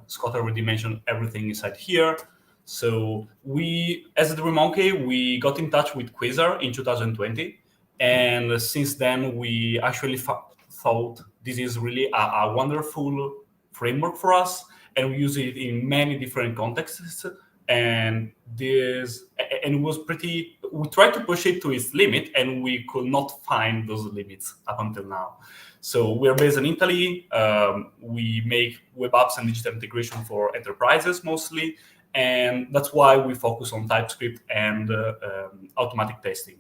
[SPEAKER 7] Scott already mentioned everything inside here. So we, as the Monkey, we got in touch with Quasar in 2020. And since then, we actually thought this is really a wonderful framework for us, and we use it in many different contexts. And it was pretty. We tried to push it to its limit, and we could not find those limits up until now. So we're based in Italy. We make web apps and digital integration for enterprises mostly, and that's why we focus on TypeScript and automatic testing.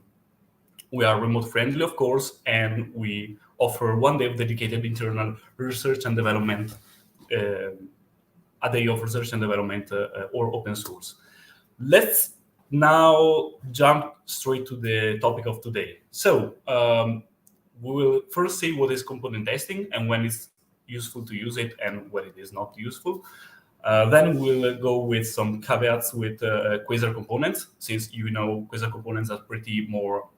[SPEAKER 7] We are remote friendly, of course, and we offer one day of dedicated internal research and development, a day of research and development or open source. Let's now jump straight to the topic of today. So we will first see what is component testing and when it's useful to use it and when it is not useful. Then we'll go with some caveats with Quasar components, since Quasar components are pretty more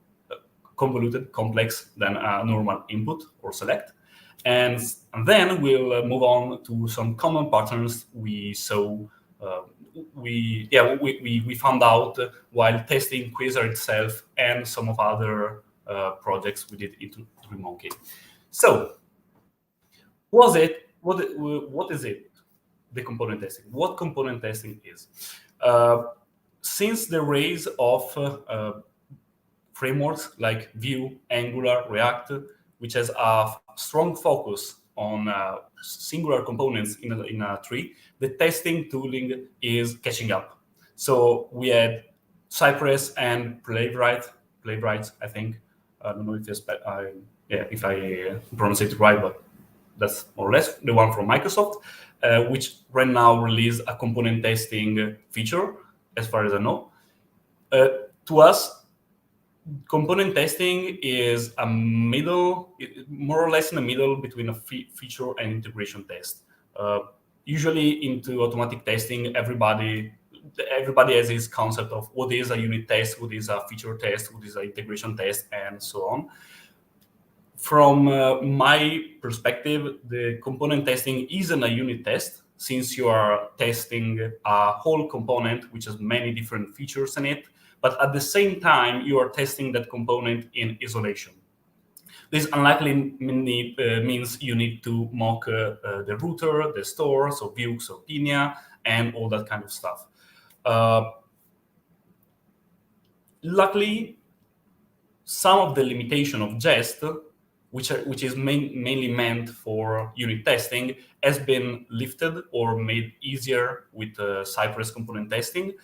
[SPEAKER 7] convoluted, complex than a normal input or select. And then we'll move on to some common patterns we saw. We found out while testing Quasar itself and some of other projects we did into Monkey. So, what is it? The component testing. What component testing is? Since the rise of frameworks like Vue, Angular, React, which has a strong focus on singular components in a tree, the testing tooling is catching up. So we had Cypress and Playwright, I think. I don't know if I pronounce it right, but that's more or less the one from Microsoft. which right now release a component testing feature, as far as I know. To us, component testing is a middle, more or less in the middle between a feature and integration test. Usually into automatic testing, everybody has this concept of what is a unit test, what is a feature test, what is an integration test, and so on. From my perspective, the component testing isn't a unit test, since you are testing a whole component which has many different features in it, but at the same time, you are testing that component in isolation. This unlikely means you need to mock the router, the store, so Vuex or Pinia, and all that kind of stuff. Luckily, some of the limitation of Jest, which is mainly meant for unit testing, has been lifted or made easier with Cypress component testing.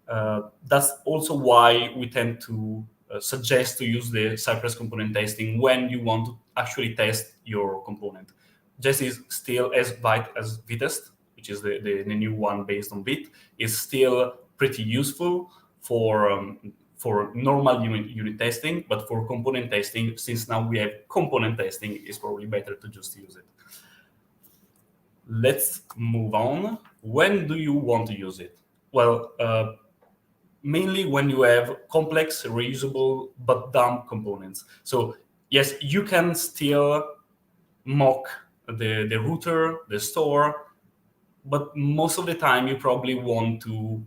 [SPEAKER 7] That's also why we tend to suggest to use the Cypress component testing when you want to actually test your component. Jest is still as Weit as Vitest, which is the new one based on Bit, is still pretty useful for normal unit testing, but for component testing, since now we have component testing, it's probably better to just use it. Let's move on. When do you want to use it? Well, mainly when you have complex, reusable, but dumb components. So yes, you can still mock the router, the store, but most of the time you probably want to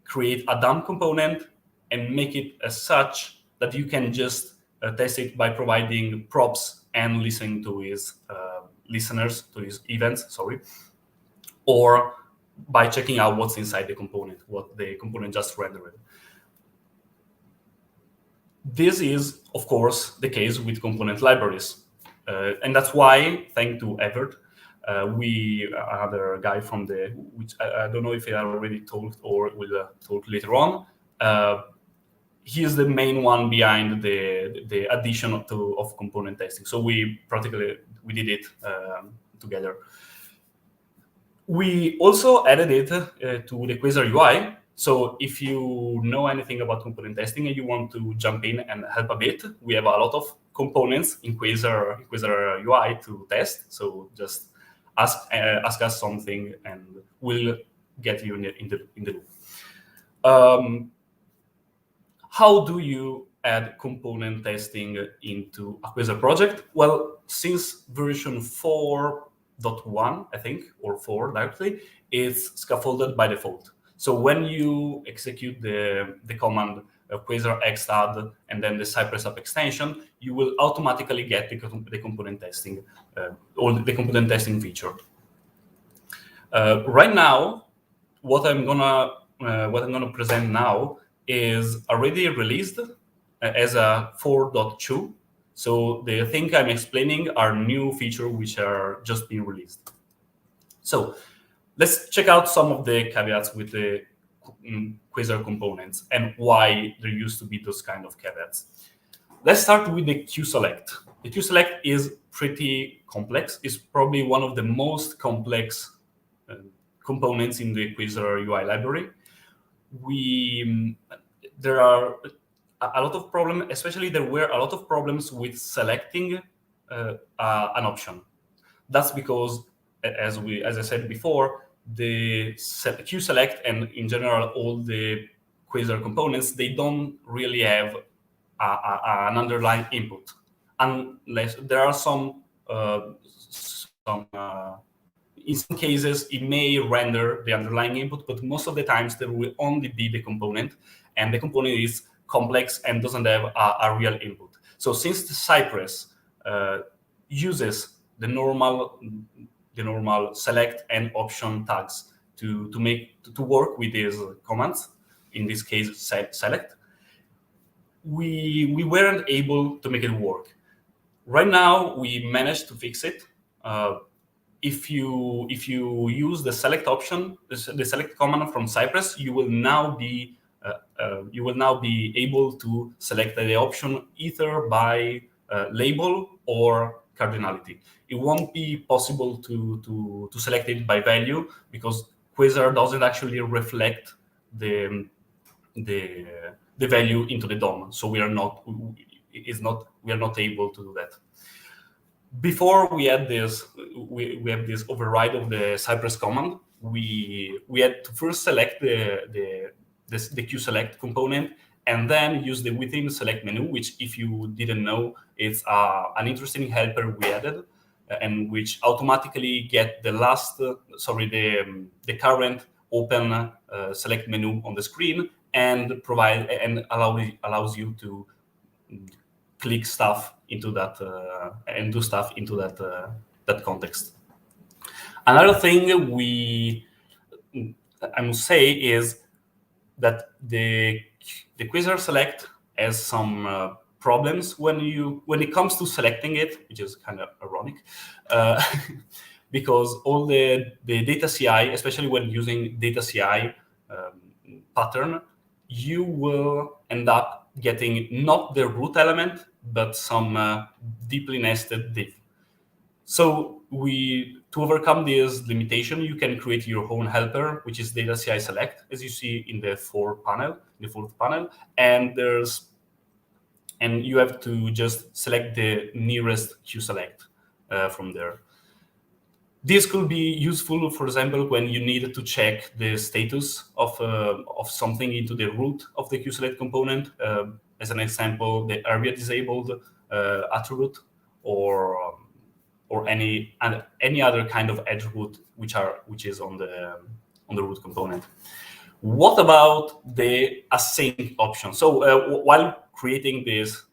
[SPEAKER 7] create a dumb component and make it as such that you can just test it by providing props and listening to his listeners, to his events, or by checking out what's inside the component, what the component just rendered. This is, of course, the case with component libraries. And that's why, thanks to Evert, another guy from which I don't know if he already talked or will talk later on, he is the main one behind the addition of component testing. So we did it together. We also added it to the Quasar UI. So if you know anything about component testing and you want to jump in and help a bit, we have a lot of components in Quasar UI to test. So just ask us something and we'll get you in the loop. How do you add component testing into a Quasar project? Well, since version 4.1, I think, or 4 directly, it's scaffolded by default. So when you execute the command Quasar xadd and then the Cypress app extension, you will automatically get the component testing or the component testing feature. Right now, what I'm gonna present now is already released as a 4.2. So the thing I'm explaining are new features which are just being released. So let's check out some of the caveats with the Quasar components and why there used to be those kind of caveats. Let's start with the QSelect. The QSelect is pretty complex. It's probably one of the most complex components in the Quasar UI library. There are a lot of problems, especially there were a lot of problems with selecting an option. That's because, as I said before, the QSelect and in general all the Quasar components, they don't really have an underlying input, unless there are in some cases, it may render the underlying input, but most of the times there will only be the component, and the component is complex and doesn't have a real input. So since the Cypress uses the normal select and option tags to work with these commands, in this case select, we weren't able to make it work. Right now, we managed to fix it. If you use the select option, the select command from Cypress, you will now be able to select the option either by label or cardinality. It won't be possible to select it by value because Quasar doesn't actually reflect the value into the DOM. So we are not able to do that. Before we had this, we have this override of the Cypress command. We had to first select the QSelect component and then use the within select menu, which, if you didn't know, it's an interesting helper we added, and which automatically get the current open select menu on the screen and allows you to click stuff into that and do stuff into that context. Another thing I must say is that the Quasar Select has some problems when it comes to selecting it, which is kind of ironic, because all the data CI, especially when using data CI pattern, you will end up getting not the root element, but some deeply nested div. So to overcome this limitation, you can create your own helper, which is data CI select, as you see in the fourth panel, and you have to just select the nearest QSelect from there. This could be useful, for example, when you need to check the status of something into the root of the QSelect component. As an example, the area disabled attribute, or any other kind of attribute which is on the root component. What about the async option? So while creating these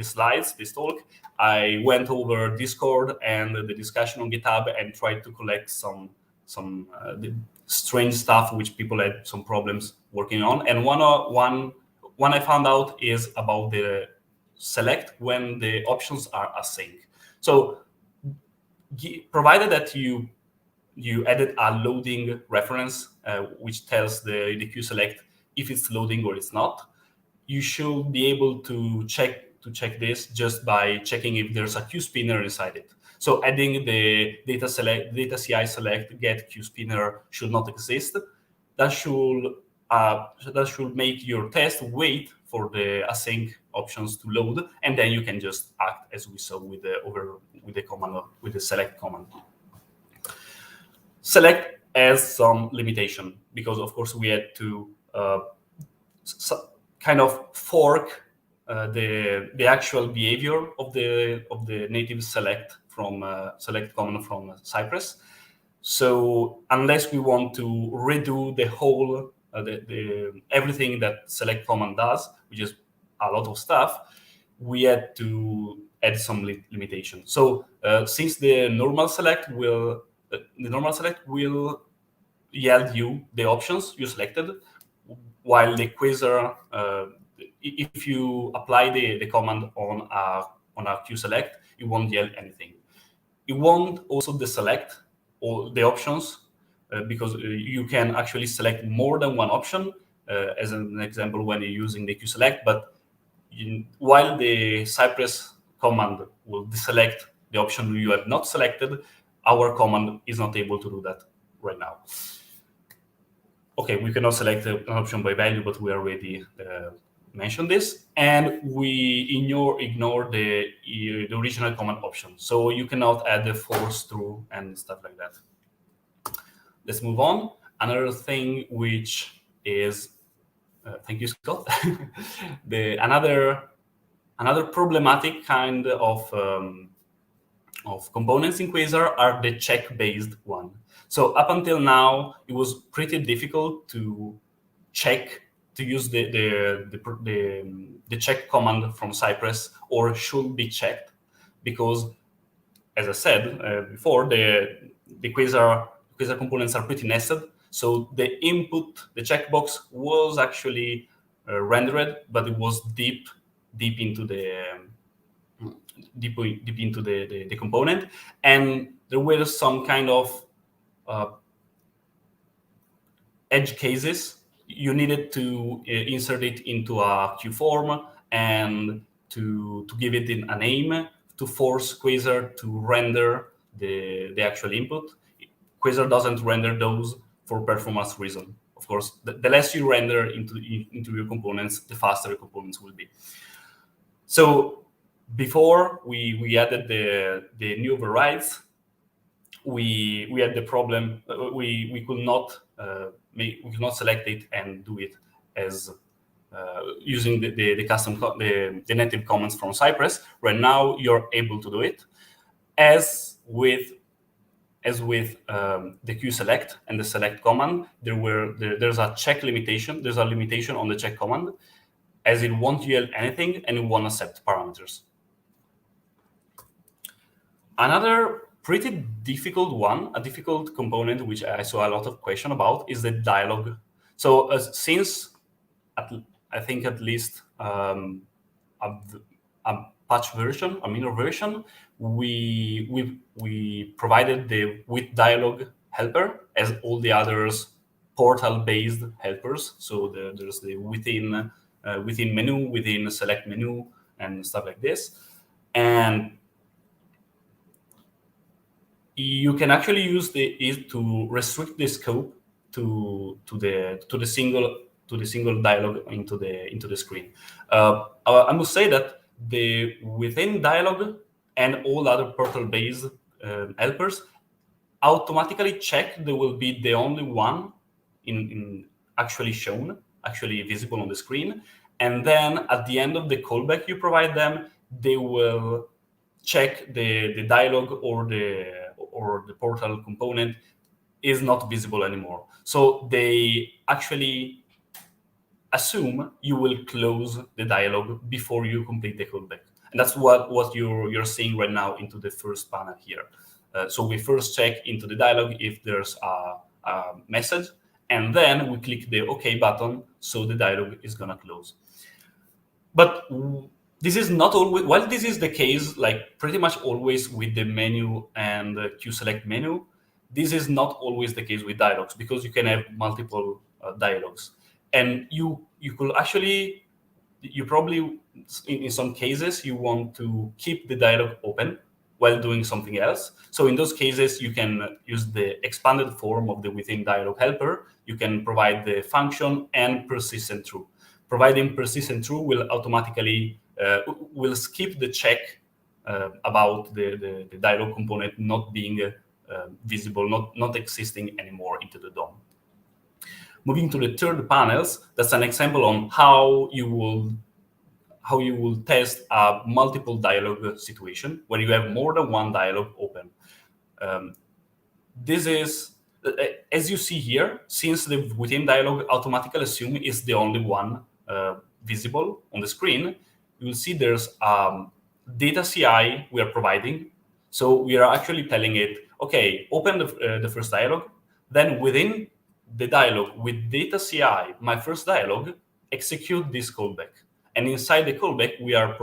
[SPEAKER 7] slides, this talk, I went over Discord and the discussion on GitHub and tried to collect some strange stuff which people had some problems working on. And one I found out is about the select when the options are async. So provided that you added a loading reference which tells the QSelect if it's loading or it's not, you should be able to check this just by checking if there's a QSpinner inside it. So adding the data CI select get QSpinner should not exist. That should make your test wait for the async options to load, and then you can just act as we saw with the select command. Select has some limitation because, of course, we had to kind of fork the actual behavior of the native select command from Cypress. So unless we want to redo the whole everything that select command does, which is a lot of stuff, we had to add some limitation. So since the normal select will yield you the options you selected, while the Quasar, if you apply the command on a QSelect, it won't yield anything. It won't also deselect all the options because you can actually select more than one option, as an example when you're using the QSelect. But while the Cypress command will deselect the option you have not selected, our command is not able to do that right now. Okay, we cannot select an option by value, but we already mentioned this, and we ignore the original command option. So you cannot add the force through and stuff like that. Let's move on. Another thing which is, thank you, Scott. Another problematic kind of components in Quasar are the check-based one. So up until now, it was pretty difficult to use the check command from Cypress, or should be checked, because, as I said before, the Quasar components are pretty nested. So the input, the checkbox, was actually rendered, but it was deep into the component, and there were some kind of edge cases. You needed to insert it into a Q form and to give it a name to force Quasar to render the actual input. Quasar doesn't render those for performance reason. Of course, the less you render into your components, the faster the components will be. So before we added the new overrides, we had the problem we could not select it and do it as using the custom the native comments from Cypress. Right now you're able to do it as with the qselect and the select command. There's a check limitation. There's a limitation on the check command, as it won't yield anything and it won't accept parameters. Another pretty difficult one, a difficult component which I saw a lot of question about, is the dialog. So since I think at least a patch version, a minor version, we provided the with dialog helper as all the others portal-based helpers. So there's the within menu, within select menu, and stuff like this. And you can actually use it to restrict the scope to the single dialog into the screen. I must say that the within dialog and all other portal-based helpers automatically check they will be the only one in actually shown, actually visible on the screen, and then at the end of the callback you provide them, they will check the dialog or the portal component is not visible anymore. So they actually assume you will close the dialog before you complete the callback. And that's what you're seeing right now into the first panel here. So we first check into the dialog if there's a message, and then we click the OK button, so the dialog is gonna close. But this is not always, while this is the case, like pretty much always with the menu and the qselect menu, this is not always the case with dialogs, because you can have multiple dialogs. And you could actually, you probably, in some cases, you want to keep the dialog open while doing something else. So in those cases, you can use the expanded form of the within dialog helper. You can provide the function and persistent true. Providing persistent true will automatically will skip the check about the dialog component not being visible, not existing anymore into the DOM. Moving to the third panels, that's an example on how you will test a multiple dialog situation where you have more than one dialog open. This is, as you see here, since the within dialog automatically assume is the only one visible on the screen, you will see there's data CI we are providing. So we are actually telling it, okay, open the first dialog, then within the dialog with data CI, my first dialog, execute this callback. And inside the callback, we are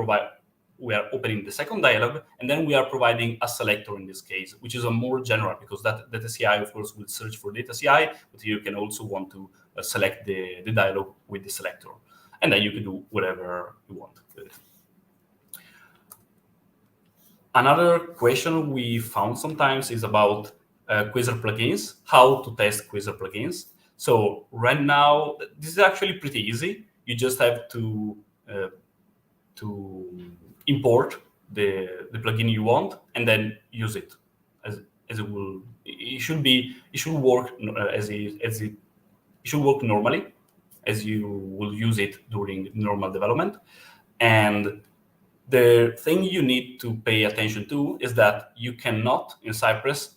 [SPEAKER 7] opening the second dialog, and then we are providing a selector in this case, which is a more general, because that data CI, of course, will search for data CI, but you can also want to select the dialog with the selector. And then you can do whatever you want with it. Another question we found sometimes is about Quasar plugins, how to test Quasar plugins. So right now, this is actually pretty easy. You just have to import the plugin you want and then use it as it will. It should work it should work normally as you will use it during normal development. And the thing you need to pay attention to is that you cannot in Cypress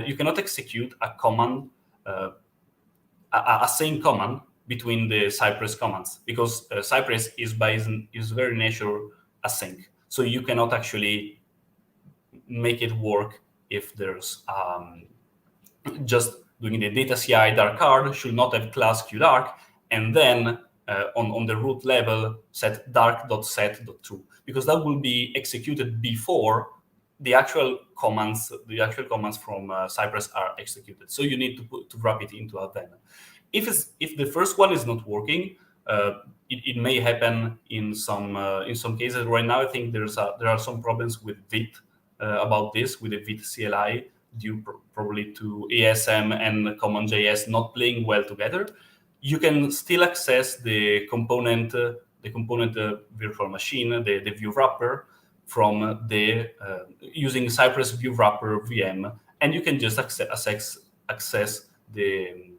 [SPEAKER 7] you cannot execute a command, a same command between the Cypress commands, because Cypress is by its very nature async. So you cannot actually make it work if there's just doing the data CI dark card should not have class qdark, and then on the root level set dark.set.true, because that will be executed before the actual commands from Cypress are executed. So you need to wrap it into a then. If the first one is not working, It may happen in some cases. Right now, I think there are some problems with Vite about this, with the Vite CLI, due probably to ASM and CommonJS not playing well together. You can still access the component virtual machine, the view wrapper, from the using Cypress view wrapper VM, and you can just access the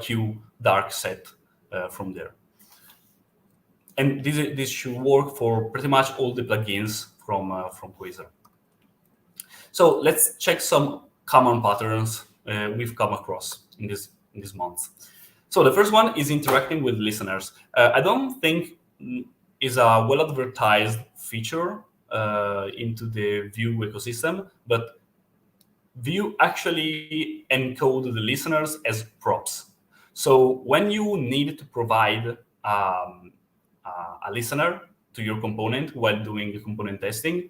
[SPEAKER 7] $Q dark set from there. And this should work for pretty much all the plugins from Quasar. So let's check some common patterns we've come across in this month. So the first one is interacting with listeners. I don't think is a well-advertised feature into the Vue ecosystem, but Vue actually encode the listeners as props. So when you need to provide a listener to your component while doing the component testing,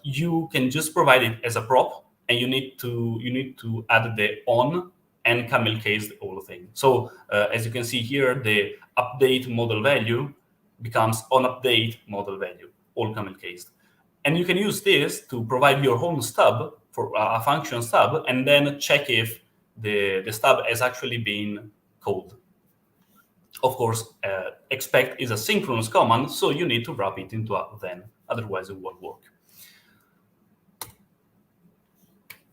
[SPEAKER 7] you can just provide it as a prop, and you need to add the on and camel case the whole thing. So as you can see here, the update model value becomes on update model value, all camel cased. And you can use this to provide your own stub for a function stub, and then check if the stub has actually been called. Of course, expect is a synchronous command, so you need to wrap it into a then, otherwise it won't work.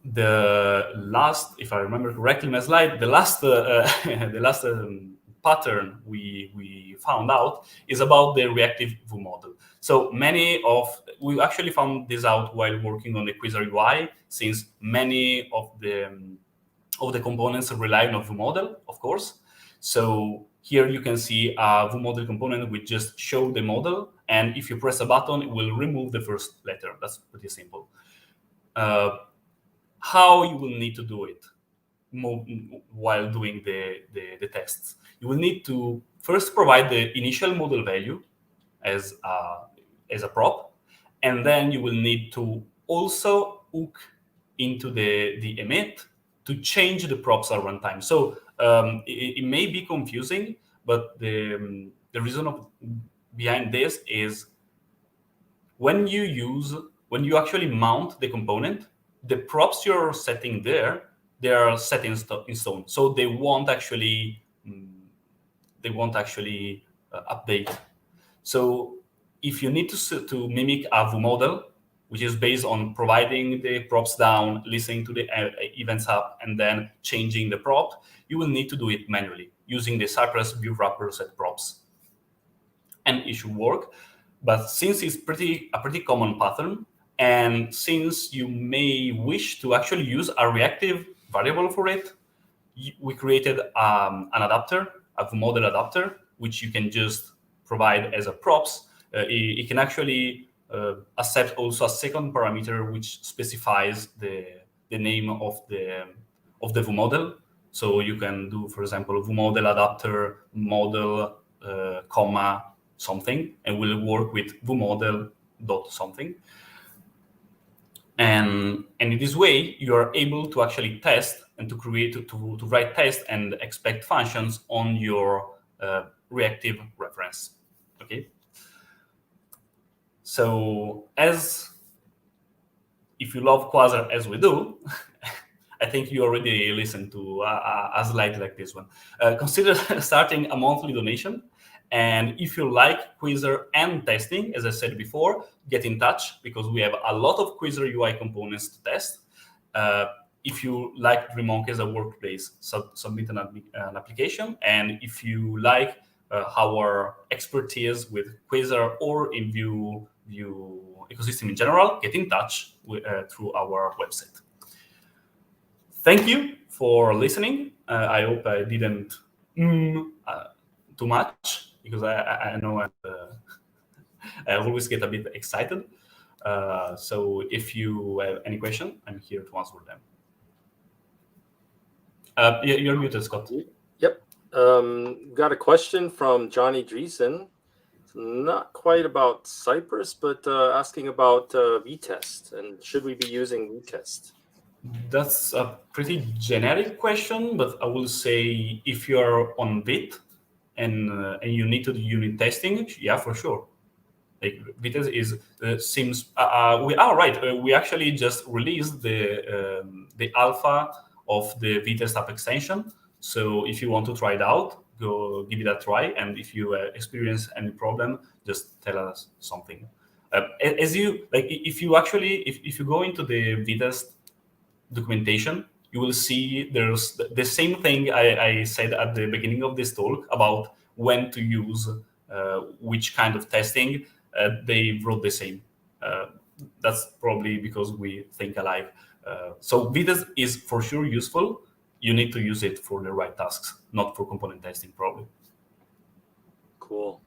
[SPEAKER 7] The last, if I remember correctly in my slide, the last pattern we found out is about the reactive Vue model. So we actually found this out while working on the Quasar UI, since many of the components rely on a Vue model, of course. So here you can see a Vue model component which just show the model, and if you press a button, it will remove the first letter. That's pretty simple. How you will need to do it while doing the tests. You will need to first provide the initial model value as a prop, and then you will need to also hook into the emit to change the props at runtime. So it may be confusing, but the reason behind this is when you actually mount the component, the props you're setting there, they are set in stone, so they won't actually update. So if you need to mimic a Vue model, which is based on providing the props down, listening to the events up, and then changing the prop, you will need to do it manually using the Cypress view wrapper set props, and it should work. But since it's a pretty common pattern, and since you may wish to actually use a reactive variable for it, we created an adapter, a Vue model adapter, which you can just provide as a props. It can actually accept also a second parameter which specifies the name of the Vue model. So you can do, for example, Vue model adapter model comma something, and will work with Vue model dot something. And in this way, you are able to actually test and to write tests and expect functions on your reactive reference. Okay. So if you love Quasar as we do, I think you already listened to a slide like this one. Consider starting a monthly donation. And if you like Quasar and testing, as I said before, get in touch, because we have a lot of Quasar UI components to test. If you like DreamMonk as a workplace, submit an application. And if you like our expertise with Quasar or in Vue ecosystem in general, get in touch through our website. Thank you for listening. I hope I didn't too much, because I know I always get a bit excited. So if you have any question, I'm here to answer them. You're muted, Scott.
[SPEAKER 1] Yep. Got a question from Johnny Dreesen. It's not quite about Cypress, but asking about vtest, and should we be using vtest?
[SPEAKER 7] That's a pretty generic question, but I will say if you're on Vite, and you need to do unit testing, yeah, for sure. Like Vitess is seems we are right. We actually just released the alpha of the Vitess app extension. So if you want to try it out, go give it a try. And if you experience any problem, just tell us something. As you like, if you go into the Vitess documentation, you will see there's the same thing I said at the beginning of this talk about when to use which kind of testing. They wrote the same. That's probably because we think alike. So Vitess is for sure useful. You need to use it for the right tasks, not for component testing, probably.
[SPEAKER 1] Cool.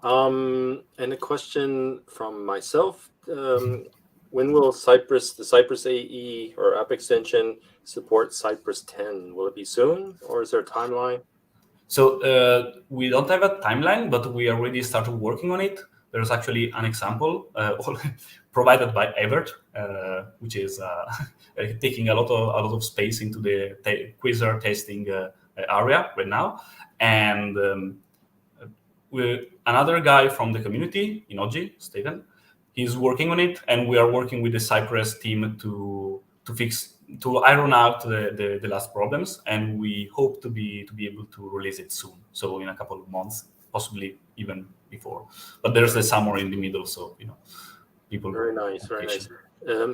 [SPEAKER 1] And a question from myself. When will the Cypress AE or app extension support Cypress 10? Will it be soon, or is there a timeline?
[SPEAKER 7] So we don't have a timeline, but we already started working on it. There's actually an example provided by Evert, which is taking a lot of space into the Quasar testing area right now. And another guy from the community, Inoji, Steven, he's working on it, and we are working with the Cypress team to iron out the last problems, and we hope to be able to release it soon. So in a couple of months, possibly even before. But there's the summer in the middle, so people.
[SPEAKER 1] Very nice, very nice.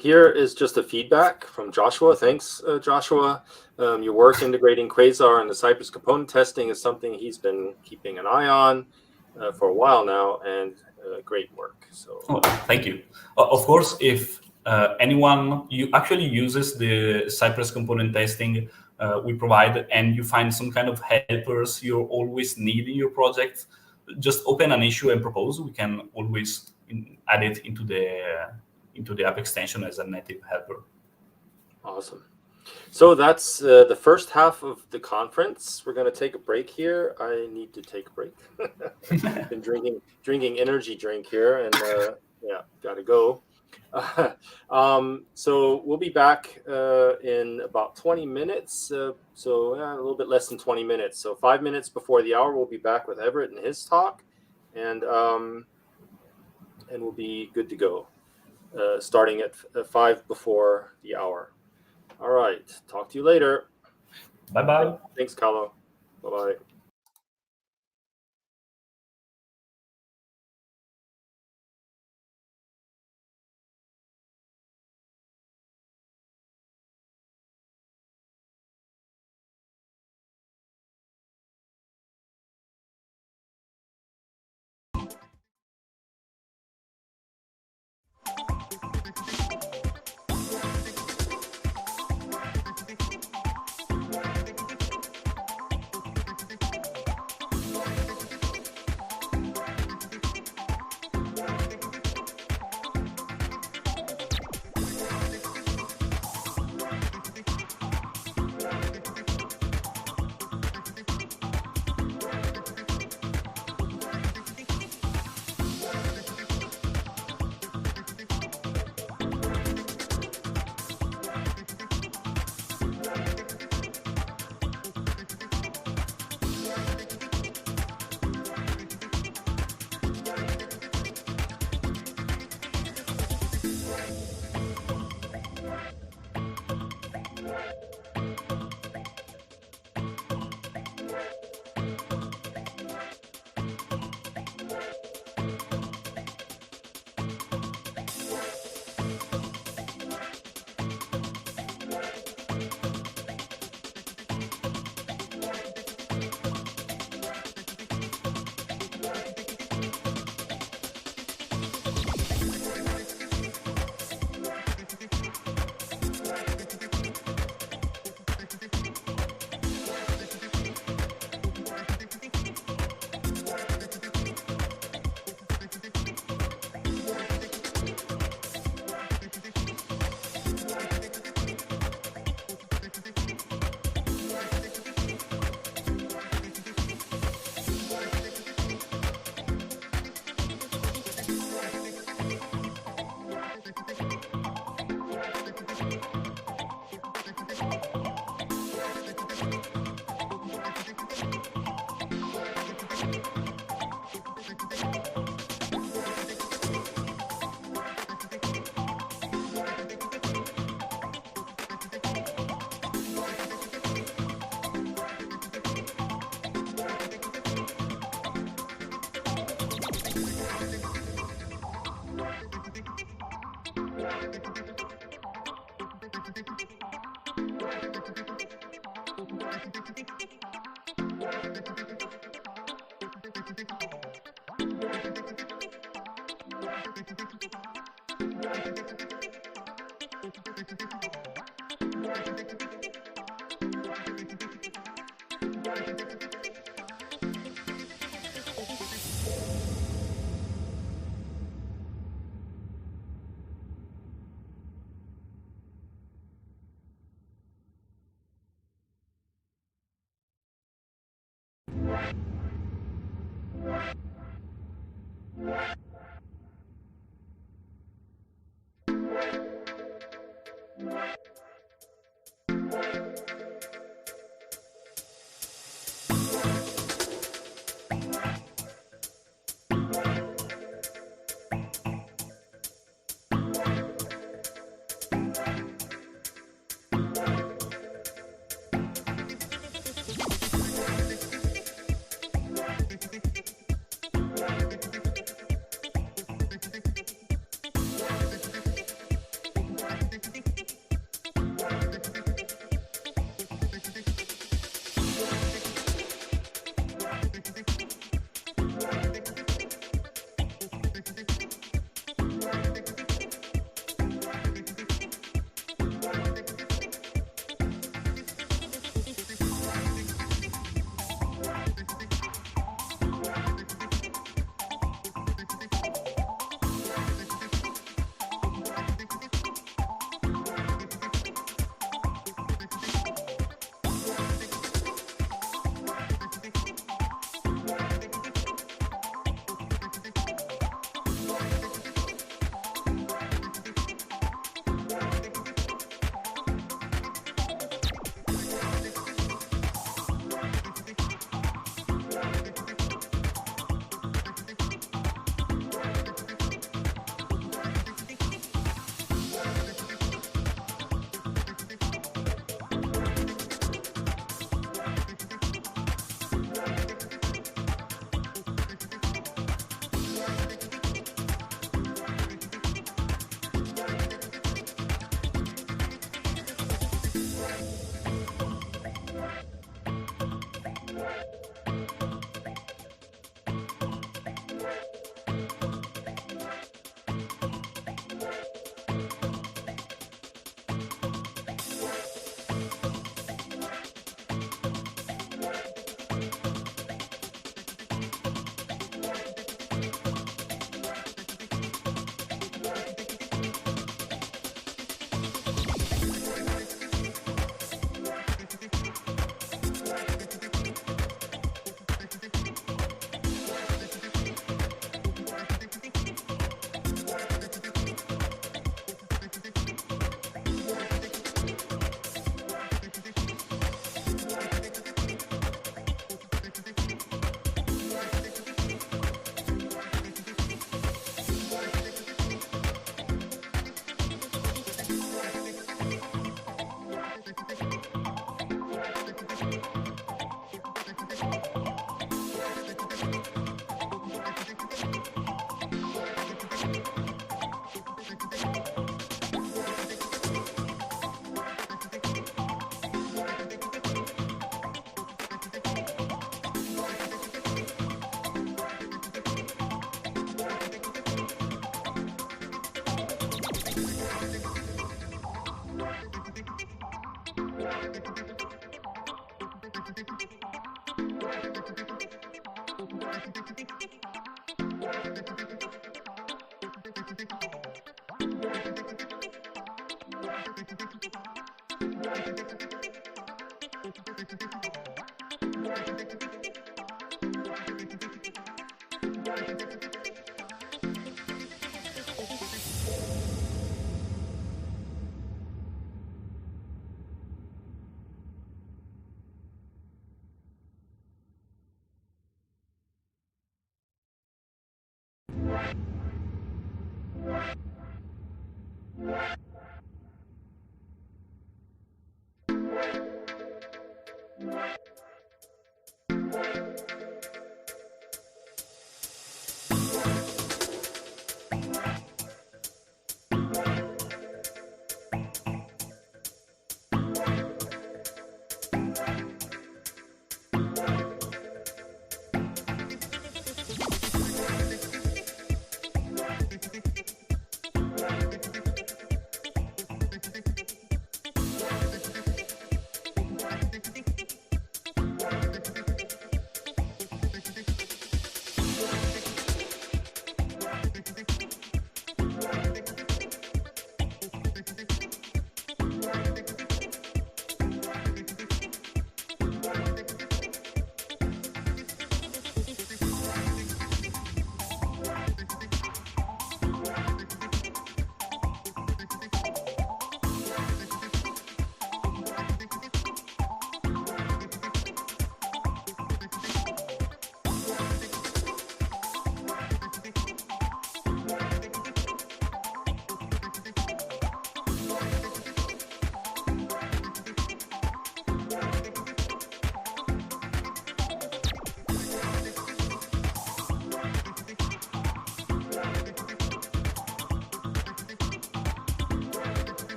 [SPEAKER 1] Here is just a feedback from Joshua. Thanks, Joshua. Your work integrating Quasar and the Cypress component testing is something he's been keeping an eye on for a while now, and great work. So
[SPEAKER 7] thank you. Of course, if anyone actually uses the Cypress component testing we provide, and you find some kind of helpers you always need in your project, just open an issue and propose. We can always add it into the app extension as a native helper.
[SPEAKER 1] Awesome. So that's the first half of the conference. We're going to take a break here. I need to take a break. Been drinking energy drink here, and yeah, got to go. So we'll be back in about 20 minutes. So a little bit less than 20 minutes. So 5 minutes before the hour, we'll be back with Evert and his talk, and we'll be good to go. Starting at 5 before the hour. All right. Talk to you later.
[SPEAKER 7] Bye-bye.
[SPEAKER 1] Thanks, Paolo. Bye-bye.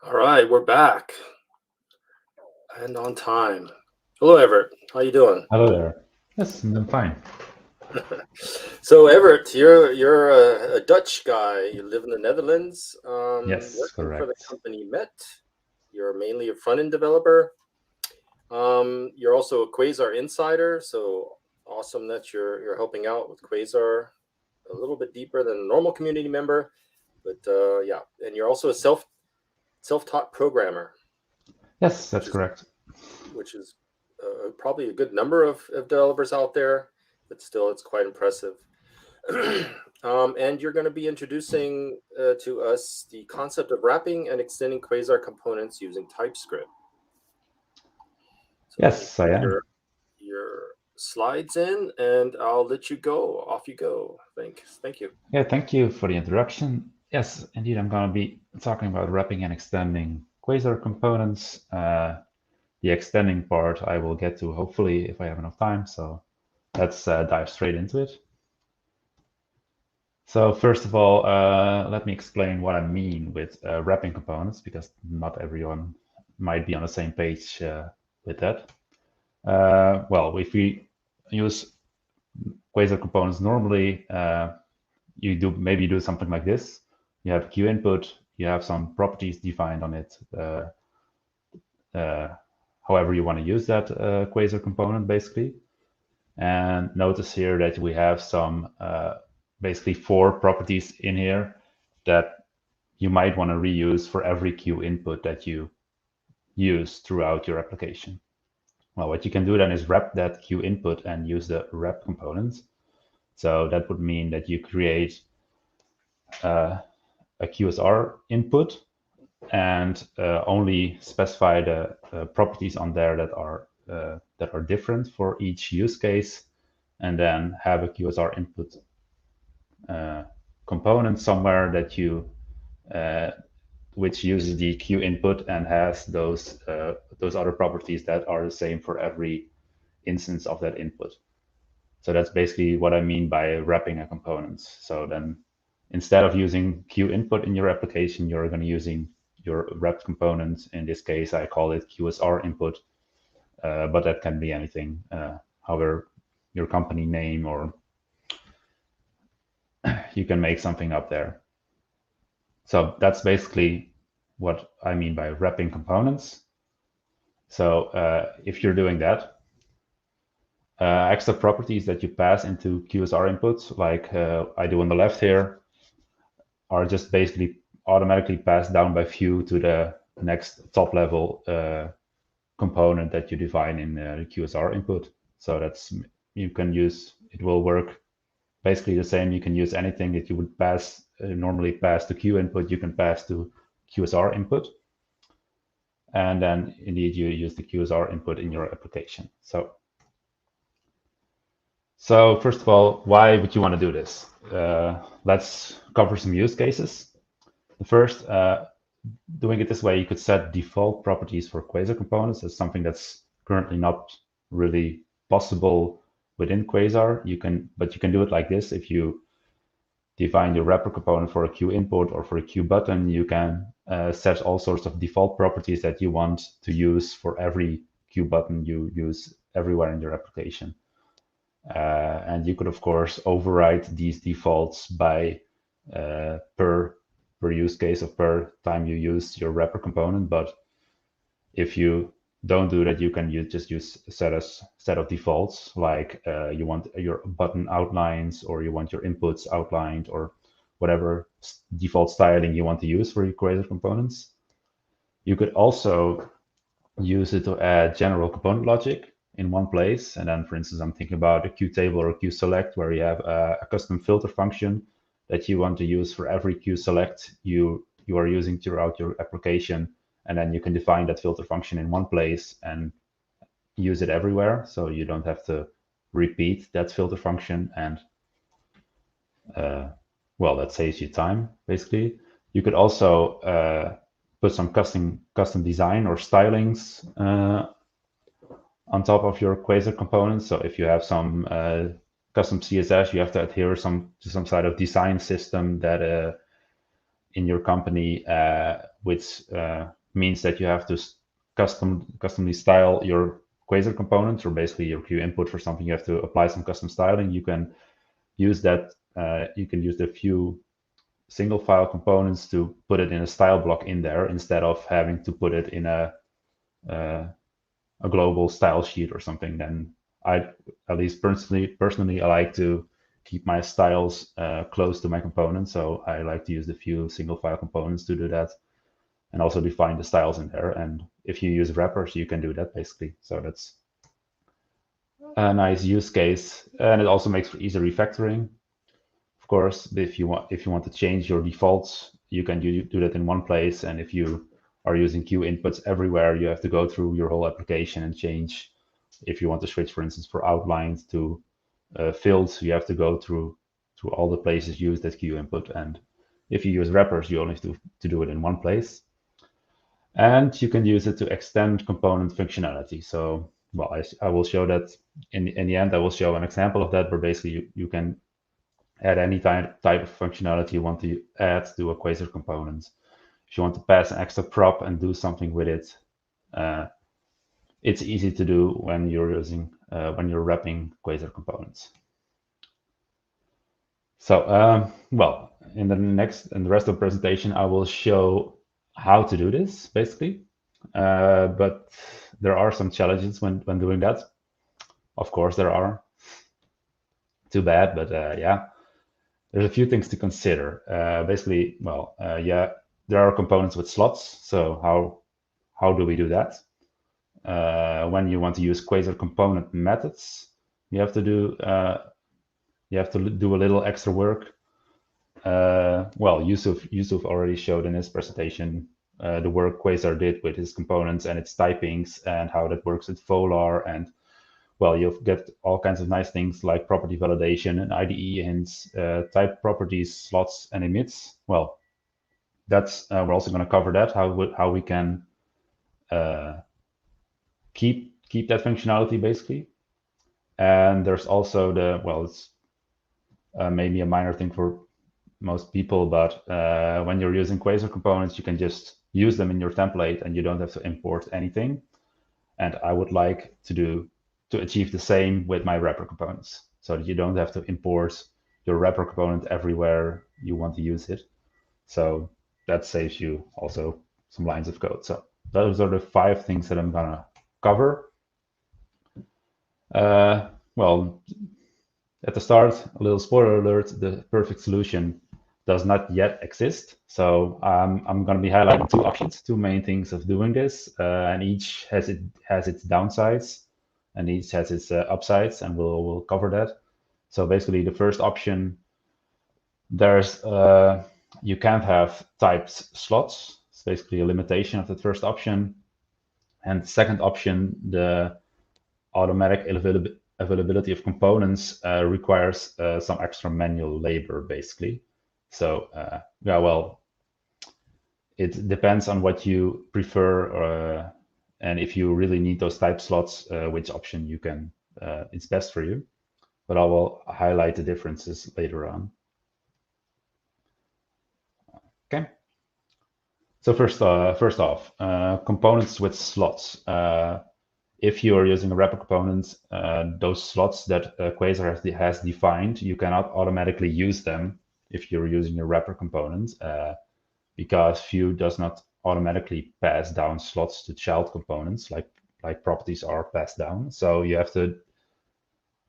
[SPEAKER 1] All right, we're back and on time. Hello, Evert. How you doing?
[SPEAKER 8] Hello there. Yes, I'm fine.
[SPEAKER 1] So, Evert, you're a Dutch guy. You live in the Netherlands.
[SPEAKER 8] Yes,
[SPEAKER 1] working for the
[SPEAKER 8] correct.
[SPEAKER 1] company Met. You're mainly a front-end developer. You're also a Quasar insider. So awesome that you're helping out with Quasar a little bit deeper than a normal community member. But yeah, and you're also a self-taught programmer.
[SPEAKER 8] Yes, that's correct.
[SPEAKER 1] Which is probably a good number of developers out there, but still it's quite impressive. And you're going to be introducing to us the concept of wrapping and extending Quasar components using TypeScript. So
[SPEAKER 8] yes, I am.
[SPEAKER 1] your slides in, and I'll let you go. Off you go. Thank you.
[SPEAKER 8] Yeah, thank you for the introduction. Yes, indeed, I'm going to be talking about wrapping and extending Quasar components. The extending part I will get to hopefully if I have enough time. So let's dive straight into it. So first of all, let me explain what I mean with wrapping components, because not everyone might be on the same page with that. Well, if we use Quasar components normally, you maybe do something like this. You have Q input, you have some properties defined on it, however you want to use that Quasar component, basically. And notice here that we have some basically 4 properties in here that you might want to reuse for every Q input that you use throughout your application. Well, what you can do then is wrap that Q input and use the wrap component. So that would mean that you create a QSR input and only specify the properties on there that are different for each use case, and then have a QSR input component somewhere that you which uses the Q input and has those other properties that are the same for every instance of that input. So that's basically what I mean by wrapping a component. So then instead of using Q input in your application, you're going to using your wrapped component. In this case, I call it QSR input, but that can be anything, however your company name, or you can make something up there. So that's basically what I mean by wrapping components. So if you're doing that, extra properties that you pass into QSR inputs, like I do on the left here, are just basically automatically passed down by view to the next top level component that you define in the QSR input. So that's, you can use, it will work basically the same. You can use anything that you would pass normally pass to Q input, you can pass to QSR input. And then indeed you use the QSR input in your application. So first of all, why would you want to do this? Let's cover some use cases. The first, doing it this way, you could set default properties for Quasar components. That's something that's currently not really possible within Quasar. But you can do it like this. If you define your wrapper component for a Q input or for a Q button, you can set all sorts of default properties that you want to use for every Q button you use everywhere in your application. And you could, of course, override these defaults by per use case, or per time you use your wrapper component. But if you don't do that, you can just use a set of defaults, like you want your button outlines, or you want your inputs outlined, or whatever default styling you want to use for your Quasar components. You could also use it to add general component logic in one place. And then, for instance, I'm thinking about a QTable or a QSelect, where you have a custom filter function that you want to use for every QSelect you are using throughout your application. And then you can define that filter function in one place and use it everywhere. So you don't have to repeat that filter function. And well, that saves you time, basically. You could also put some custom design or stylings on top of your Quasar components. So if you have some custom CSS, you have to adhere to some sort of design system that in your company, which means that you have to customly style your Quasar components, or basically your Q input for something. You have to apply some custom styling. You can use that. You can use the few single file components to put it in a style block in there, instead of having to put it in a global style sheet or something. Then I, at least personally, I like to keep my styles close to my components. So I like to use the few single file components to do that, and also define the styles in there. And if you use wrappers, you can do that basically. So that's a nice use case, and it also makes for easy refactoring. Of course, if you want to change your defaults, you can do that in one place. And if you are using Q inputs everywhere, you have to go through your whole application and change. If you want to switch, for instance, for outlines to fields, you have to go through all the places used as Q input. And if you use wrappers, you only have to do it in one place. And you can use it to extend component functionality. So, well, I will show that in the end. I will show an example of that, where basically you can add any type of functionality you want to add to a Quasar component. If you want to pass an extra prop and do something with it, it's easy to do when you're wrapping Quasar components. So, well, in the rest of the presentation, I will show how to do this basically. But there are some challenges when doing that. Of course, there are. Too bad, but yeah. There's a few things to consider. Basically, well, yeah, there are components with slots. So how do we do that? When you want to use Quasar component methods, you have to do a little extra work. Well, Yusuf already showed in his presentation the work Quasar did with his components and its typings, and how that works with Volar. And well, you'll get all kinds of nice things like property validation and IDE hints, type properties, slots, and emits. Well, that's we're also going to cover that, how we can keep that functionality basically. And there's also it's maybe a minor thing for most people, but when you're using Quasar components, you can just use them in your template and you don't have to import anything. And I would like to achieve the same with my wrapper components, so that you don't have to import your wrapper component everywhere you want to use it. So that saves you also some lines of code. So those are the 5 things that I'm gonna cover. Well, at the start, a little spoiler alert: the perfect solution does not yet exist. So I'm going to be highlighting 2 options, 2 main things of doing this, and each has its downsides, and each has its upsides, and we'll cover that. So basically, the first option, there's you can't have typed slots. It's basically a limitation of the first option. And the second option, the automatic availability of components requires some extra manual labor, basically. So yeah, well, it depends on what you prefer, and if you really need those type slots, which option you can it's best for you. But I will highlight the differences later on. Okay. So first off, components with slots. If you are using a wrapper component, those slots that Quasar has defined, you cannot automatically use them if you're using a wrapper component, because Vue does not automatically pass down slots to child components like properties are passed down. So you have to.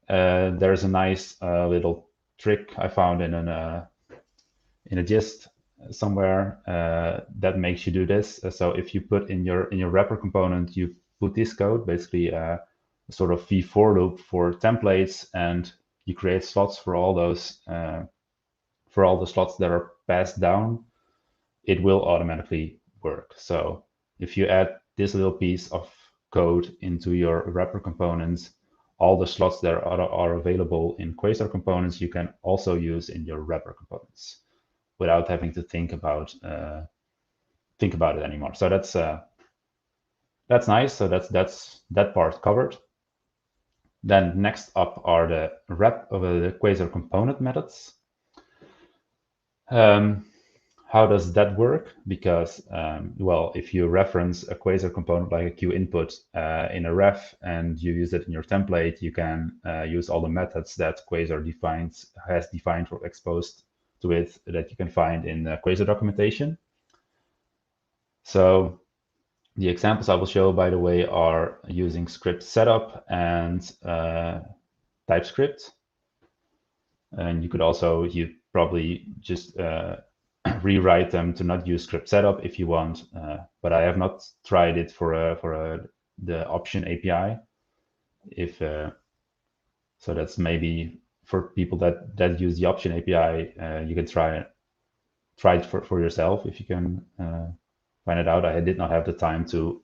[SPEAKER 8] There's a nice little trick I found in a gist somewhere that makes you do this. So if you put in your wrapper component, you put this code, basically a sort of v-for loop for templates, and you create slots for all those for all the slots that are passed down, it will automatically work. So if you add this little piece of code into your wrapper components, all the slots that are available in Quasar components, you can also use in your wrapper components without having to think about it anymore. So that's nice. So that's that part covered. Then next up are the Quasar component methods. how does that work? Because, well, if you reference a Quasar component like a QInput in a ref and you use it in your template, you can use all the methods that Quasar has defined or exposed to it that you can find in Quasar documentation. So the examples I will show, by the way, are using script setup and TypeScript. And you could also, you probably just rewrite them to not use script setup if you want, but I have not tried it for the option API. If so, that's maybe for people that use the option API. You can try it for yourself if you can find it out. I did not have the time to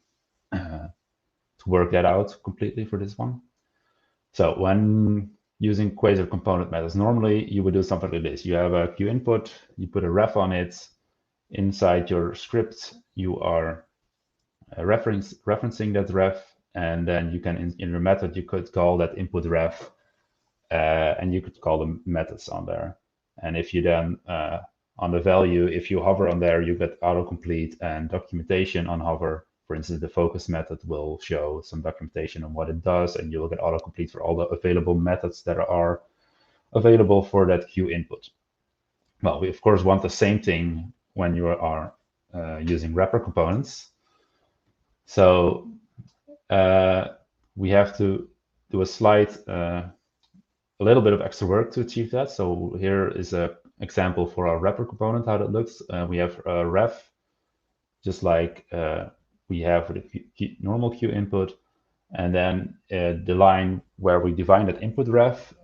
[SPEAKER 8] work that out completely for this one. So when using Quasar component methods, normally you would do something like this. You have a QInput, you put a ref on it. Inside your script, you are referencing that ref, and then you can, in your method, you could call that input ref, and you could call the methods on there. And if you then, on the value, if you hover on there, you get autocomplete and documentation on hover. For instance, the focus method will show some documentation on what it does, and you will get autocomplete for all the available methods that are available for that QInput. Well, we of course want the same thing when you are using wrapper components. So we have to do a little bit of extra work to achieve that. So here is an example for our wrapper component, how that looks. We have a ref, just like we have for the normal QInput. And then the line where we define that input ref,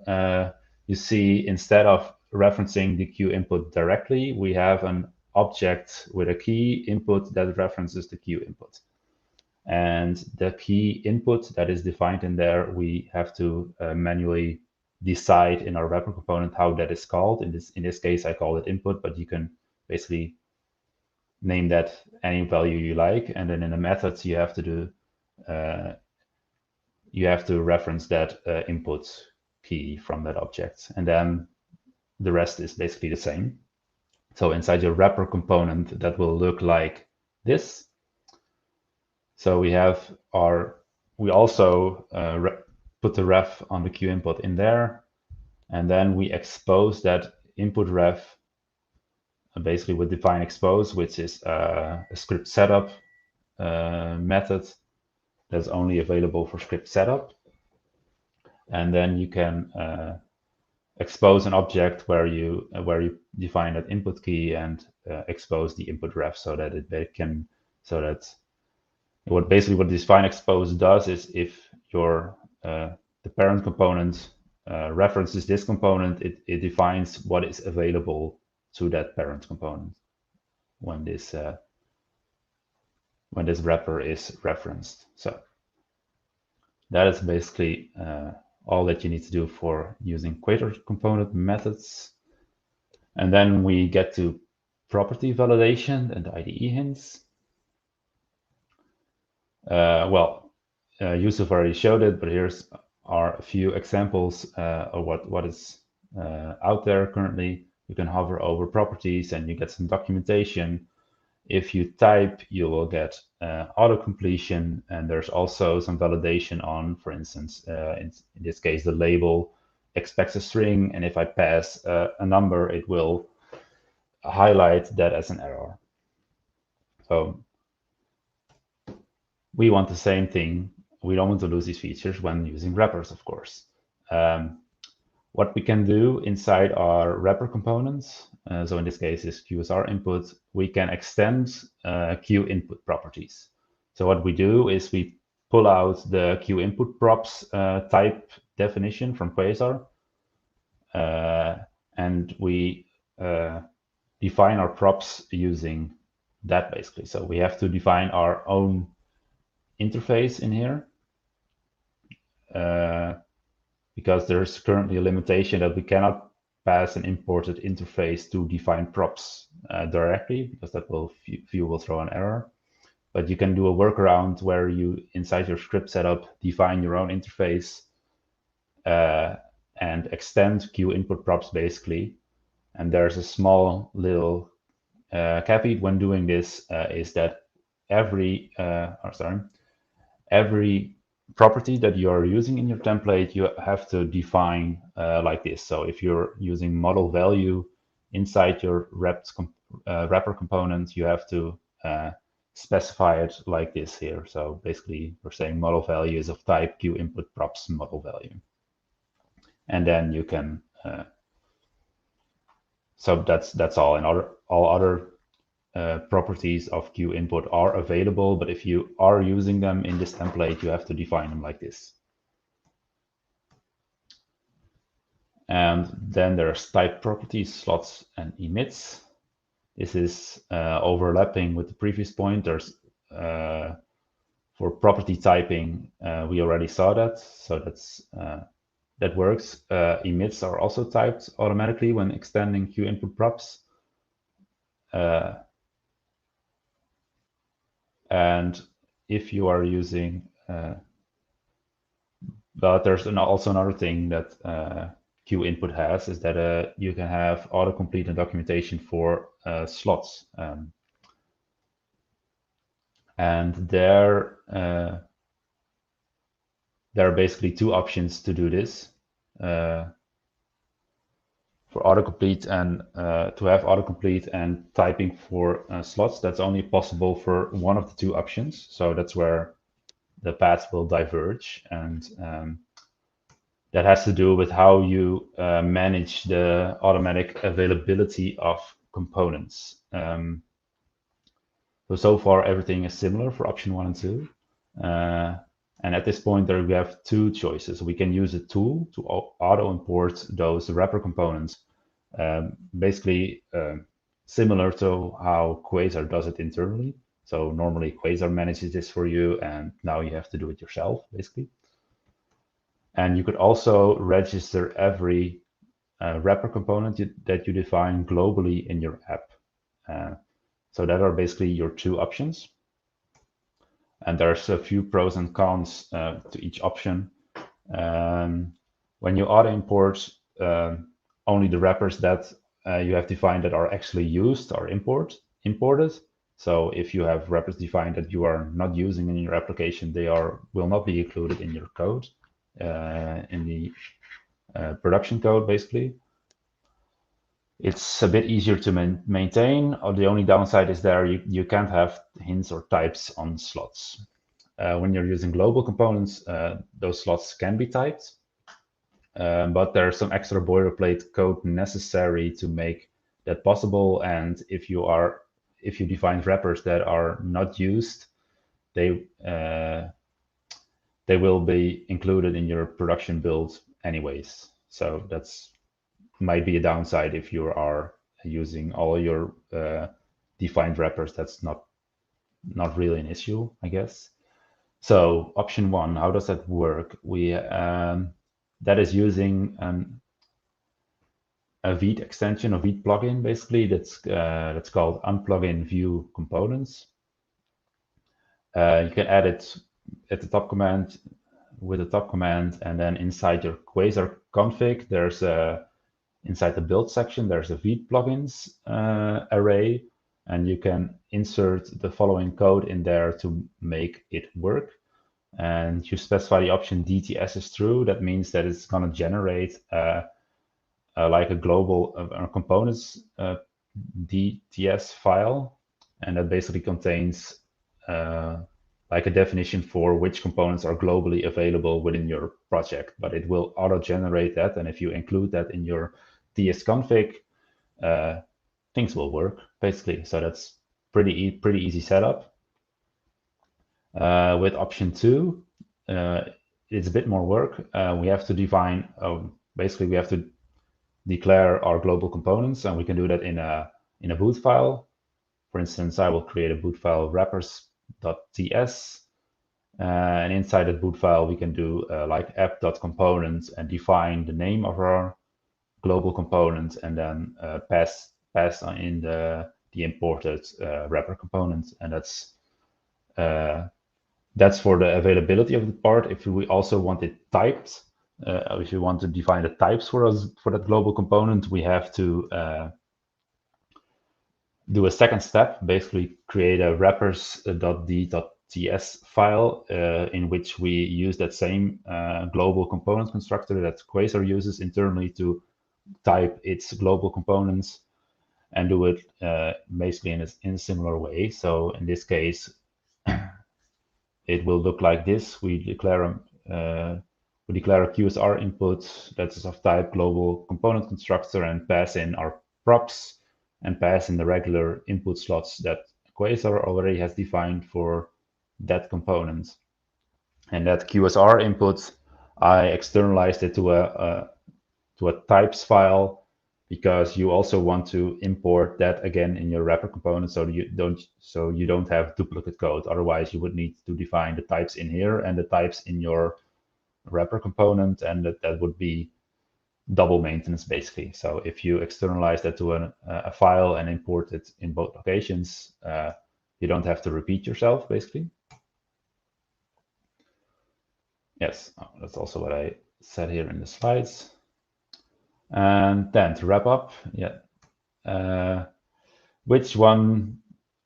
[SPEAKER 8] you see instead of referencing the QInput directly, we have an object with a key input that references the QInput. And the key input that is defined in there, we have to manually decide in our wrapper component how that is called. In this case, I call it input, but you can basically name that any value you like. And then in the methods, you have to do you have to reference that input key from that object, and then the rest is basically the same. So inside your wrapper component, that will look like this. So we also put the ref on the QInput in there, and then we expose that input ref basically with define expose, which is a script setup method that's only available for script setup. And then you can expose an object where you define that input key and expose the input ref so that what define expose does is if your the parent component references this component, it defines what is available to that parent component when this wrapper is referenced. So that is basically all that you need to do for using Quasar component methods. And then we get to property validation and IDE hints. Yusuf already showed it, but here's are a few examples of what is out there currently. You can hover over properties and you get some documentation. If you type, you will get auto-completion, and there's also some validation on, for instance, in this case, the label expects a string, and if I pass a number, it will highlight that as an error. So we want the same thing. We don't want to lose these features when using wrappers, of course. What we can do inside our wrapper components, so in this case is QSR input, we can extend QInput properties. So what we do is we pull out the QInput props type definition from Quasar, and we define our props using that basically. So we have to define our own interface in here. Because there's currently a limitation that we cannot pass an imported interface to define props directly, because that view will throw an error. But you can do a workaround where you, inside your script setup, define your own interface and extend QInput props basically. And there's a small little caveat when doing this is that every property that you are using in your template, you have to define like this. So if you're using model value inside your wrapper component, you have to specify it like this here. So basically, we're saying model value is of type Q input props model value, and then you can. So that's all. And all other properties of Q input are available, but if you are using them in this template, you have to define them like this. And then there's type properties, slots, and emits. This is overlapping with the previous point. There's for property typing, we already saw that, so that works. Emits are also typed automatically when extending Q input props. And if you are using, but there's also another thing that Q input has is that you can have autocomplete and documentation for slots. And there are basically two options to do this. For autocomplete and to have autocomplete and typing for slots, that's only possible for one of the two options. So that's where the paths will diverge, and that has to do with how you manage the automatic availability of components. So far, everything is similar for option 1 and 2. And at this point, there we have two choices. We can use a tool to auto-import those wrapper components, basically similar to how Quasar does it internally. So normally Quasar manages this for you, and now you have to do it yourself, basically. And you could also register every wrapper component that you define globally in your app. So that are basically your two options. And there's a few pros and cons to each option. When you auto-import, only the wrappers that you have defined that are actually used are imported. So if you have wrappers defined that you are not using in your application, they will not be included in your code, in the production code, basically. It's a bit easier to maintain. The only downside is you can't have hints or types on slots. When you're using global components, those slots can be typed, but there's some extra boilerplate code necessary to make that possible. And if you define wrappers that are not used, they will be included in your production build anyways. So that's might be a downside if you are using all your defined wrappers. That's not really an issue, I guess. So option 1, how does that work? That is using a Vite extension, a Vite plugin, basically. That's called unplugin view components. You can add it at the top command with the top command, and then inside your Quasar config, there's inside the build section, there's a Vite plugins array, and you can insert the following code in there to make it work. And you specify the option DTS is true. That means that it's going to generate like a global components DTS file, and that basically contains like a definition for which components are globally available within your project. But it will auto-generate that, and if you include that in your TS config, things will work, basically. So that's pretty easy setup. With option 2, it's a bit more work. We have to define, basically we have to declare our global components, and we can do that in a boot file. For instance, I will create a boot file wrappers.ts, and inside that boot file we can do like app.components and define the name of our global component, and then pass on in the imported wrapper component. And that's for the availability of the part. If we also want it typed, if you want to define the types for that global component, we have to do a second step, basically create a wrappers.d.ts file in which we use that same global component constructor that Quasar uses internally to type its global components and do it basically in a similar way. So in this case, it will look like this. We declare a QSR input that is of type global component constructor and pass in our props and pass in the regular input slots that Quasar already has defined for that component. And that QSR input, I externalized it to a types file because you also want to import that again in your wrapper component so you don't have duplicate code. Otherwise, you would need to define the types in here and the types in your wrapper component, and that would be double maintenance basically. So if you externalize that to a file and import it in both locations, you don't have to repeat yourself basically. Yes, that's also what I said here in the slides. And then to wrap up, which one,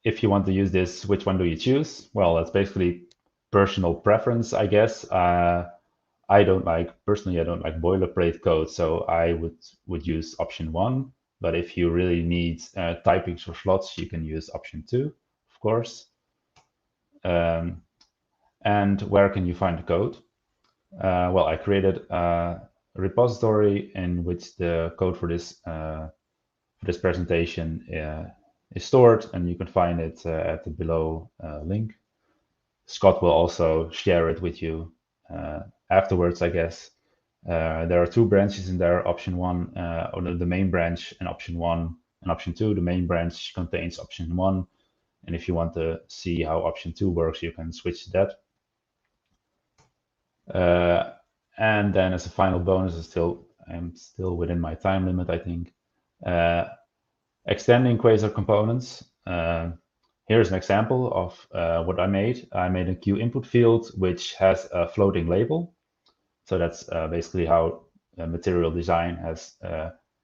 [SPEAKER 8] if you want to use this, which one do you choose? Well, that's basically personal preference, I guess. Personally, I don't like boilerplate code, so I would use option 1. But if you really need typings for slots, you can use option 2, of course. And where can you find the code? Well, I created a repository in which the code for this presentation is stored, and you can find it at the below link. Scott will also share it with you afterwards, I guess. There are 2 branches in there, option 1, or the main branch, and option 1 and option 2. The main branch contains option 1, and if you want to see how option 2 works, you can switch to that. And then as a final bonus, I'm still within my time limit, I think. Extending Quasar components. Here's an example of what I made. I made a Q input field which has a floating label. So that's basically how Material Design has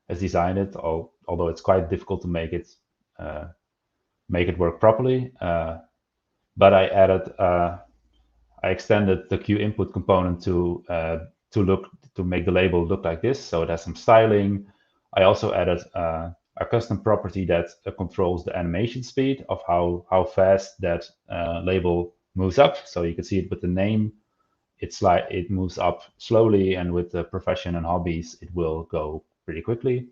[SPEAKER 8] designed it. Although it's quite difficult to make it work properly. But I extended the Q input component to make the label look like this. So it has some styling. I also added a custom property that controls the animation speed of how fast that label moves up. So you can see it with the name. It's like it moves up slowly, and with the profession and hobbies, it will go pretty quickly.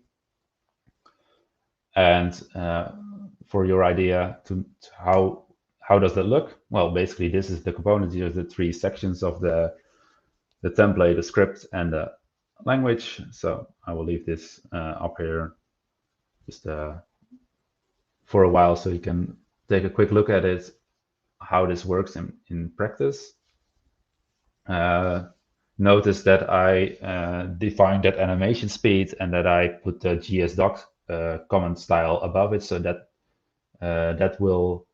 [SPEAKER 8] And for your idea to how does that look? Well, basically, this is the component. These are the 3 sections of the template, the script, and the language. So I will leave this up here just for a while so you can take a quick look at it, how this works in practice. Notice that I defined that animation speed and that I put the GSDoc comment style above it, so that that will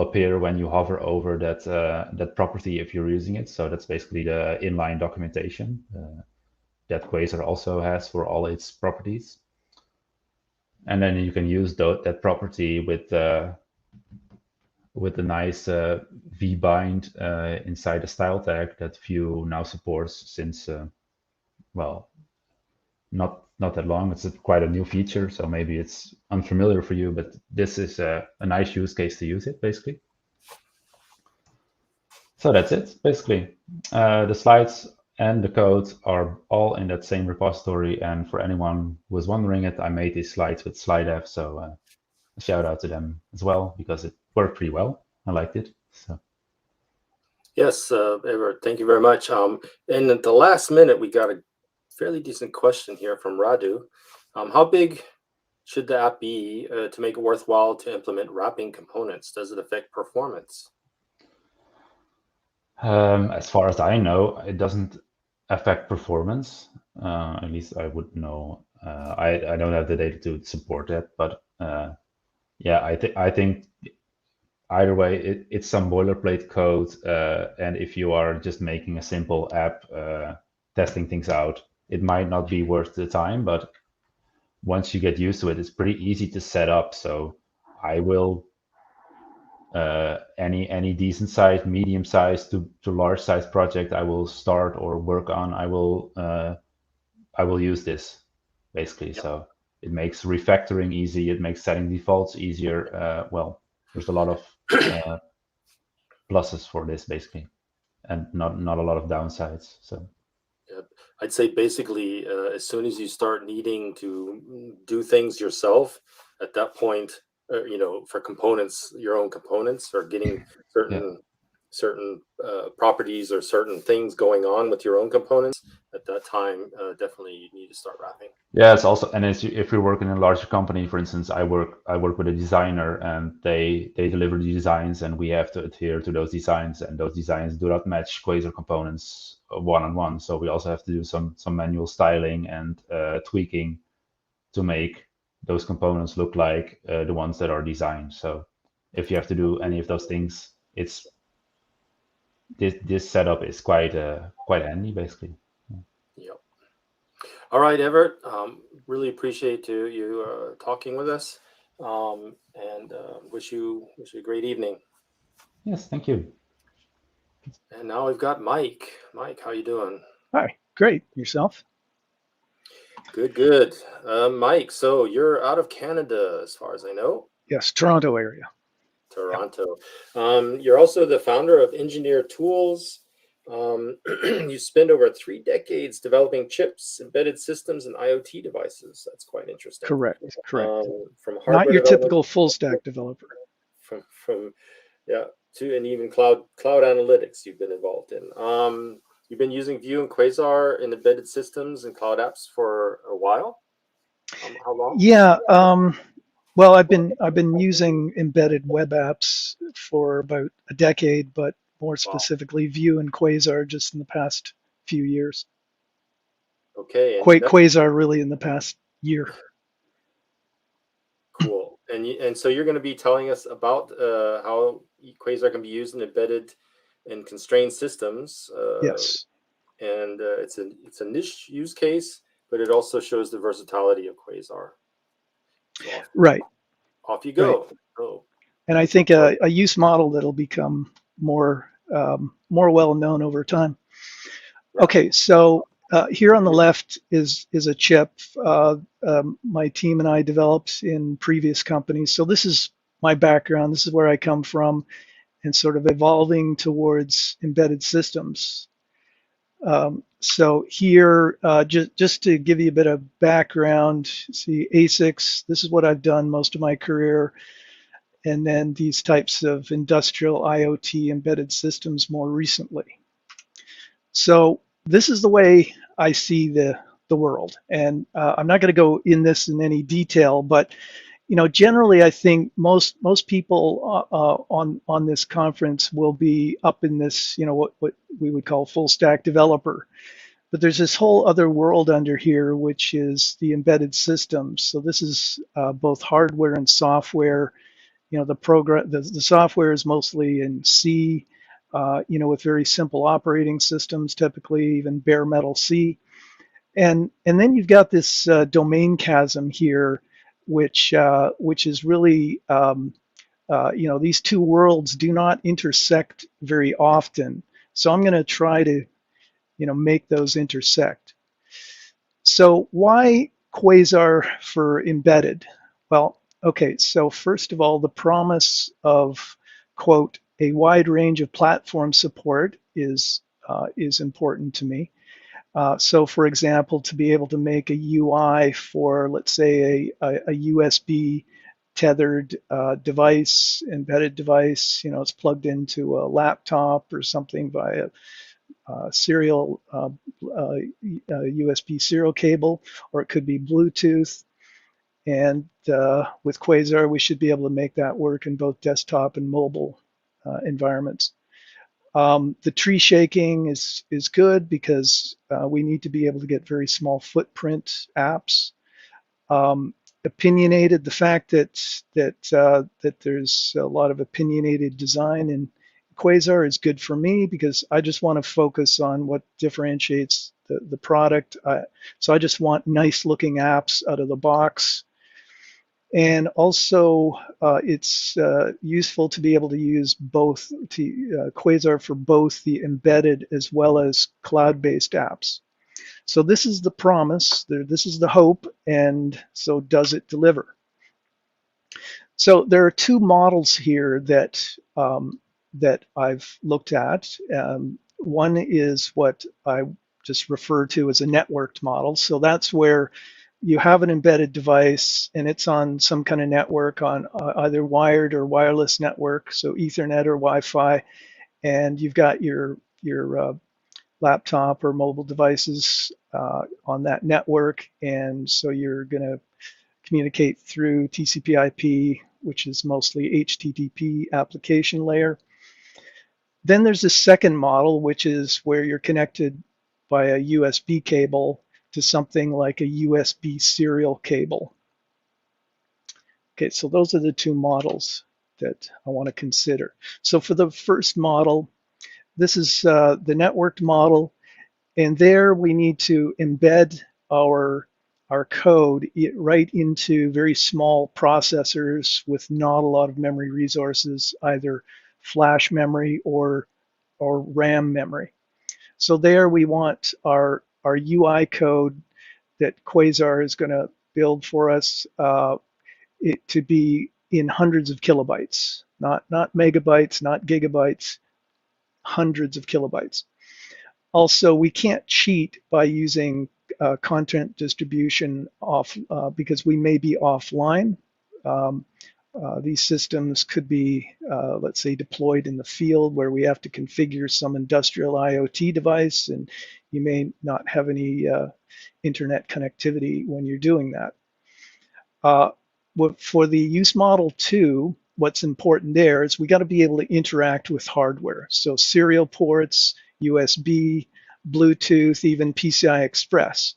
[SPEAKER 8] appear when you hover over that property if you're using it. So that's basically the inline documentation that Quasar also has for all its properties. And then you can use that property with the nice vbind inside the style tag that Vue now supports since well, not that long. It's quite a new feature, so maybe it's unfamiliar for you, but this is a nice use case to use it, basically. So that's it, basically. The slides and the code are all in that same repository, and for anyone who was wondering it, I made these slides with SlideF, so a shout out to them as well, because it worked pretty well. I liked it. So.
[SPEAKER 1] Yes, Evert, thank you very much. And at the last minute, we got a fairly decent question here from Radu. How big should the app be to make it worthwhile to implement wrapping components? Does it affect performance?
[SPEAKER 8] As far as I know, it doesn't affect performance. At least I would know. I don't have the data to support that, but yeah, I think either way, it's some boilerplate code, and if you are just making a simple app, testing things out, it might not be worth the time, but once you get used to it, it's pretty easy to set up. So I will any decent sized, medium sized to large sized project I will start or work on, I will use this basically.
[SPEAKER 1] Yep.
[SPEAKER 8] So it makes refactoring easy. It makes setting defaults easier. Well, there's a lot of pluses for this basically, and not a lot of downsides. So
[SPEAKER 1] yeah, I'd say basically as soon as you start needing to do things yourself, at that point, for components, your own components, or getting certain properties or certain things going on with your own components, at that time, definitely you need to start wrapping.
[SPEAKER 8] yeah, it's also, and if you're working in a larger company, for instance, I work with a designer, and they deliver the designs, and we have to adhere to those designs, and those designs do not match Quasar components one-on-one. So we also have to do some manual styling and tweaking to make those components look like the ones that are designed. So if you have to do any of those things, it's this setup is quite handy basically.
[SPEAKER 1] Yep. All right, Evert. Really appreciate you talking with us, and wish you a great evening.
[SPEAKER 8] Yes, thank you.
[SPEAKER 1] And now we've got Mike. Mike, how you doing?
[SPEAKER 9] Hi, great. Yourself?
[SPEAKER 1] Good. Mike, so you're out of Canada, as far as I know.
[SPEAKER 9] Yes, Toronto area.
[SPEAKER 1] Toronto. You're also the founder of Engineer Tools. You spent over 3 decades developing chips, embedded systems, and IoT devices. That's quite interesting.
[SPEAKER 9] Correct.
[SPEAKER 1] From hardware
[SPEAKER 9] Not your
[SPEAKER 1] development
[SPEAKER 9] typical full stack developer.
[SPEAKER 1] from to and even cloud analytics you've been involved in. You've been using Vue and Quasar in embedded systems and cloud apps for a while. How long?
[SPEAKER 9] Yeah. Well, I've been using embedded web apps for about a decade, but more specifically Vue and Quasar just in the past few years.
[SPEAKER 1] Okay.
[SPEAKER 9] Quasar really in the past year.
[SPEAKER 1] Cool. And so you're going to be telling us about how Quasar can be used in embedded and constrained systems.
[SPEAKER 9] Yes.
[SPEAKER 1] And it's a niche use case, but it also shows the versatility of Quasar. So
[SPEAKER 9] Right.
[SPEAKER 1] Off you go.
[SPEAKER 9] Right.
[SPEAKER 1] Oh.
[SPEAKER 9] And I think a use model that'll become more well known over time. Okay, so here on the left is a chip my team and I developed in previous companies. So this is my background. This is where I come from, and sort of evolving towards embedded systems. So here, just to give you a bit of background, see ASICs, this is what I've done most of my career, and then these types of industrial IoT embedded systems more recently. So this is the way I see the world, and I'm not going to go in this in any detail, but generally I think most people on this conference will be up in this, what we would call full stack developer. But there's this whole other world under here, which is the embedded systems. So this is both hardware and software. The software is mostly in C, with very simple operating systems, typically even bare metal C. And then you've got this domain chasm here, which is really, these two worlds do not intersect very often. So I'm going to try to, make those intersect. So why Quasar for embedded? Well, okay, so first of all, the promise of, quote, a wide range of platform support is important to me. So for example, to be able to make a UI for, let's say, a USB tethered device, embedded device, it's plugged into a laptop or something via serial USB serial cable, or it could be Bluetooth. And with Quasar, we should be able to make that work in both desktop and mobile environments. The tree shaking is good because we need to be able to get very small footprint apps. Opinionated, the fact that there's a lot of opinionated design in Quasar is good for me because I just want to focus on what differentiates the product. So I just want nice looking apps out of the box. And also, it's useful to be able to use both Quasar for both the embedded as well as cloud-based apps. So this is the promise, this is the hope, and so does it deliver? So there are two models here that that I've looked at. One is what I just refer to as a networked model. So that's where you have an embedded device and it's on some kind of network, on either wired or wireless network, so Ethernet or Wi-Fi, and you've got your laptop or mobile devices on that network, and so you're going to communicate through TCP/IP, which is mostly HTTP application layer. Then there's a second model, which is where you're connected by a USB cable to something like a USB serial cable. Okay, so those are the two models that I want to consider. So for the first model, this is the networked model, and there we need to embed our code right into very small processors with not a lot of memory resources, either flash memory or RAM memory. So there we want our UI code that Quasar is going to build for us it to be in hundreds of kilobytes, not megabytes, not gigabytes, hundreds of kilobytes. Also, we can't cheat by using content distribution because we may be offline. These systems could be, let's say, deployed in the field where we have to configure some industrial IoT device, and you may not have any internet connectivity when you're doing that. For the use model 2, what's important there is we got to be able to interact with hardware. So serial ports, USB, Bluetooth, even PCI Express.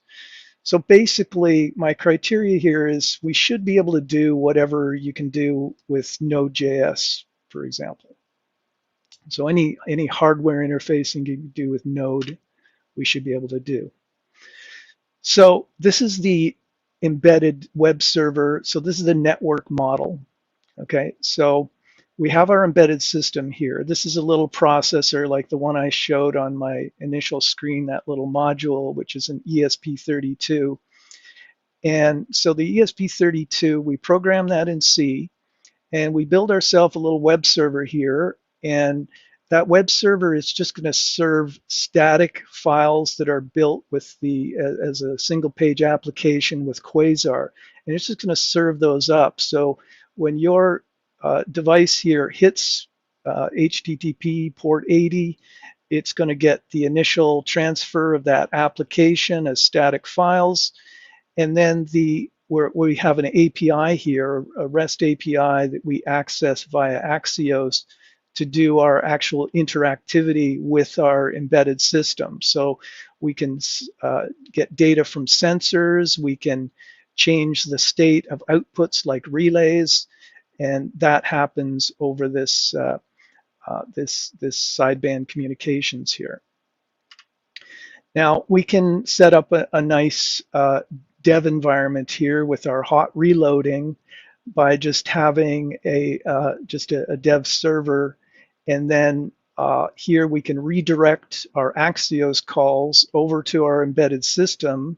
[SPEAKER 9] So basically, my criteria here is we should be able to do whatever you can do with Node.js, for example. So any hardware interfacing you can do with Node, we should be able to do. So this is the embedded web server. So this is the network model. Okay, so we have our embedded system here. This is a little processor like the one I showed on my initial screen, that little module, which is an ESP32. And so the ESP32, we program that in C, and we build ourselves a little web server here. And that web server is just going to serve static files that are built with as a single page application with Quasar. And it's just going to serve those up. So when your device here hits HTTP port 80, it's going to get the initial transfer of that application as static files. And then we have an API here, a REST API that we access via Axios to do our actual interactivity with our embedded system. So we can get data from sensors, we can change the state of outputs like relays, and that happens over this sideband communications here. Now we can set up a nice dev environment here with our hot reloading by just having a dev server, and then here we can redirect our Axios calls over to our embedded system.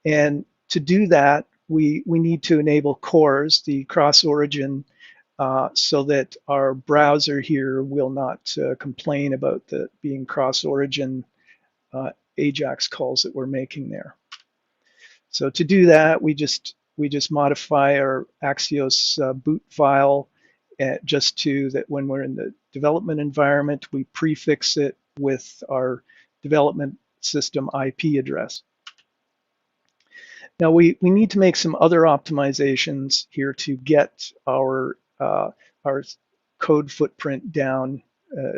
[SPEAKER 9] And to do that, we need to enable CORS, the cross-origin, so that our browser here will not complain about being cross-origin AJAX calls that we're making there. So to do that, we just modify our Axios boot file just to that when we're in the development environment, we prefix it with our development system IP address. Now we need to make some other optimizations here to get our code footprint down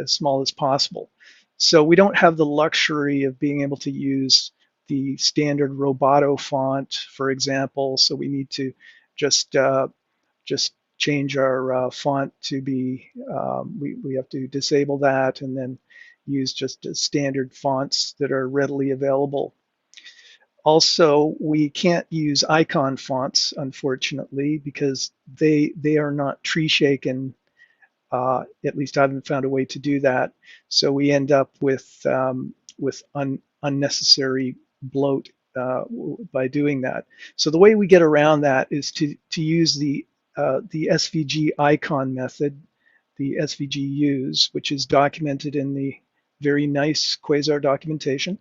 [SPEAKER 9] as small as possible. So we don't have the luxury of being able to use the standard Roboto font, for example. So we need to just change our font to be, we have to disable that and then use just standard fonts that are readily available. Also, we can't use icon fonts, unfortunately, because they are not tree shaken. At least I haven't found a way to do that. So we end up with unnecessary bloat by doing that. So the way we get around that is to use the SVG icon method, the SVG use, which is documented in the very nice Quasar documentation.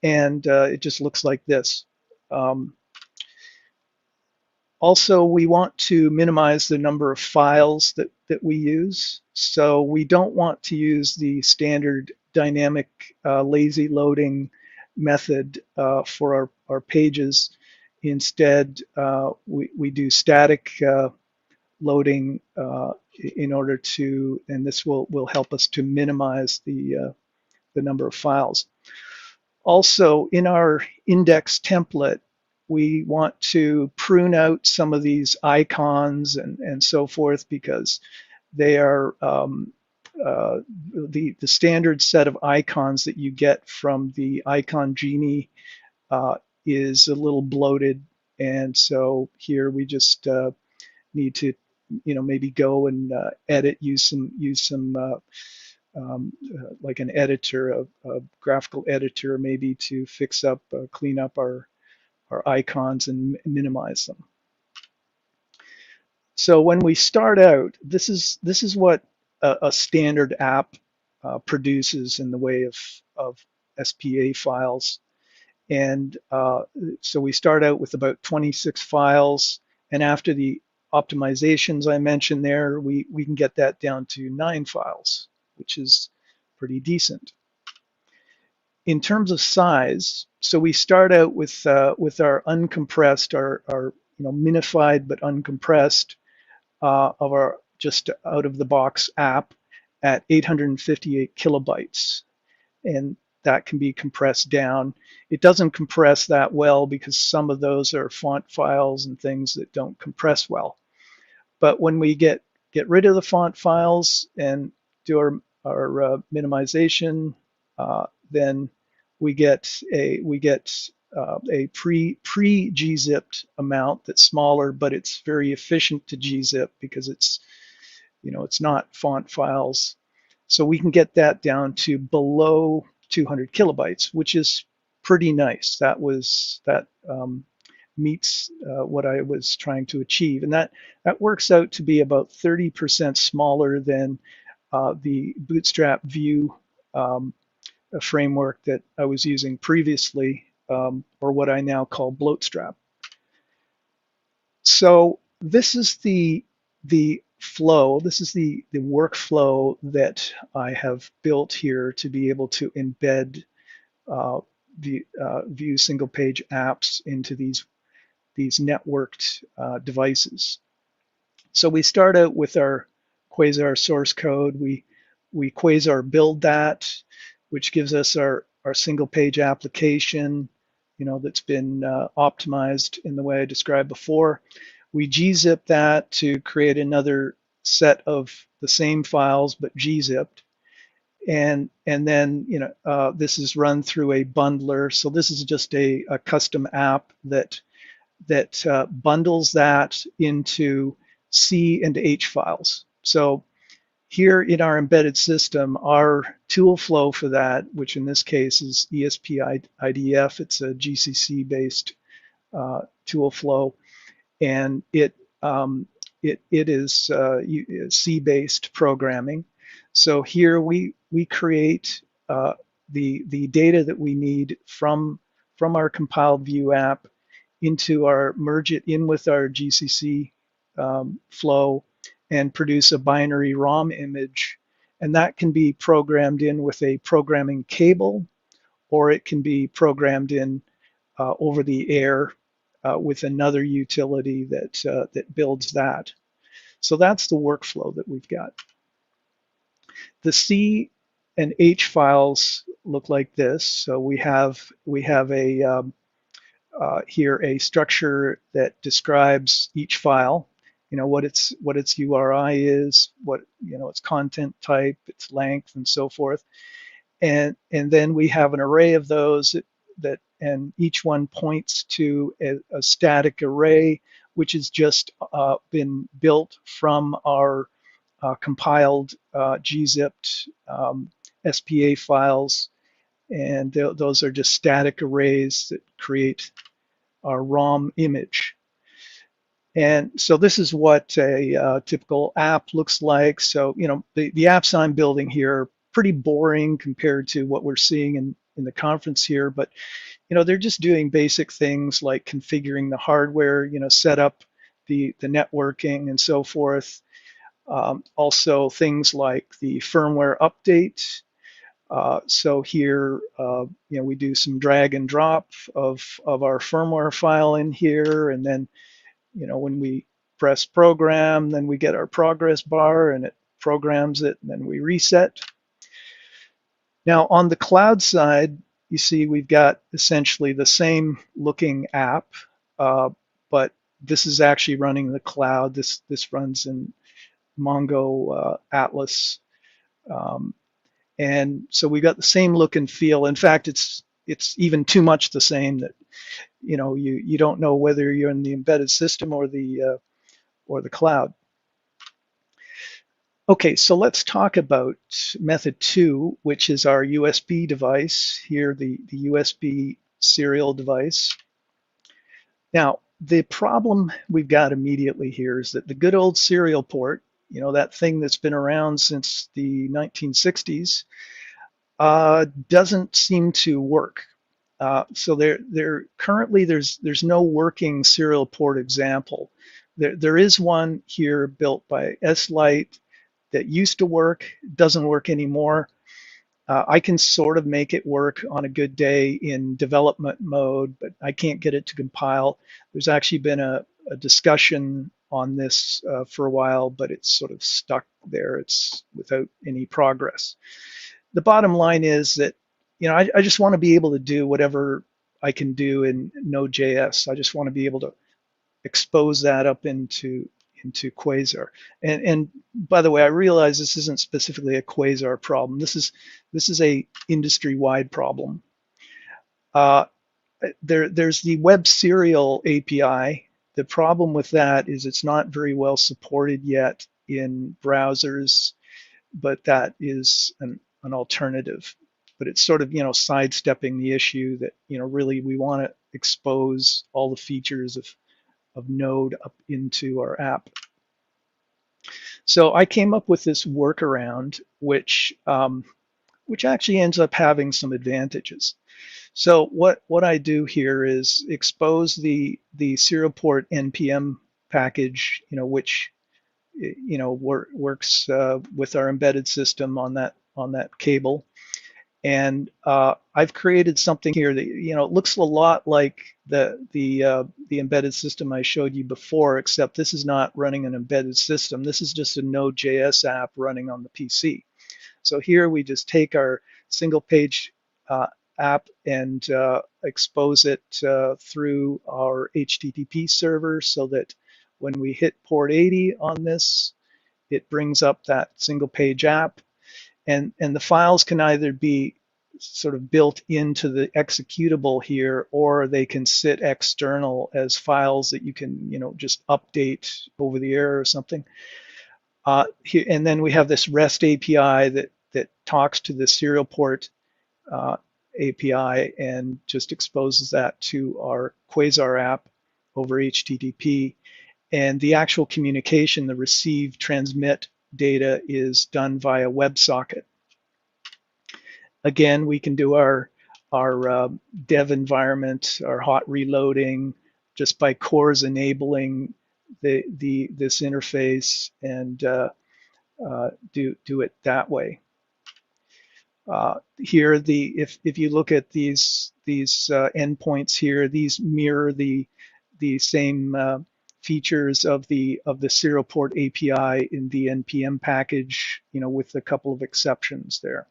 [SPEAKER 9] And it just looks like this. Also, we want to minimize the number of files that we use. So we don't want to use the standard dynamic lazy loading method for our pages. Instead, we do static loading in order to, and this will help us to minimize the number of files. Also, in our index template, we want to prune out some of these icons and so forth, because they are the standard set of icons that you get from the icon genie is a little bloated, and so here we just need to maybe go and edit, use some like an editor, a graphical editor, maybe to fix up, clean up our icons and minimize them. So when we start out, this is what a standard app produces in the way of SPA files. And so we start out with about 26 files, and after the optimizations I mentioned there, we can get that down to 9 files, which is pretty decent. In terms of size, so we start out with our uncompressed, our minified but uncompressed of our just out of the box app at 858 kilobytes, and that can be compressed down. It doesn't compress that well because some of those are font files and things that don't compress well. But when we get rid of the font files and do our minimization, then we get a pre-gzipped amount that's smaller, but it's very efficient to gzip because it's not font files. So we can get that down to below 200 kilobytes, which is pretty nice. That meets what I was trying to achieve, and that works out to be about 30% smaller than the Bootstrap Vue framework that I was using previously, or what I now call Bloatstrap. So this is the flow. This is the workflow that I have built here to be able to embed the Vue single page apps into these networked devices. So we start out with our Quasar source code. We Quasar build that, which gives us our single page application, that's been optimized in the way I described before. We gzip that to create another set of the same files but gzipped, and then this is run through a bundler. So this is just a custom app that bundles that into C and H files. So here in our embedded system, our tool flow for that, which in this case is ESP-IDF, it's a GCC-based tool flow, and it is C-based programming. So here we create the data that we need from our compiled Vue app merge it in with our GCC flow and produce a binary ROM image, and that can be programmed in with a programming cable, or it can be programmed in over the air with another utility that builds that. So that's the workflow that we've got. The C and H files look like this. So we have a here a structure that describes each file, what its URI is, what its content type, its length, and so forth. and then we have an array of those and each one points to a static array, which has just been built from our compiled gzipped SPA files, and those are just static arrays that create our ROM image. And so this is what a typical app looks like. So, you know, the apps I'm building here are pretty boring compared to what we're seeing in the conference here, but, you know, they're just doing basic things like configuring the hardware, you know, set up the networking and so forth. Also things like the firmware update. So here, you know, we do some drag and drop of our firmware file in here, and then, you know, when we press program, then we get our progress bar and it programs it, and then we reset. Now on the cloud side, you see we've got essentially the same looking app, but this is actually running in the cloud. This runs in Mongo Atlas. And so we've got the same look and feel. In fact, it's even too much the same that, you know, you don't know whether you're in the embedded system or the cloud. Okay, so let's talk about method 2, which is our USB device here, the USB serial device. Now, the problem we've got immediately here is that the good old serial port, you know, that thing that's been around since the 1960s, doesn't seem to work. So currently there's no working serial port example. There is one here built by S-Lite that used to work, doesn't work anymore. I can sort of make it work on a good day in development mode, but I can't get it to compile. There's actually been a discussion on this for a while, but it's sort of stuck there. It's without any progress. The bottom line is that, you know, I just want to be able to do whatever I can do in Node.js. I just want to be able to expose that up into Quasar. And by the way, I realize this isn't specifically a Quasar problem. This is a industry-wide problem. There's the web serial API. The problem with that is it's not very well supported yet in browsers, but that is an alternative. But it's sort of, you know, sidestepping the issue that, you know, really we want to expose all the features of Node up into our app. So I came up with this workaround, which actually ends up having some advantages. So what I do here is expose the serial port npm package, you know, which, you know, works with our embedded system on that cable. And I've created something here that, you know, it looks a lot like the embedded system I showed you before, except this is not running an embedded system. This is just a Node.js app running on the PC. So here we just take our single page app and expose it through our HTTP server, so that when we hit port 80 on this, it brings up that single page app. And the files can either be sort of built into the executable here, or they can sit external as files that you can, you know, just update over the air or something. Here, and then we have this REST API that talks to the serial port API and just exposes that to our Quasar app over HTTP. And the actual communication, the receive, transmit data is done via WebSocket. Again, we can do our dev environment, our hot reloading, just by CORS enabling this interface, and do it that way. Here, if you look at these endpoints here, these mirror the same features of the serial port API in the npm package, you know, with a couple of exceptions there.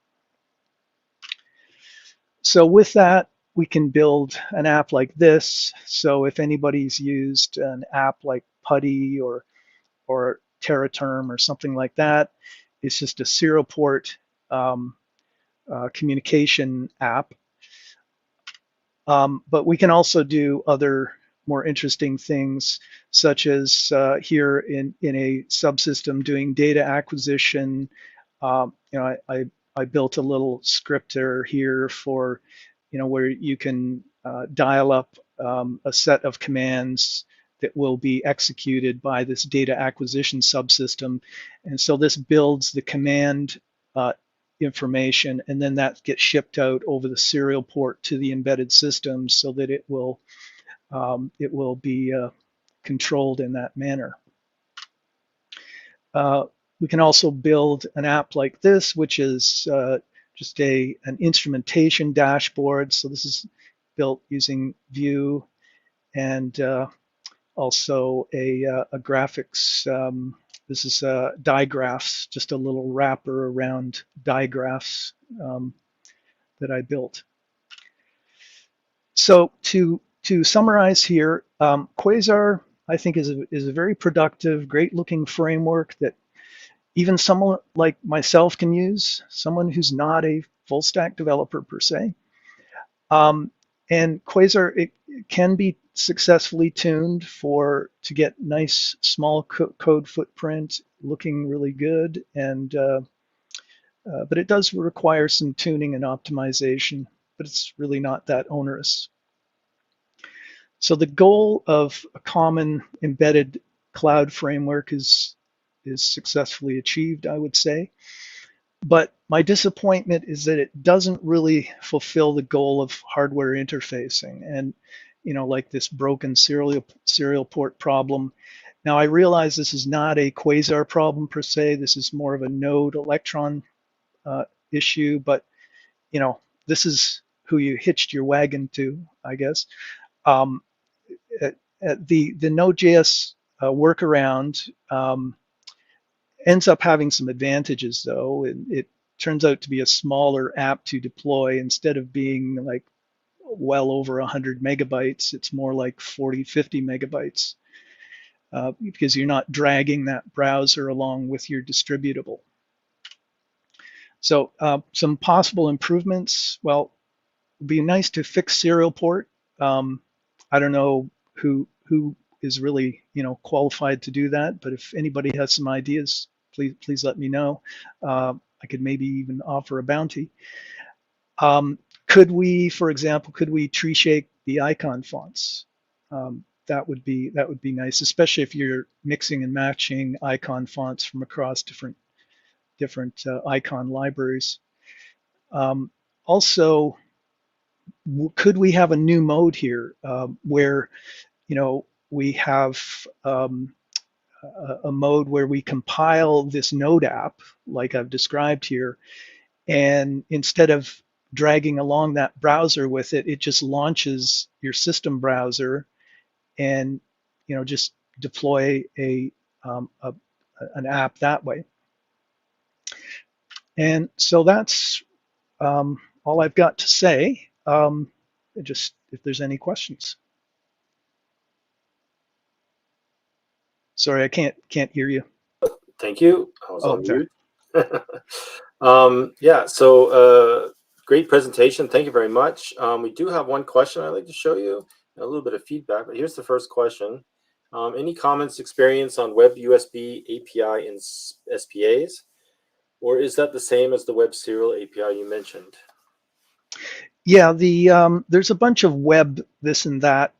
[SPEAKER 9] So with that, we can build an app like this. So if anybody's used an app like Putty or Terraterm or something like that, it's just a serial port communication app. But we can also do other more interesting things, such as here in a subsystem doing data acquisition. I built a little scripter here for, where you can dial up a set of commands that will be executed by this data acquisition subsystem. And so this builds the command information, and then that gets shipped out over the serial port to the embedded system so that it will be controlled in that manner. We can also build an app like this, which is just an instrumentation dashboard. So this is built using Vue and also a graphics. This is digraphs, just a little wrapper around digraphs that I built. So to summarize here, Quasar, I think, is a very productive, great-looking framework that even someone like myself can use, someone who's not a full-stack developer per se. And Quasar, it can be successfully tuned to get nice small code footprint, looking really good, and but it does require some tuning and optimization, but it's really not that onerous. So the goal of a common embedded cloud framework is successfully achieved, I would say. But my disappointment is that it doesn't really fulfill the goal of hardware interfacing, and like this broken serial port problem. Now I realize this is not a Quasar problem per se. This is more of a node electron issue, but this is who you hitched your wagon to, I guess. The Node.js workaround ends up having some advantages, though. It turns out to be a smaller app to deploy. Instead of being like well over 100 megabytes, it's more like 40, 50 megabytes because you're not dragging that browser along with your distributable. So some possible improvements. Well, it'd be nice to fix serial port. I don't know who is really qualified to do that, but if anybody has some ideas, please let me know. I could maybe even offer a bounty. Could we, for example, tree shake the icon fonts? That would be nice, especially if you're mixing and matching icon fonts from across different icon libraries. Also, could we have a new mode here where we have a mode where we compile this node app like I've described here, and instead of dragging along that browser with it, it just launches your system browser and just deploy an app that way. And so that's all I've got to say. Just if there's any questions. Sorry, I can't hear you.
[SPEAKER 1] Thank you. I was on mute. Yeah, so great presentation. Thank you very much. We do have one question I'd like to show you, a little bit of feedback, but here's the first question. Any comments, experience on Web USB API in SPAs, or is that the same as the Web Serial API you mentioned?
[SPEAKER 9] Yeah, there's a bunch of web this and that.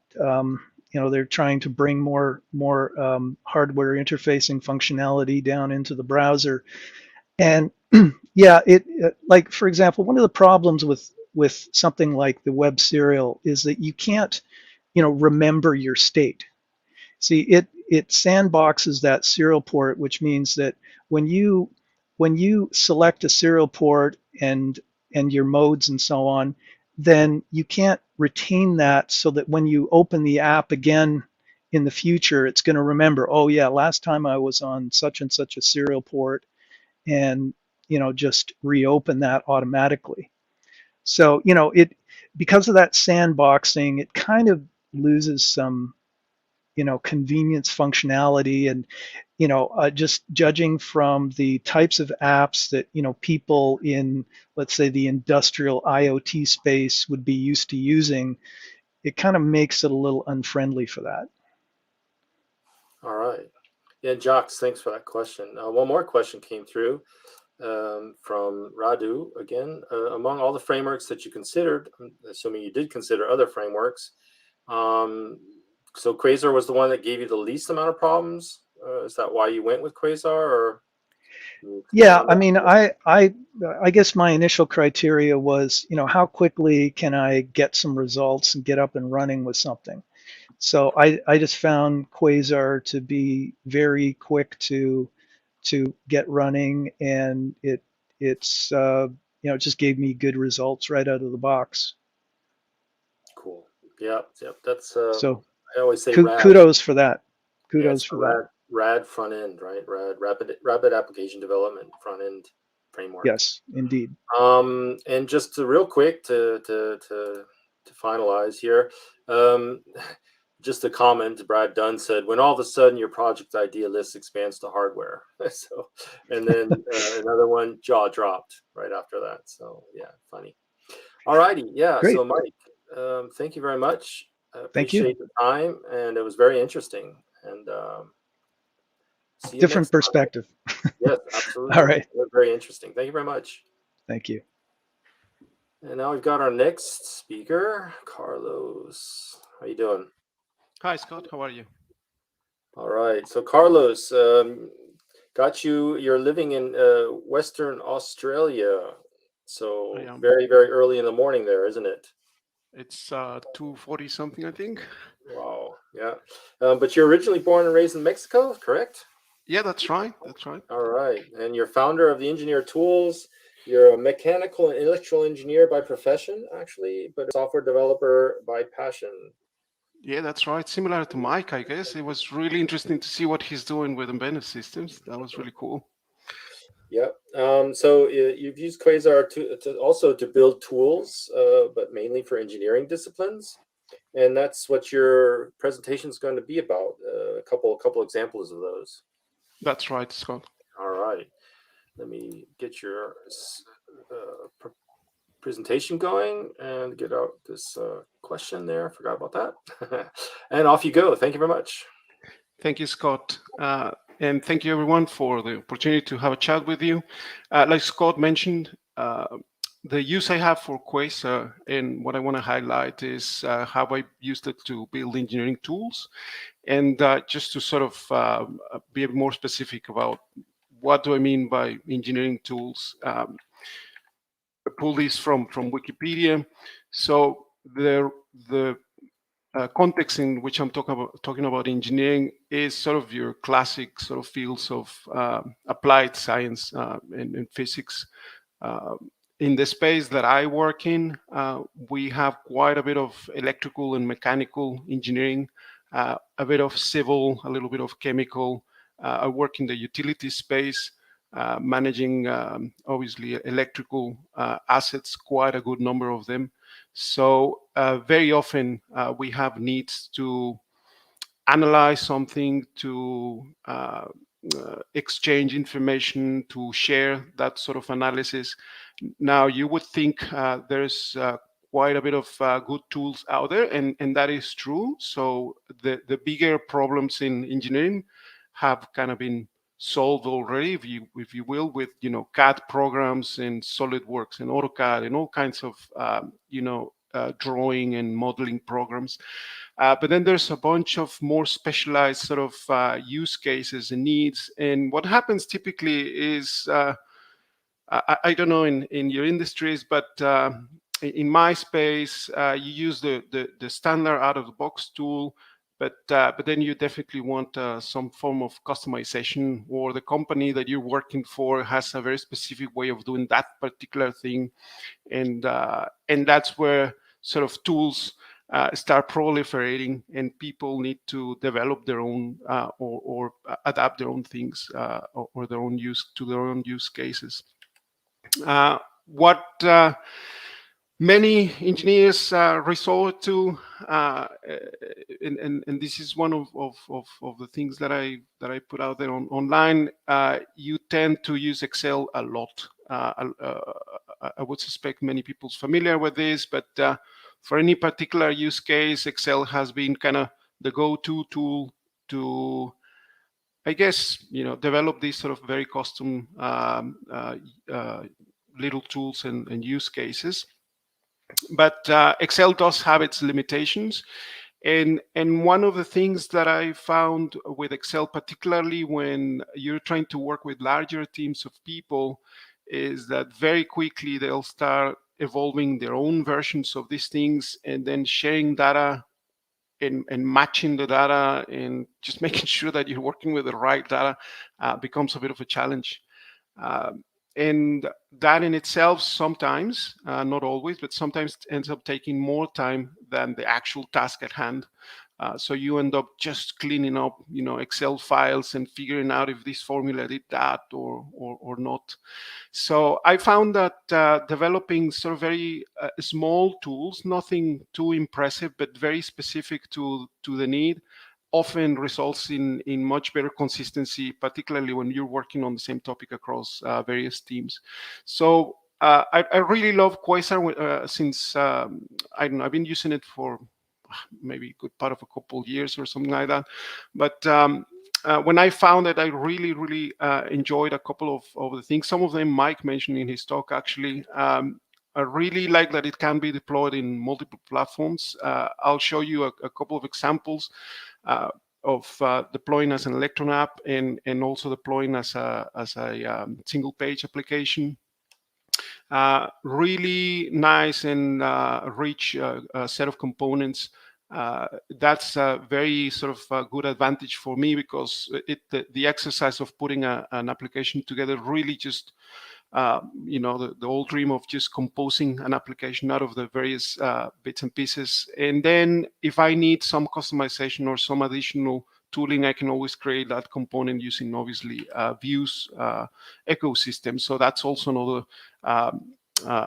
[SPEAKER 9] They're trying to bring more hardware interfacing functionality down into the browser, and yeah, like for example, one of the problems with something like the Web Serial is that you can't remember your state. See, it sandboxes that serial port, which means that when you select a serial port and your modes and so on, then you can't retain that so that when you open the app again in the future, it's going to remember, oh yeah, last time I was on such and such a serial port, and just reopen that automatically. So because of that sandboxing, it kind of loses some convenience functionality, and just judging from the types of apps that people in, let's say, the industrial IoT space would be used to using, it kind of makes it a little unfriendly for that.
[SPEAKER 1] All right. Yeah, Jox, thanks for that question. One more question came through from Radu again. Among all the frameworks that you considered, I'm assuming you did consider other frameworks, so Quasar was the one that gave you the least amount of problems? Is that why you went with Quasar? Or
[SPEAKER 9] yeah, I mean, I guess my initial criteria was, how quickly can I get some results and get up and running with something? So I just found Quasar to be very quick to get running, and it's it just gave me good results right out of the box.
[SPEAKER 1] Cool. Yep. That's
[SPEAKER 9] so
[SPEAKER 1] I always say RAD.
[SPEAKER 9] Kudos for that. Kudos for that.
[SPEAKER 1] RAD front end, right? Rapid application development front end framework.
[SPEAKER 9] Yes, indeed.
[SPEAKER 1] And just real quick to finalize here, just a comment. Brad Dunn said, "When all of a sudden your project idea list expands to hardware." So, and then another one, jaw dropped right after that. So yeah, funny. All righty, yeah.
[SPEAKER 9] Great.
[SPEAKER 1] So Mike, thank you very much.
[SPEAKER 9] Thank you.
[SPEAKER 1] Appreciate the time, and it was very interesting. And see you
[SPEAKER 9] different
[SPEAKER 1] next time.
[SPEAKER 9] perspective.
[SPEAKER 1] Yes, absolutely.
[SPEAKER 9] All right.
[SPEAKER 1] Very interesting. Thank you very much.
[SPEAKER 9] Thank you.
[SPEAKER 1] And now we've got our next speaker, Carlos. How you doing?
[SPEAKER 10] Hi, Scott. How are you?
[SPEAKER 1] All right. So Carlos, you're living in Western Australia. So very, very early in the morning there, isn't it?
[SPEAKER 10] It's 2:40 something, I think.
[SPEAKER 1] Wow. Yeah. But you're originally born and raised in Mexico, correct?
[SPEAKER 10] Yeah, that's right. That's right.
[SPEAKER 1] All right. And you're founder of the Engineer Tools. You're a mechanical and electrical engineer by profession, actually, but a software developer by passion.
[SPEAKER 10] Yeah, that's right. Similar to Mike, I guess. It was really interesting to see what he's doing with embedded systems. That was really cool.
[SPEAKER 1] Yep. So you've used Quasar to build tools, but mainly for engineering disciplines. And that's what your presentation is going to be about. A couple examples of those.
[SPEAKER 10] That's right, Scott.
[SPEAKER 1] All right. Let me get your presentation going and get out this question there. Forgot about that. And off you go. Thank you very much.
[SPEAKER 10] Thank you, Scott. And thank you, everyone, for the opportunity to have a chat with you. Like Scott mentioned, the use I have for Quasar and what I want to highlight is how I used it to build engineering tools. And just to sort of be more specific about what do I mean by engineering tools. I pulled this from Wikipedia. So the context in which I'm talking about engineering is sort of your classic sort of fields of applied science and physics. In the space that I work in, we have quite a bit of electrical and mechanical engineering, a bit of civil, a little bit of chemical. I work in the utility space, managing obviously electrical assets, quite a good number of them. So very often we have needs to analyze something, to exchange information, to share that sort of analysis. Now, you would think there's quite a bit of good tools out there, and that is true. So the bigger problems in engineering have kind of been solved already, if you will, with CAD programs and SolidWorks and AutoCAD and all kinds of drawing and modeling programs. But then there's a bunch of more specialized sort of use cases and needs. And what happens typically is, I don't know in your industries, but in my space, you use the standard out-of-the-box tool, but then you definitely want some form of customization, or the company that you're working for has a very specific way of doing that particular thing, and that's where sort of tools start proliferating, and people need to develop their own or adapt their own things or their own use cases. What many engineers resort to, and this is one of the things that I put out there online. You tend to use Excel a lot. I would suspect many people's familiar with this, but for any particular use case, Excel has been kind of the go-to tool to, I guess, develop these sort of very custom little tools and use cases. But Excel does have its limitations. And one of the things that I found with Excel, particularly when you're trying to work with larger teams of people, is that very quickly they'll start evolving their own versions of these things and then sharing data and matching the data and just making sure that you're working with the right data becomes a bit of a challenge. And that in itself sometimes, not always, but sometimes ends up taking more time than the actual task at hand. So you end up just cleaning up, Excel files and figuring out if this formula did that or not. So I found that developing sort of very small tools, nothing too impressive, but very specific to the need, often results in much better consistency, particularly when you're working on the same topic across various teams. So I really love Quasar since, I don't know, I've been using it for maybe a good part of a couple of years or something like that. But when I found it, I really, really enjoyed a couple of the things. Some of them Mike mentioned in his talk, actually. I really like that it can be deployed in multiple platforms. I'll show you a couple of examples of deploying as an Electron app and also deploying as a single page application. Really nice and rich set of components. That's a very sort of good advantage for me because the exercise of putting an application together really just the old dream of just composing an application out of the various bits and pieces. And then if I need some customization or some additional tooling, I can always create that component using, obviously, Vue's ecosystem. So that's also another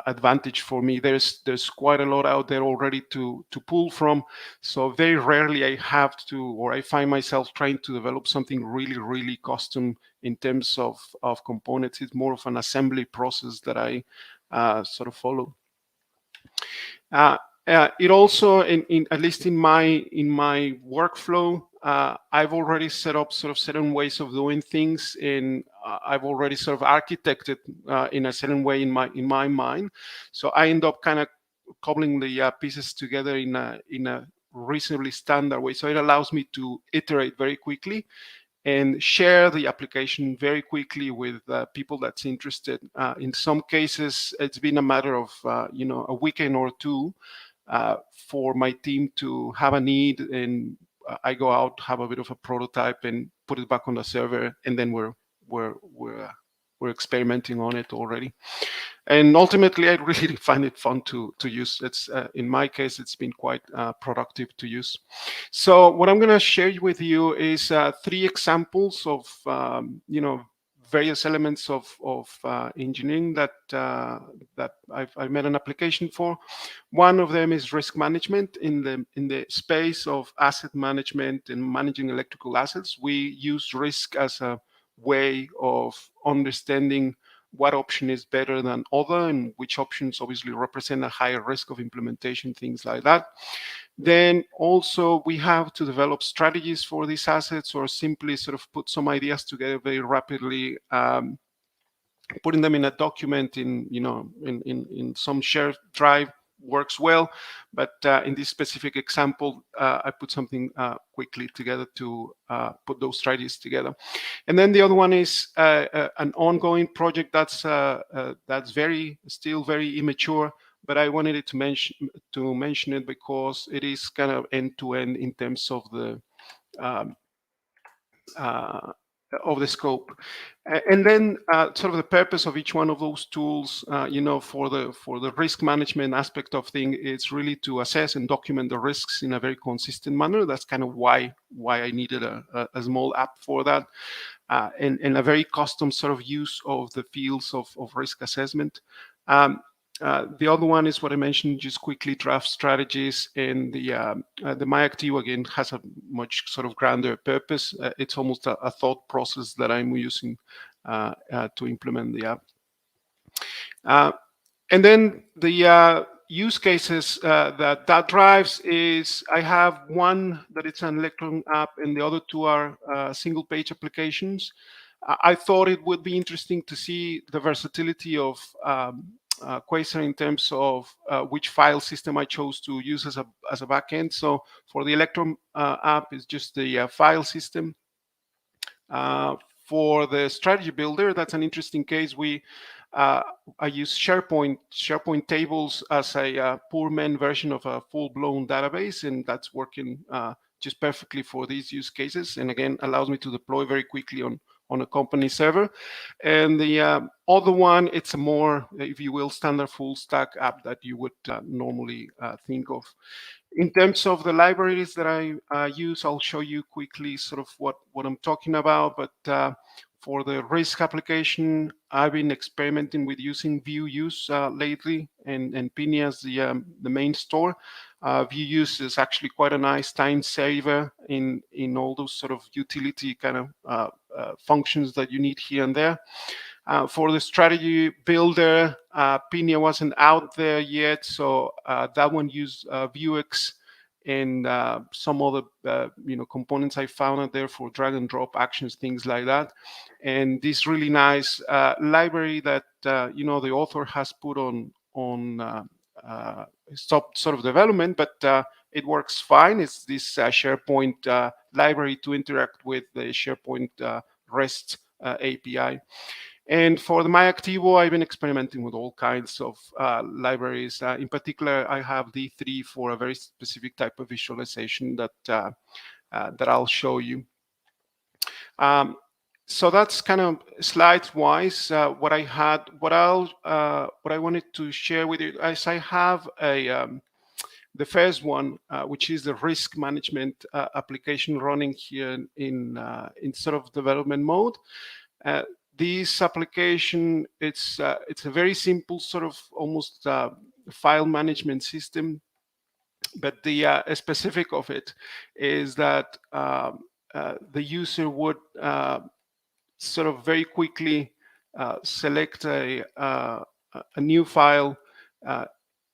[SPEAKER 10] advantage for me. There's quite a lot out there already to pull from. So very rarely I have to, or I find myself trying to develop something really, really custom in terms of components. It's more of an assembly process that I sort of follow. It also, at least in my workflow, I've already set up sort of certain ways of doing things, and I've already sort of architected in a certain way in my mind. So I end up kind of cobbling the pieces together in a reasonably standard way. So it allows me to iterate very quickly and share the application very quickly with people that's interested. In some cases, it's been a matter of a weekend or two for my team to have a need, and I go out, have a bit of a prototype, and put it back on the server, and then we're experimenting on it already. And ultimately, I really find it fun to use. It's in my case, it's been quite productive to use. So what I'm going to share with you is 3 examples of various elements of engineering that I've made an application for. One of them is risk management in the space of asset management and managing electrical assets. We use risk as a way of understanding what option is better than other and which options obviously represent a higher risk of implementation, things like that. Then also we have to develop strategies for these assets, or simply sort of put some ideas together very rapidly. Putting them in a document in some shared drive works well, but in this specific example, I put something quickly together to put those strategies together. And then the other one is an ongoing project that's still very immature, but I wanted it to mention it because it is kind of end-to-end in terms of the scope. And then sort of the purpose of each one of those tools, for the risk management aspect of things, it's really to assess and document the risks in a very consistent manner. That's kind of why I needed a small app for that, and a very custom sort of use of the fields of risk assessment. The other one is what I mentioned, just quickly draft strategies, and the MyActivo again has a much sort of grander purpose. It's almost a thought process that I'm using to implement the app. And then the use cases that drives is I have one that it's an Electron app, and the other two are single page applications. I thought it would be interesting to see the versatility of Quasar in terms of which file system I chose to use as a backend. So for the Electron app, it's just the file system. For the strategy builder, that's an interesting case. I use SharePoint tables as a poor man version of a full-blown database, and that's working just perfectly for these use cases. And again, allows me to deploy very quickly on a company server. And the other one, it's a more, if you will, standard full stack app that you would normally think of. In terms of the libraries that I use, I'll show you quickly sort of what I'm talking about. But for the risk application, I've been experimenting with using Vue.use lately, and Pini as the main store. Vue.use is actually quite a nice time saver in all those sort of utility kind of functions that you need here and there. For the strategy builder, Pini wasn't out there yet, so that one used Vuex and some other components I found out there for drag and drop actions, things like that. And this really nice library that the author has put on stop sort of development, but it works fine. It's this SharePoint library to interact with the SharePoint REST API. And for the MyActivo, I've been experimenting with all kinds of libraries. In particular, I have D3 for a very specific type of visualization that I'll show you. So that's kind of slides-wise what I had. What I wanted to share with you is I have the first one, which is the risk management application running here in sort of development mode. This application, it's a very simple sort of almost file management system, but the specific of it is that the user would sort of very quickly select a new file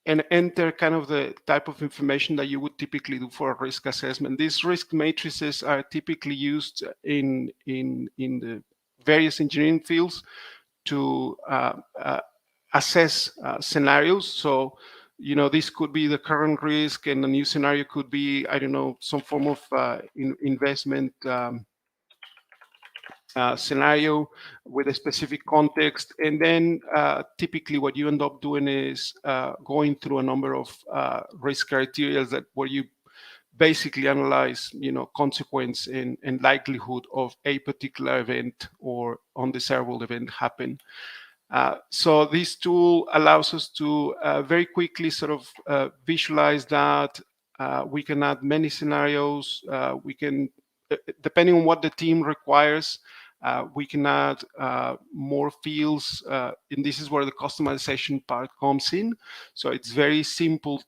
[SPEAKER 10] and enter kind of the type of information that you would typically do for a risk assessment. These risk matrices are typically used in the various engineering fields to assess scenarios. So, this could be the current risk, and a new scenario could be, I don't know, some form of investment scenario with a specific context. And then typically what you end up doing is going through a number of risk criteria where you basically analyze, consequence and likelihood of a particular event or undesirable event happen. So this tool allows us to very quickly sort of visualize that. We can add many scenarios. We can, depending on what the team requires, we can add more fields, and this is where the customization part comes in. So it's very simple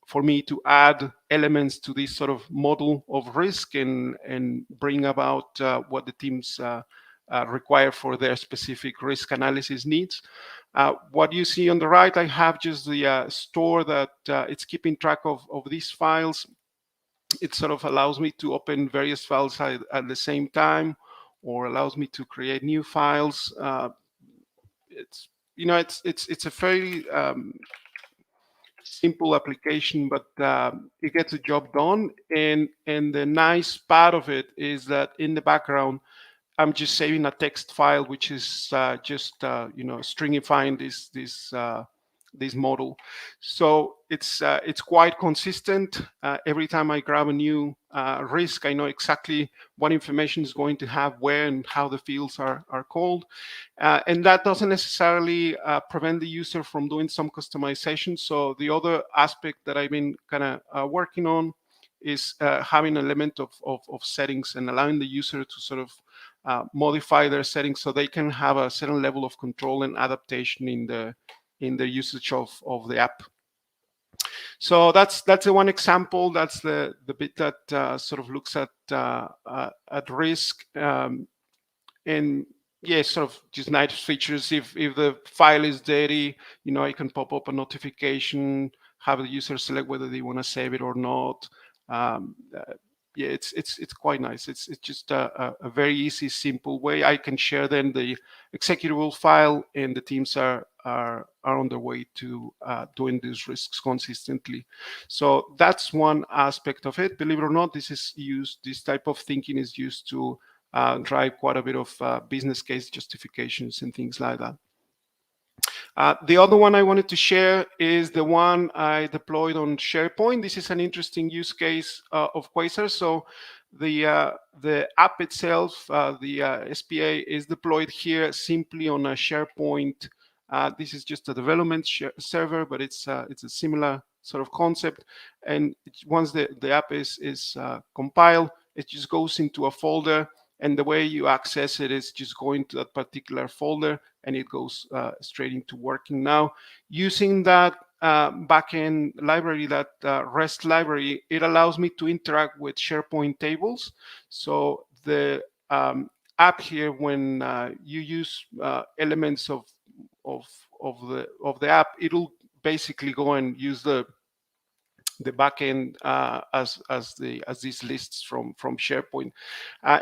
[SPEAKER 10] for me to add elements to this sort of model of risk and bring about what the teams require for their specific risk analysis needs. What you see on the right, I have just the store that it's keeping track of these files. It sort of allows me to open various files at the same time, or allows me to create new files. It's a very simple application, but it gets the job done. And the nice part of it is that in the background, I'm just saving a text file, which is just stringifying this model. So it's quite consistent. Every time I grab a new risk, I know exactly what information is going to have where and how the fields are called. And that doesn't necessarily prevent the user from doing some customization. So the other aspect that I've been kind of working on is having an element of settings and allowing the user to sort of modify their settings so they can have a certain level of control and adaptation in the their usage of the app. So that's the one example. That's the bit that sort of looks at risk, and yeah, sort of just nice features. If the file is dirty, I can pop up a notification, have the user select whether they want to save it or not. Yeah, it's quite nice. It's just a very easy, simple way. I can share then the executable file, and the teams are on their way to doing these risks consistently. So that's one aspect of it. Believe it or not, this type of thinking is used to drive quite a bit of business case justifications and things like that. The other one I wanted to share is the one I deployed on SharePoint. This is an interesting use case of Quasar. So the app itself, the SPA, is deployed here simply on a SharePoint. This is just a development server, but it's a similar sort of concept. And once the app is compiled, it just goes into a folder. And the way you access it is just going to that particular folder, and it goes straight into working. Now, using that backend library, that REST library, it allows me to interact with SharePoint tables. So the app here, when you use elements of the app, it'll basically go and use the backend as these lists from SharePoint.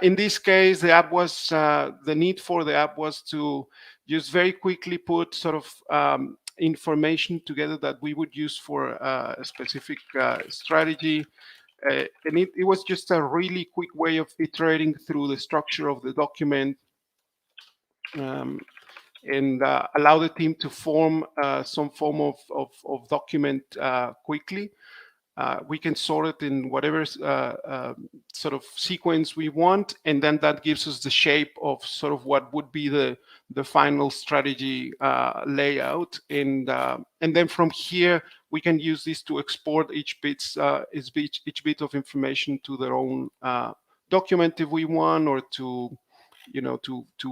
[SPEAKER 10] In this case, the app was the need for the app was to just very quickly put sort of information together that we would use for a specific strategy. And it was just a really quick way of iterating through the structure of the document, and allow the team to form some form of document quickly. We can sort it in whatever sort of sequence we want, and then that gives us the shape of sort of what would be the final strategy layout. And then from here, we can use this to export each bit of information to their own document if we want, or to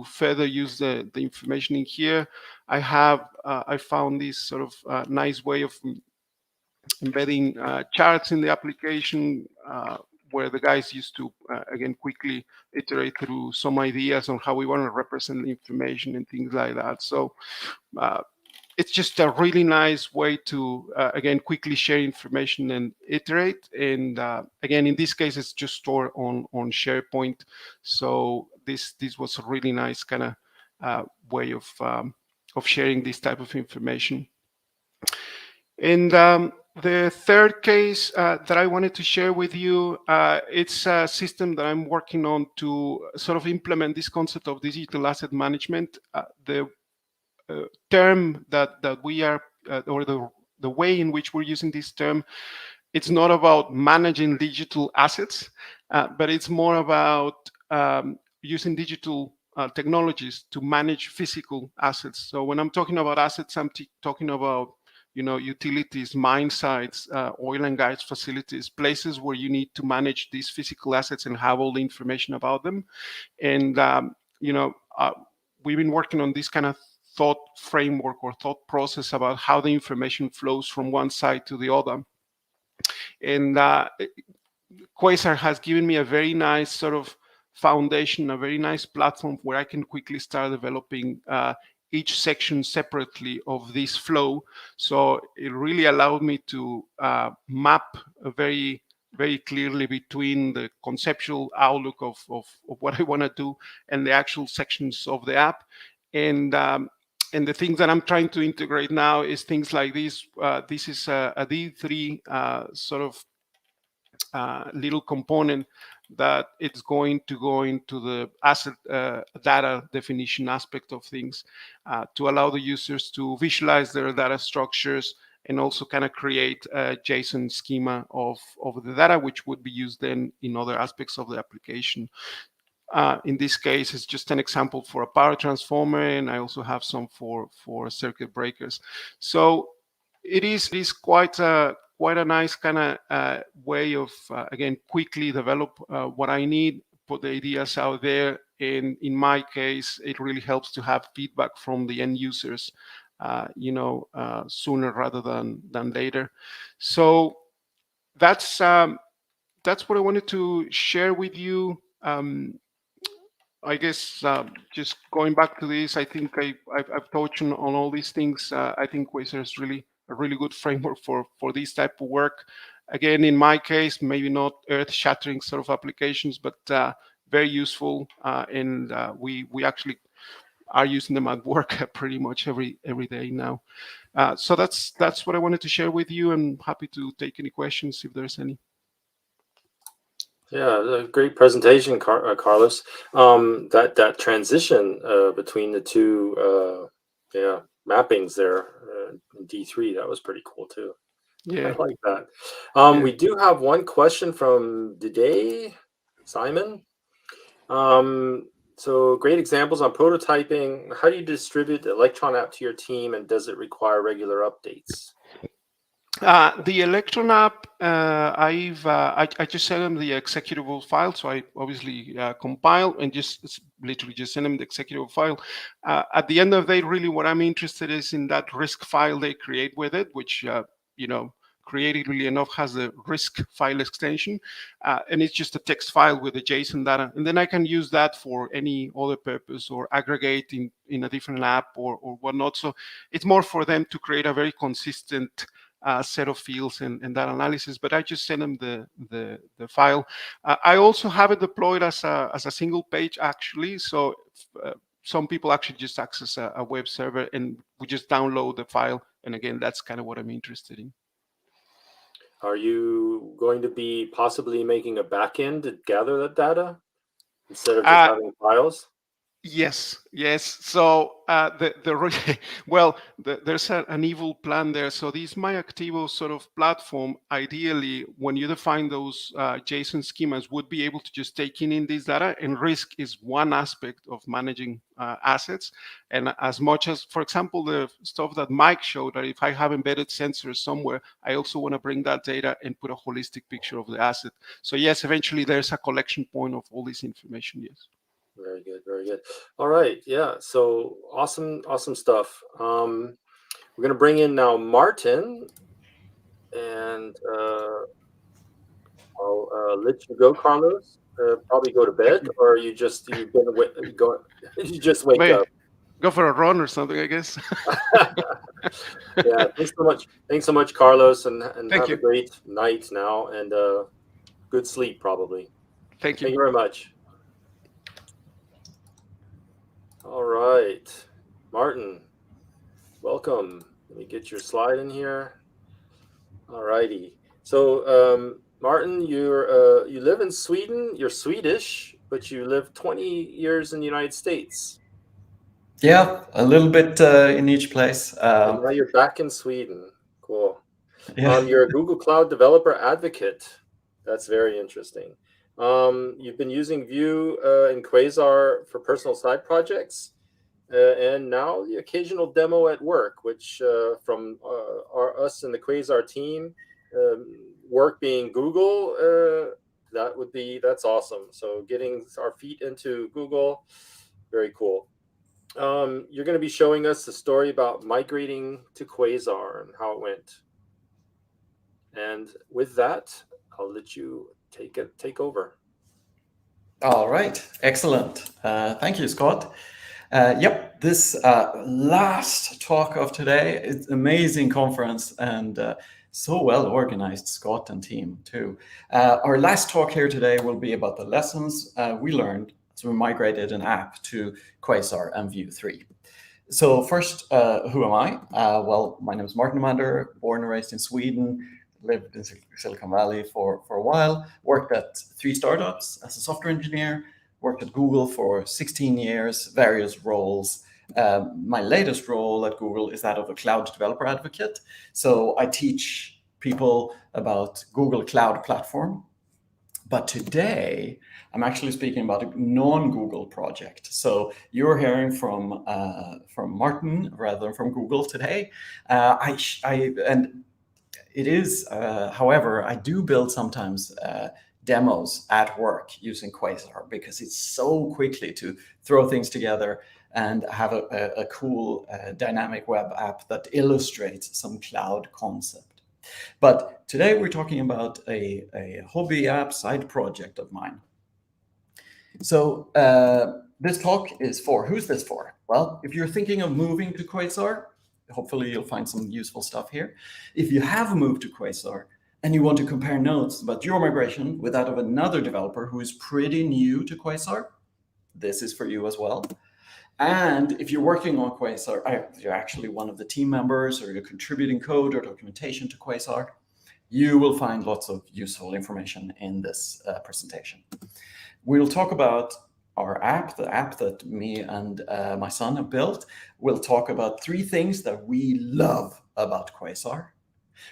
[SPEAKER 10] further use the information in here. I found this sort of nice way of embedding charts in the application, where the guys used to, again, quickly iterate through some ideas on how we want to represent the information and things like that. So it's just a really nice way to, again, quickly share information and iterate. And again, in this case, it's just stored on SharePoint. So this was a really nice kind of way of sharing this type of information. And the third case that I wanted to share with you, it's a system that I'm working on to sort of implement this concept of digital asset management. The term that we are, or the way in which we're using this term, it's not about managing digital assets, but it's more about using digital technologies to manage physical assets. So when I'm talking about assets, I'm talking about utilities, mine sites, oil and gas facilities, places where you need to manage these physical assets and have all the information about them. And, we've been working on this kind of thought framework or thought process about how the information flows from one side to the other. And Quasar has given me a very nice sort of foundation, a very nice platform where I can quickly start developing each section separately of this flow. So it really allowed me to map very, very clearly between the conceptual outlook of what I want to do and the actual sections of the app. And the things that I'm trying to integrate now is things like this. This is a D3 sort of little component that it's going to go into the asset data definition aspect of things to allow the users to visualize their data structures and also kind of create a JSON schema of the data, which would be used then in other aspects of the application. In this case, it's just an example for a power transformer, and I also have some for circuit breakers. So it is quite a nice kind of way of, again, quickly develop what I need, put the ideas out there. And in my case, it really helps to have feedback from the end users sooner rather than later. So that's what I wanted to share with you. I guess just going back to this, I think I've touched on all these things. I think Quasar is really a really good framework for this type of work. Again, in my case, maybe not earth-shattering sort of applications, but very useful. And we actually are using them at work pretty much every day now. So that's what I wanted to share with you, and happy to take any questions if there's any.
[SPEAKER 1] Yeah, a great presentation, Carlos. That transition between the two mappings there in D3, that was pretty cool too.
[SPEAKER 10] Yeah,
[SPEAKER 1] I like that.
[SPEAKER 10] Yeah.
[SPEAKER 1] We do have one question from Diday, Simon. So great examples on prototyping. How do you distribute the Electron app to your team, and does it require regular updates?
[SPEAKER 10] The Electron app, I just sent them the executable file, so I obviously compile and literally just send them the executable file. At the end of the day, really what I'm interested is in that risk file they create with it, which creatively enough has a risk file extension, and it's just a text file with the JSON data, and then I can use that for any other purpose or aggregate in a different app or whatnot. So it's more for them to create a very consistent set of fields and that analysis, but I just send them the file. I also have it deployed as a single page actually, so some people actually just access a web server and we just download the file, and again, that's kind of what I'm interested in.
[SPEAKER 1] Are you going to be possibly making a backend to gather that data instead of just having files?
[SPEAKER 10] Yes. So there's an evil plan there. So this MyActivo sort of platform, ideally, when you define those JSON schemas, would be able to just take in this data, and risk is one aspect of managing assets. And as much as, for example, the stuff that Mike showed, that if I have embedded sensors somewhere, I also want to bring that data and put a holistic picture of the asset. So yes, eventually there's a collection point of all this information, yes.
[SPEAKER 1] Very good, very good. All right, yeah. So awesome stuff. We're gonna bring in now Martin, and I'll let you go, Carlos. Probably go to bed, or you just wake up.
[SPEAKER 10] Go for a run or something, I guess.
[SPEAKER 1] Yeah. Thanks so much, Carlos, and
[SPEAKER 10] Thank
[SPEAKER 1] have
[SPEAKER 10] you.
[SPEAKER 1] a great night now, and good sleep probably.
[SPEAKER 10] Thank you.
[SPEAKER 1] Thank you very much. All right, Martin, welcome. Let me get your slide in here. All righty. So, Martin, you live in Sweden. You're Swedish, but you lived 20 years in the United States.
[SPEAKER 6] Yeah, a little bit in each place.
[SPEAKER 1] And now you're back in Sweden. Cool.
[SPEAKER 6] Yeah.
[SPEAKER 1] You're a Google Cloud Developer Advocate. That's very interesting. You've been using Vue and Quasar for personal side projects, and now the occasional demo at work, which from us and the Quasar team, work being Google, that's awesome. So getting our feet into Google, very cool. You're going to be showing us the story about migrating to Quasar and how it went. And with that, I'll let you take over.
[SPEAKER 6] All right, excellent. Thank you, Scott. Yep, this last talk of today, it's amazing conference and so well organized, Scott and team too. Our last talk here today will be about the lessons we learned as we migrated an app to Quasar and Vue 3. So first, who am I? Well, my name is Martin Omander, born and raised in Sweden, lived in Silicon Valley for a while, worked at 3 startups as a software engineer, worked at Google for 16 years, various roles. My latest role at Google is that of a cloud developer advocate. So I teach people about Google Cloud Platform. But today, I'm actually speaking about a non-Google project. So you're hearing from Martin rather than from Google today. It is, however, I do build sometimes demos at work using Quasar because it's so quickly to throw things together
[SPEAKER 11] and have a cool dynamic web app that illustrates some cloud concept. But today we're talking about a hobby app side project of mine. So this talk is for, who's this for? Well, if you're thinking of moving to Quasar, hopefully you'll find some useful stuff here. If you have moved to Quasar and you want to compare notes about your migration with that of another developer who is pretty new to Quasar, this is for you as well. And if you're working on Quasar, you're actually one of the team members or you're contributing code or documentation to Quasar, you will find lots of useful information in this presentation. We'll talk about our app, the app that me and my son have built. We'll talk about 3 things that we love about Quasar.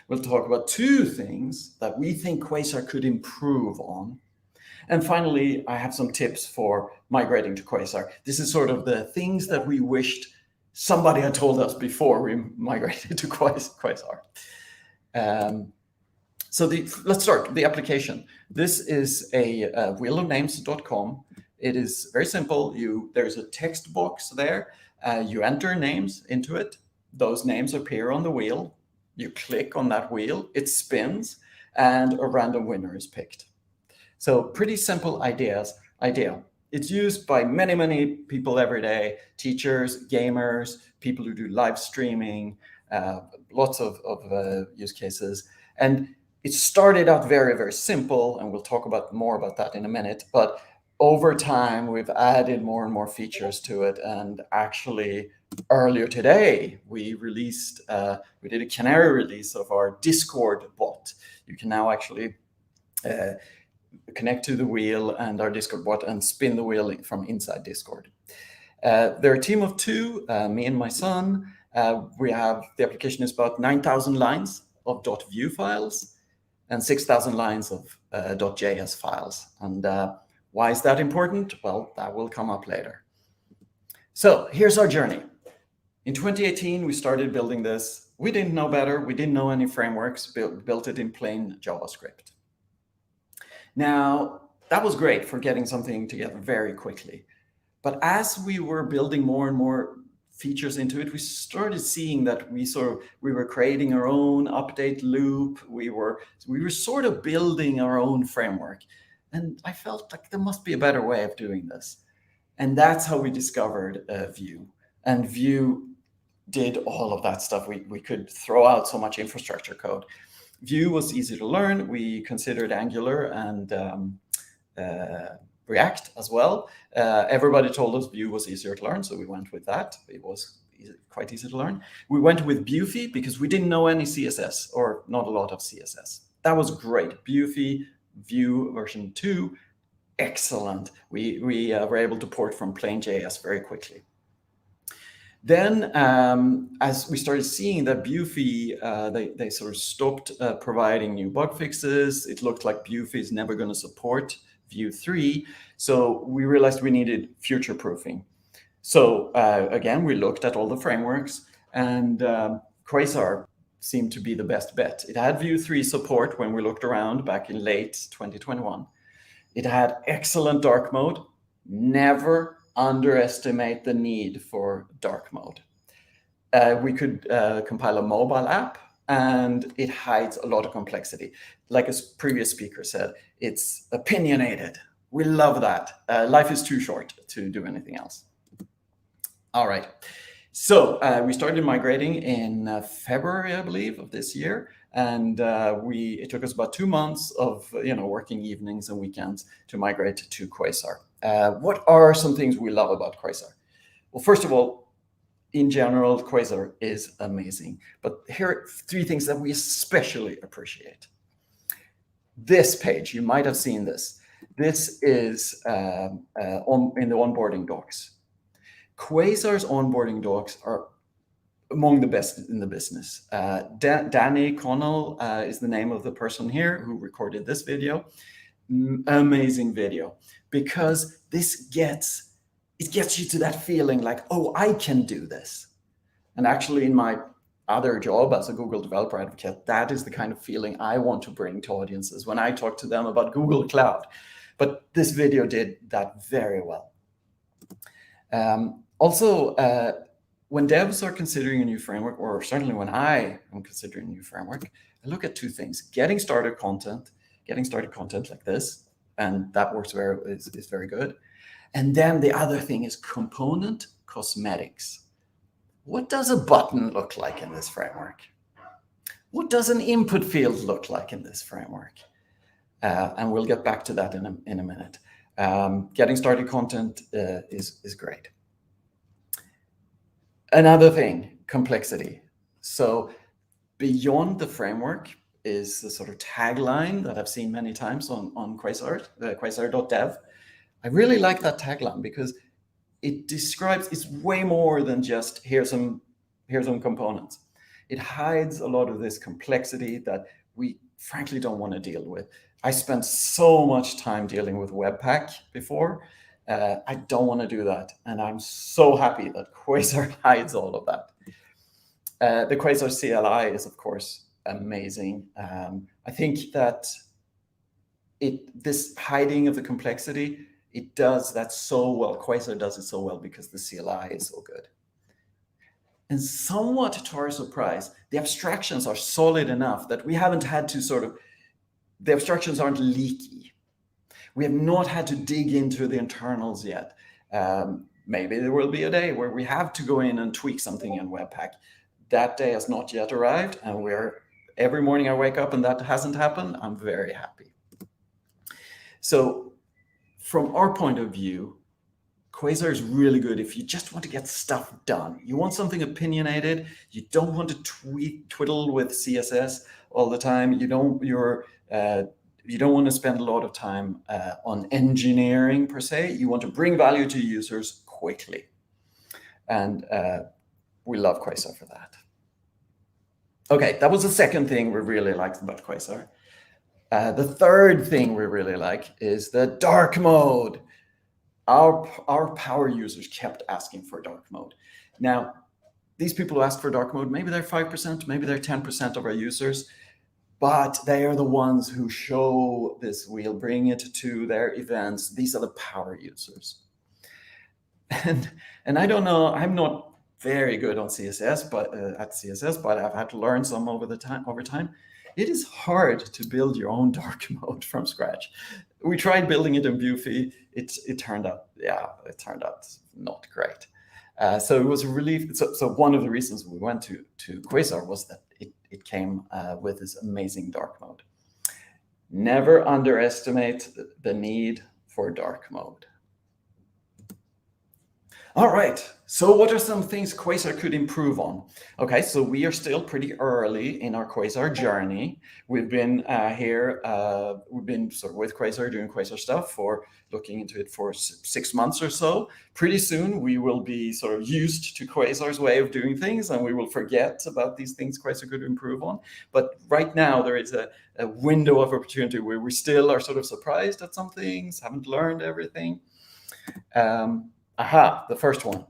[SPEAKER 11] We'll talk about 2 things that we think Quasar could improve on. And finally, I have some tips for migrating to Quasar. This is sort of the things that we wished somebody had told us before we migrated to Quasar. So let's start the application. This is a wheelofnames.com. It is very simple. There's a text box there. You enter names into it. Those names appear on the wheel. You click on that wheel, it spins, and a random winner is picked. So pretty simple idea. It's used by many, many people every day, teachers, gamers, people who do live streaming, lots of use cases. And it started out very, very simple, and we'll talk more about that in a minute. But over time, we've added more and more features to it. And actually, earlier today, we did a canary release of our Discord bot. You can now actually connect to the wheel and our Discord bot and spin the wheel from inside Discord. They're a team of 2, me and my son. The application is about 9,000 lines of .vue files and 6,000 lines of .js files. And why is that important? Well, that will come up later. So here's our journey. In 2018, we started building this. We didn't know better. We didn't know any frameworks, built it in plain JavaScript. Now, that was great for getting something together very quickly. But as we were building more and more features into it, we started seeing that we were creating our own update loop. We were sort of building our own framework. And I felt like there must be a better way of doing this. And that's how we discovered Vue. And Vue did all of that stuff. We could throw out so much infrastructure code. Vue was easy to learn. We considered Angular and React as well. Everybody told us Vue was easier to learn, so we went with that. It was quite easy to learn. We went with Buffy because we didn't know any CSS or not a lot of CSS. That was great. Buffy, Vue version 2, excellent. We were able to port from plain JS very quickly. Then, as we started seeing that Buffy, they sort of stopped providing new bug fixes. It looked like Buffy is never going to support Vue 3. So we realized we needed future proofing. So again, we looked at all the frameworks, and Quasar seemed to be the best bet. It had Vue 3 support when we looked around back in late 2021. It had excellent dark mode. Never underestimate the need for dark mode. We could compile a mobile app, and it hides a lot of complexity. Like a previous speaker said, it's opinionated. We love that. Life is too short to do anything else. All right. So we started migrating in February, I believe, of this year. And it took us about 2 months of working evenings and weekends to migrate to Quasar. What are some things we love about Quasar? Well, first of all, in general, Quasar is amazing. But here are 3 things that we especially appreciate. This page, you might have seen this. This is in the onboarding docs. Quasar's onboarding docs are among the best in the business. Danny Connell is the name of the person here who recorded this video. Amazing video, because it gets you to that feeling like, oh, I can do this. And actually, in my other job as a Google developer advocate, that is the kind of feeling I want to bring to audiences when I talk to them about Google Cloud. But this video did that very well. Also, when devs are considering a new framework, or certainly when I am considering a new framework, I look at two things: getting started content like this, and that works is very good. And then the other thing is component cosmetics. What does a button look like in this framework? What does an input field look like in this framework? And we'll get back to that in a minute. Getting started content is great. Another thing, complexity. So beyond the framework is the sort of tagline that I've seen many times on Quasar, quasar.dev. I really like that tagline because it describes, it's way more than just here's some components. It hides a lot of this complexity that we frankly don't want to deal with. I spent so much time dealing with Webpack before. I don't want to do that. And I'm so happy that Quasar hides all of that. The Quasar CLI is, of course, amazing. I think that this hiding of the complexity, it does that so well. Quasar does it so well because the CLI is so good. And somewhat to our surprise, the abstractions are solid enough that we haven't had to the abstractions aren't leaky. We have not had to dig into the internals yet. Maybe there will be a day where we have to go in and tweak something in Webpack. That day has not yet arrived, and every morning I wake up and that hasn't happened, I'm very happy. So from our point of view, Quasar is really good if you just want to get stuff done. You want something opinionated. You don't want to twiddle with CSS all the time. You don't want to spend a lot of time on engineering per se. You want to bring value to users quickly. And we love Quasar for that. Okay, that was the second thing we really liked about Quasar. The third thing we really like is the dark mode. Our power users kept asking for dark mode. Now, these people who asked for dark mode, maybe they're 5%, maybe they're 10% of our users, but they are the ones who show this wheel, bring it to their events. These are the power users. And I don't know, I'm not very good on CSS, but I've had to learn some over time. It is hard to build your own dark mode from scratch. We tried building it in Buffy. It turned out not great. So it was a relief. So one of the reasons we went to Quasar was that it came with this amazing dark mode. Never underestimate the need for dark mode. All right, so what are some things Quasar could improve on? Okay, so we are still pretty early in our Quasar journey. We've been we've been sort of with Quasar, doing Quasar stuff, looking into it for 6 months or so. Pretty soon we will be sort of used to Quasar's way of doing things, and we will forget about these things Quasar could improve on. But right now there is a window of opportunity where we still are sort of surprised at some things, haven't learned everything. The first one.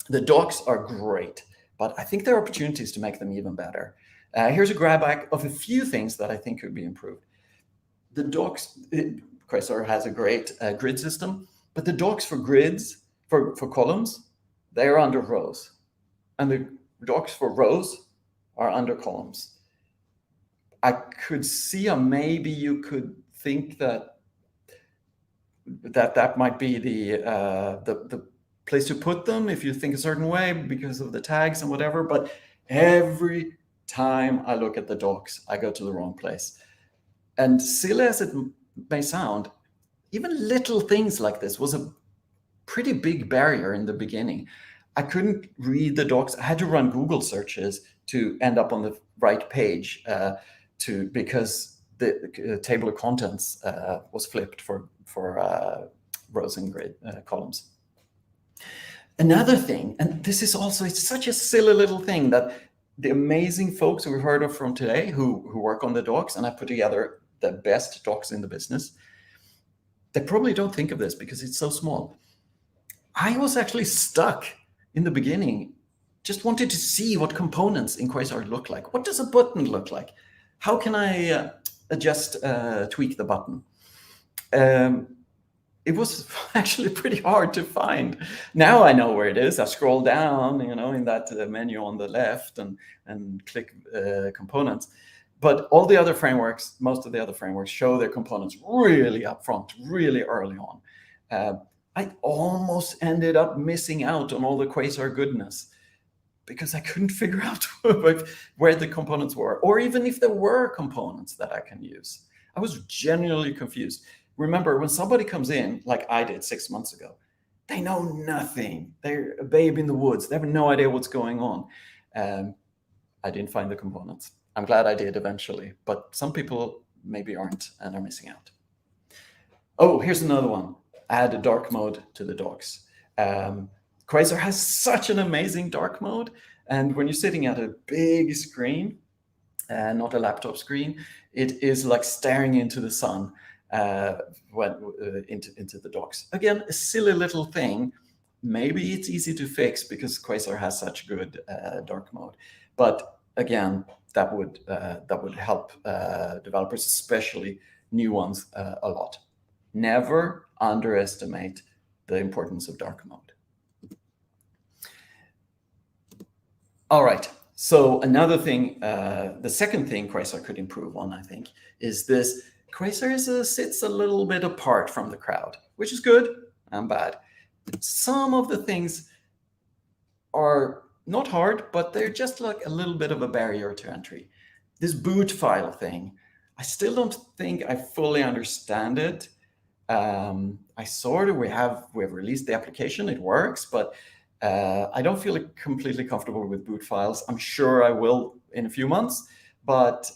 [SPEAKER 11] The docs are great, but I think there are opportunities to make them even better. Here's a grab bag of a few things that I think could be improved. The docs, Quasar has a great grid system, but the docs for grids, for columns, they're under rows. And the docs for rows are under columns. I could see maybe you could think that might be the place to put them if you think a certain way because of the tags and whatever. But every time I look at the docs, I go to the wrong place. And silly as it may sound, even little things like this was a pretty big barrier in the beginning. I couldn't read the docs. I had to run Google searches to end up on the right page because the table of contents was flipped for rows and grid columns. Another thing, and this is also, it's such a silly little thing that the amazing folks we've heard of from today who work on the docs, and I put together the best docs in the business, they probably don't think of this because it's so small. I was actually stuck in the beginning, just wanted to see what components in Quasar look like. What does a button look like? How can I tweak the button? it was actually pretty hard to find. Now I know where it is. I scroll down, you know, in that menu on the left and click components. But all the other frameworks, most of the other frameworks show their components really upfront, really early on. I almost ended up missing out on all the Quasar goodness because I couldn't figure out where the components were, or even if there were components that I can use. I was genuinely confused. Remember, when somebody comes in, like I did 6 months ago, they know nothing. They're a babe in the woods. They have no idea what's going on. I didn't find the components. I'm glad I did eventually, but some people maybe aren't and are missing out. Oh, here's another one. Add a dark mode to the docs. Quasar has such an amazing dark mode. And when you're sitting at a big screen, not a laptop screen, it is like staring into the sun into the docs. Again, a silly little thing. Maybe it's easy to fix because Quasar has such good dark mode. But again, that would help developers, especially new ones, a lot. Never underestimate the importance of dark mode. All right. So another thing, the second thing Quasar could improve on, I think, is this. Quasar sits a little bit apart from the crowd, which is good and bad. Some of the things are not hard, but they're just like a little bit of a barrier to entry. This boot file thing, I still don't think I fully understand it. We have released the application, it works, but I don't feel completely comfortable with boot files. I'm sure I will in a few months, but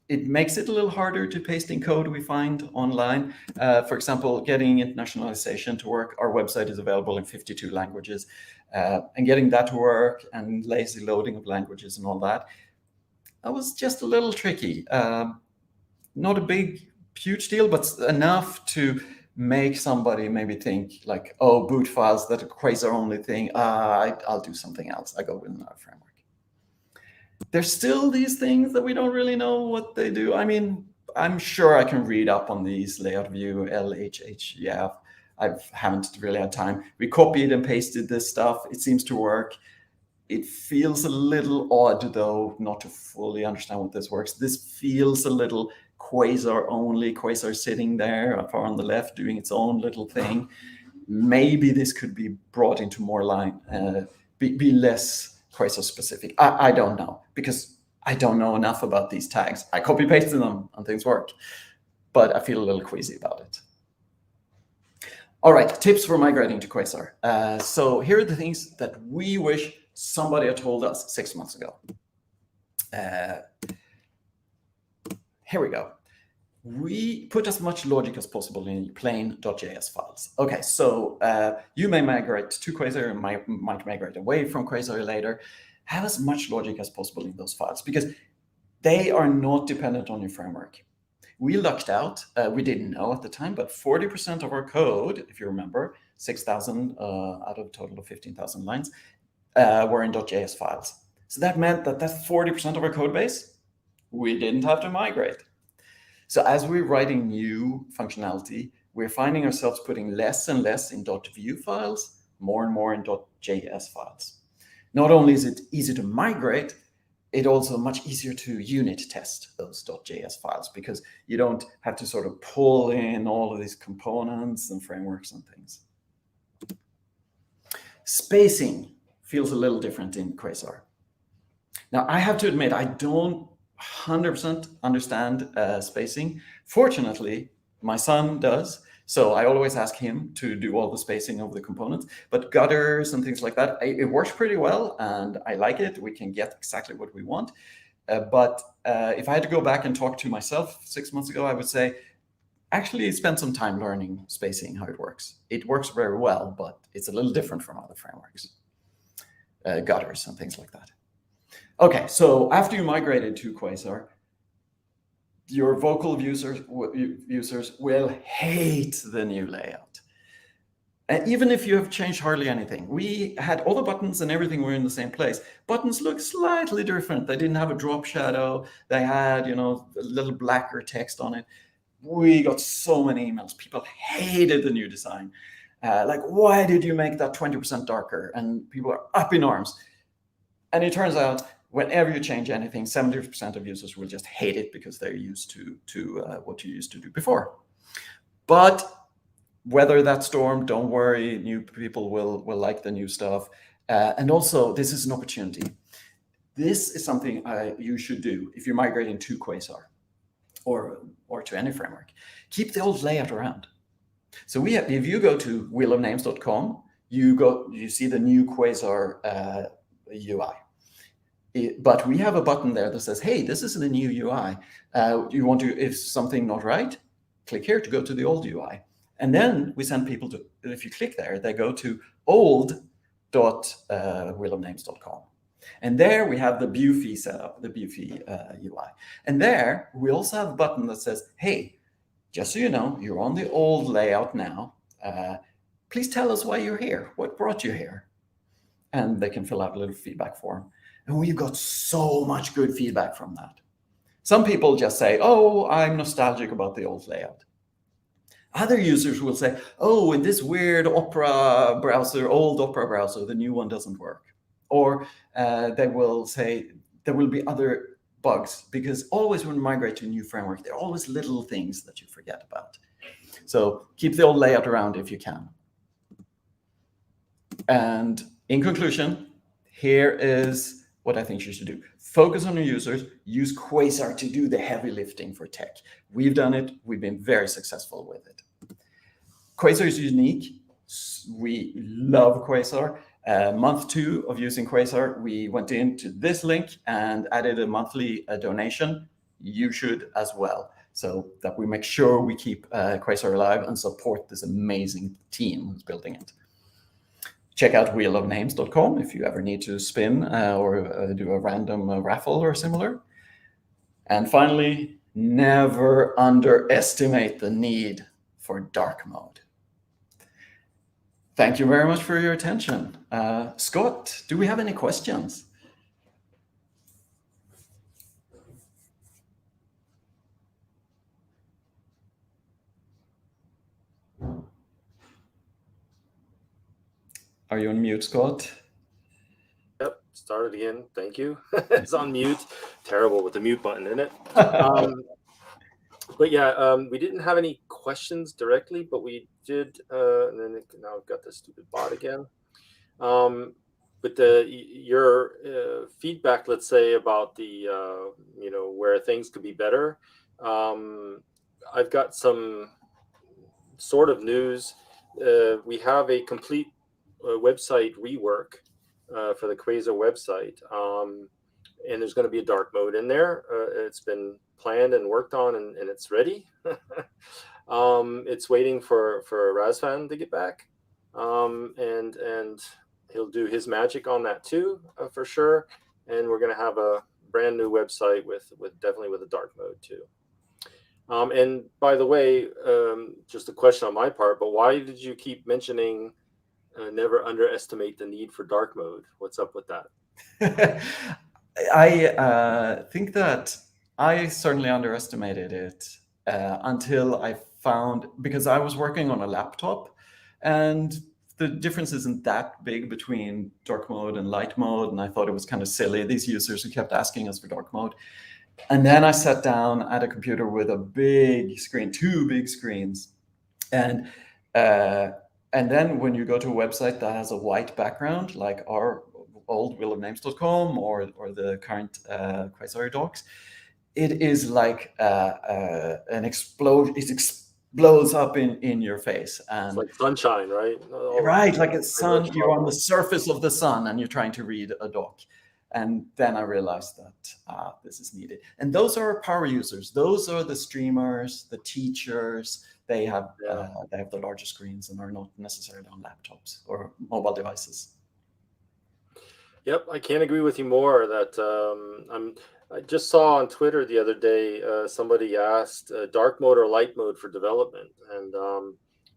[SPEAKER 11] it makes it a little harder to paste in code we find online. For example, getting internationalization to work. Our website is available in 52 languages, and getting that to work and lazy loading of languages and all that was just a little tricky. Not a big, huge deal, but enough to make somebody maybe think like, oh, boot files, that a Quasar only thing. I'll do something else. I go with another framework. There's still these things that we don't really know what they do. I mean, I'm sure I can read up on these layout view, LHH. Yeah, I haven't really had time. We copied and pasted this stuff. It seems to work. It feels a little odd, though, not to fully understand what this works. This feels a little Quasar only, Quasar sitting there far on the left doing its own little thing. Maybe this could be brought into more line, be less Quasar specific. I don't know, because I don't know enough about these tags. I copy pasted them and things work, but I feel a little queasy about it. All right, tips for migrating to Quasar. So here are the things that we wish somebody had told us 6 months ago. Here we go. We put as much logic as possible in plain.js files. Okay, so you may migrate to Quasar and might migrate away from Quasar later. Have as much logic as possible in those files because they are not dependent on your framework. We lucked out. We didn't know at the time, but 40% of our code, if you remember, 6,000 out of a total of 15,000 lines, were in .js files. So that meant that that's 40% of our code base. We didn't have to migrate. So as we're writing new functionality, we're finding ourselves putting less and less in .view files, more and more in .js files. Not only is it easy to migrate, it's also much easier to unit test those .js files because you don't have to sort of pull in all of these components and frameworks and things. Spacing feels a little different in Quasar. Now, I have to admit, I don't 100% understand spacing. Fortunately, my son does. So I always ask him to do all the spacing of the components. But gutters and things like that, it works pretty well. And I like it. We can get exactly what we want. But if I had to go back and talk to myself 6 months ago, I would say, actually spend some time learning spacing, how it works. It works very well, but it's a little different from other frameworks. Gutters and things like that. Okay, so after you migrated to Quasar, your vocal users will hate the new layout. And even if you have changed hardly anything, we had all the buttons and everything were in the same place. Buttons look slightly different. They didn't have a drop shadow. They had, a little blacker text on it. we got so many emails. People hated the new design. Like, why did you make that 20% darker? And people are up in arms. And it turns out, whenever you change anything, 70% of users will just hate it because they're used to what you used to do before. But weather that storm, don't worry, new people will like the new stuff. And also, this is an opportunity. This is something you should do if you're migrating to Quasar or to any framework. Keep the old layout around. So if you go to wheelofnames.com, you see the new Quasar UI. But we have a button there that says, hey, this is the new UI. You want to, if something not right, click here to go to the old UI. And then we send people to, if you click there, they go to old.wheelofnames.com. And there we have the Buffy setup, the Buffy UI. And there we also have a button that says, hey, just so you know, you're on the old layout now. Please tell us why you're here. What brought you here? And they can fill out a little feedback form. And we've got so much good feedback from that. Some people just say, oh, I'm nostalgic about the old layout. Other users will say, oh, in this weird Opera browser, old Opera browser, the new one doesn't work. Or they will say there will be other bugs, because always when you migrate to a new framework, there are always little things that you forget about. So keep the old layout around if you can. And in conclusion, here is what I think you should do. Focus on your users. Use Quasar to do the heavy lifting for tech. We've done it. We've been very successful with it. Quasar is unique. We love Quasar. Month 2 of using Quasar, we went into this link and added a monthly donation. You should as well, so that we make sure we keep Quasar alive and support this amazing team who's building it. Check out wheelofnames.com if you ever need to spin or do a random raffle or similar. And finally, never underestimate the need for dark mode. Thank you very much for your attention. Scott, do we have any questions? Are you on mute, Scott?
[SPEAKER 1] Yep, started again. Thank you. It's on mute. Terrible with the mute button, isn't it? But yeah, we didn't have any questions directly, but we did. And then now I've got this stupid bot again. But your feedback, let's say, about the where things could be better. I've got some sort of news. We have a complete website rework for the Quasar website, and there's going to be a dark mode in there. It's been planned and worked on, and it's ready. It's waiting for Razvan to get back, and he'll do his magic on that too, for sure. And we're going to have a brand new website with definitely with a dark mode too. And by the way, just a question on my part, but why did you keep mentioning never underestimate the need for dark mode? What's up with that?
[SPEAKER 11] I think that I certainly underestimated it until I found, because I was working on a laptop, and the difference isn't that big between dark mode and light mode, and I thought it was kind of silly, these users who kept asking us for dark mode. And then I sat down at a computer with a big screen, 2 big screens, and then when you go to a website that has a white background, like our old wheelofnames.com or the current Quasar docs, it is like an explosion. It explodes up in your face, and
[SPEAKER 1] it's like sunshine, right?
[SPEAKER 11] Right, like a sun. You're on the surface of the sun, and you're trying to read a doc. And then I realized that this is needed. And those are our power users. Those are the streamers, the teachers. They have the larger screens and are not necessarily on laptops or mobile devices.
[SPEAKER 1] Yep, I can't agree with you more. That I just saw on Twitter the other day, somebody asked dark mode or light mode for development, and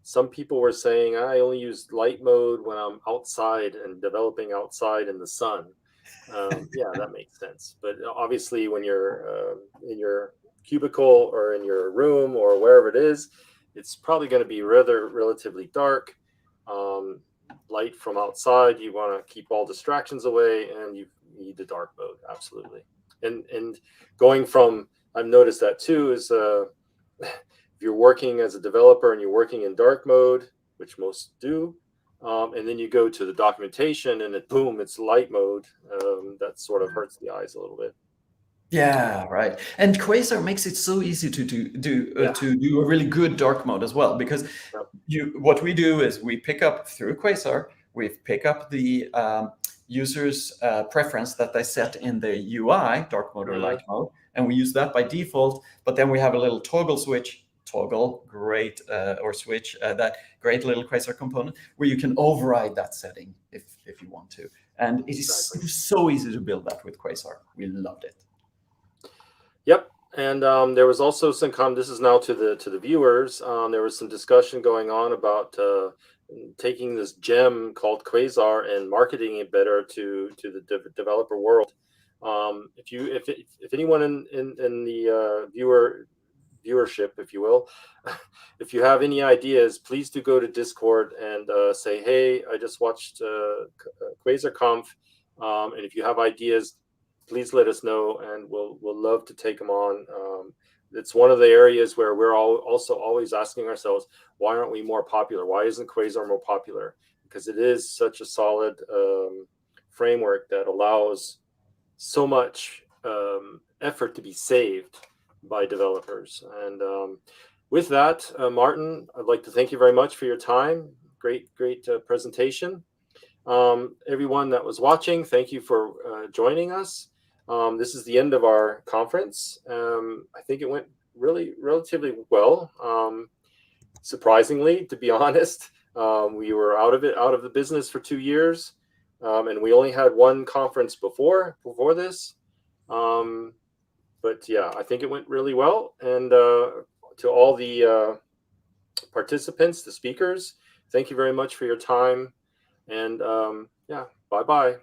[SPEAKER 1] some people were saying I only use light mode when I'm outside and developing outside in the sun. Yeah, that makes sense. But obviously, when you're in your cubicle or in your room or wherever it is, it's probably going to be relatively dark. Light from outside, you want to keep all distractions away, and you need the dark mode, absolutely. And going from, I've noticed that too, is if you're working as a developer and you're working in dark mode, which most do, and then you go to the documentation and boom, it's light mode. That sort of hurts the eyes a little bit.
[SPEAKER 11] Yeah, right. And Quasar makes it so easy to do a really good dark mode as well, because what we do is we pick up through Quasar, we pick up the user's preference that they set in the UI, dark mode or light mode, and we use that by default. But then we have a little toggle switch, or switch, that great little Quasar component where you can override that setting if you want to. And it was so easy to build that with Quasar. We loved it.
[SPEAKER 1] Yep, and there was also some this is now to the viewers. There was some discussion going on about taking this gem called Quasar and marketing it better to the developer world. If anyone in the viewership, if you will, if you have any ideas, please do go to Discord and say, hey, I just watched QuasarConf, and if you have ideas, please let us know, and we'll love to take them on. It's one of the areas where we're also always asking ourselves, why aren't we more popular? Why isn't Quasar more popular? Because it is such a solid framework that allows so much effort to be saved by developers. And with that, Martin, I'd like to thank you very much for your time. Great presentation. Everyone that was watching, thank you for joining us. This is the end of our conference. I think it went relatively well. Surprisingly, to be honest, we were out of the business for 2 years, and we only had one conference before this. But yeah, I think it went really well. And to all the participants, the speakers, thank you very much for your time. And yeah, bye-bye.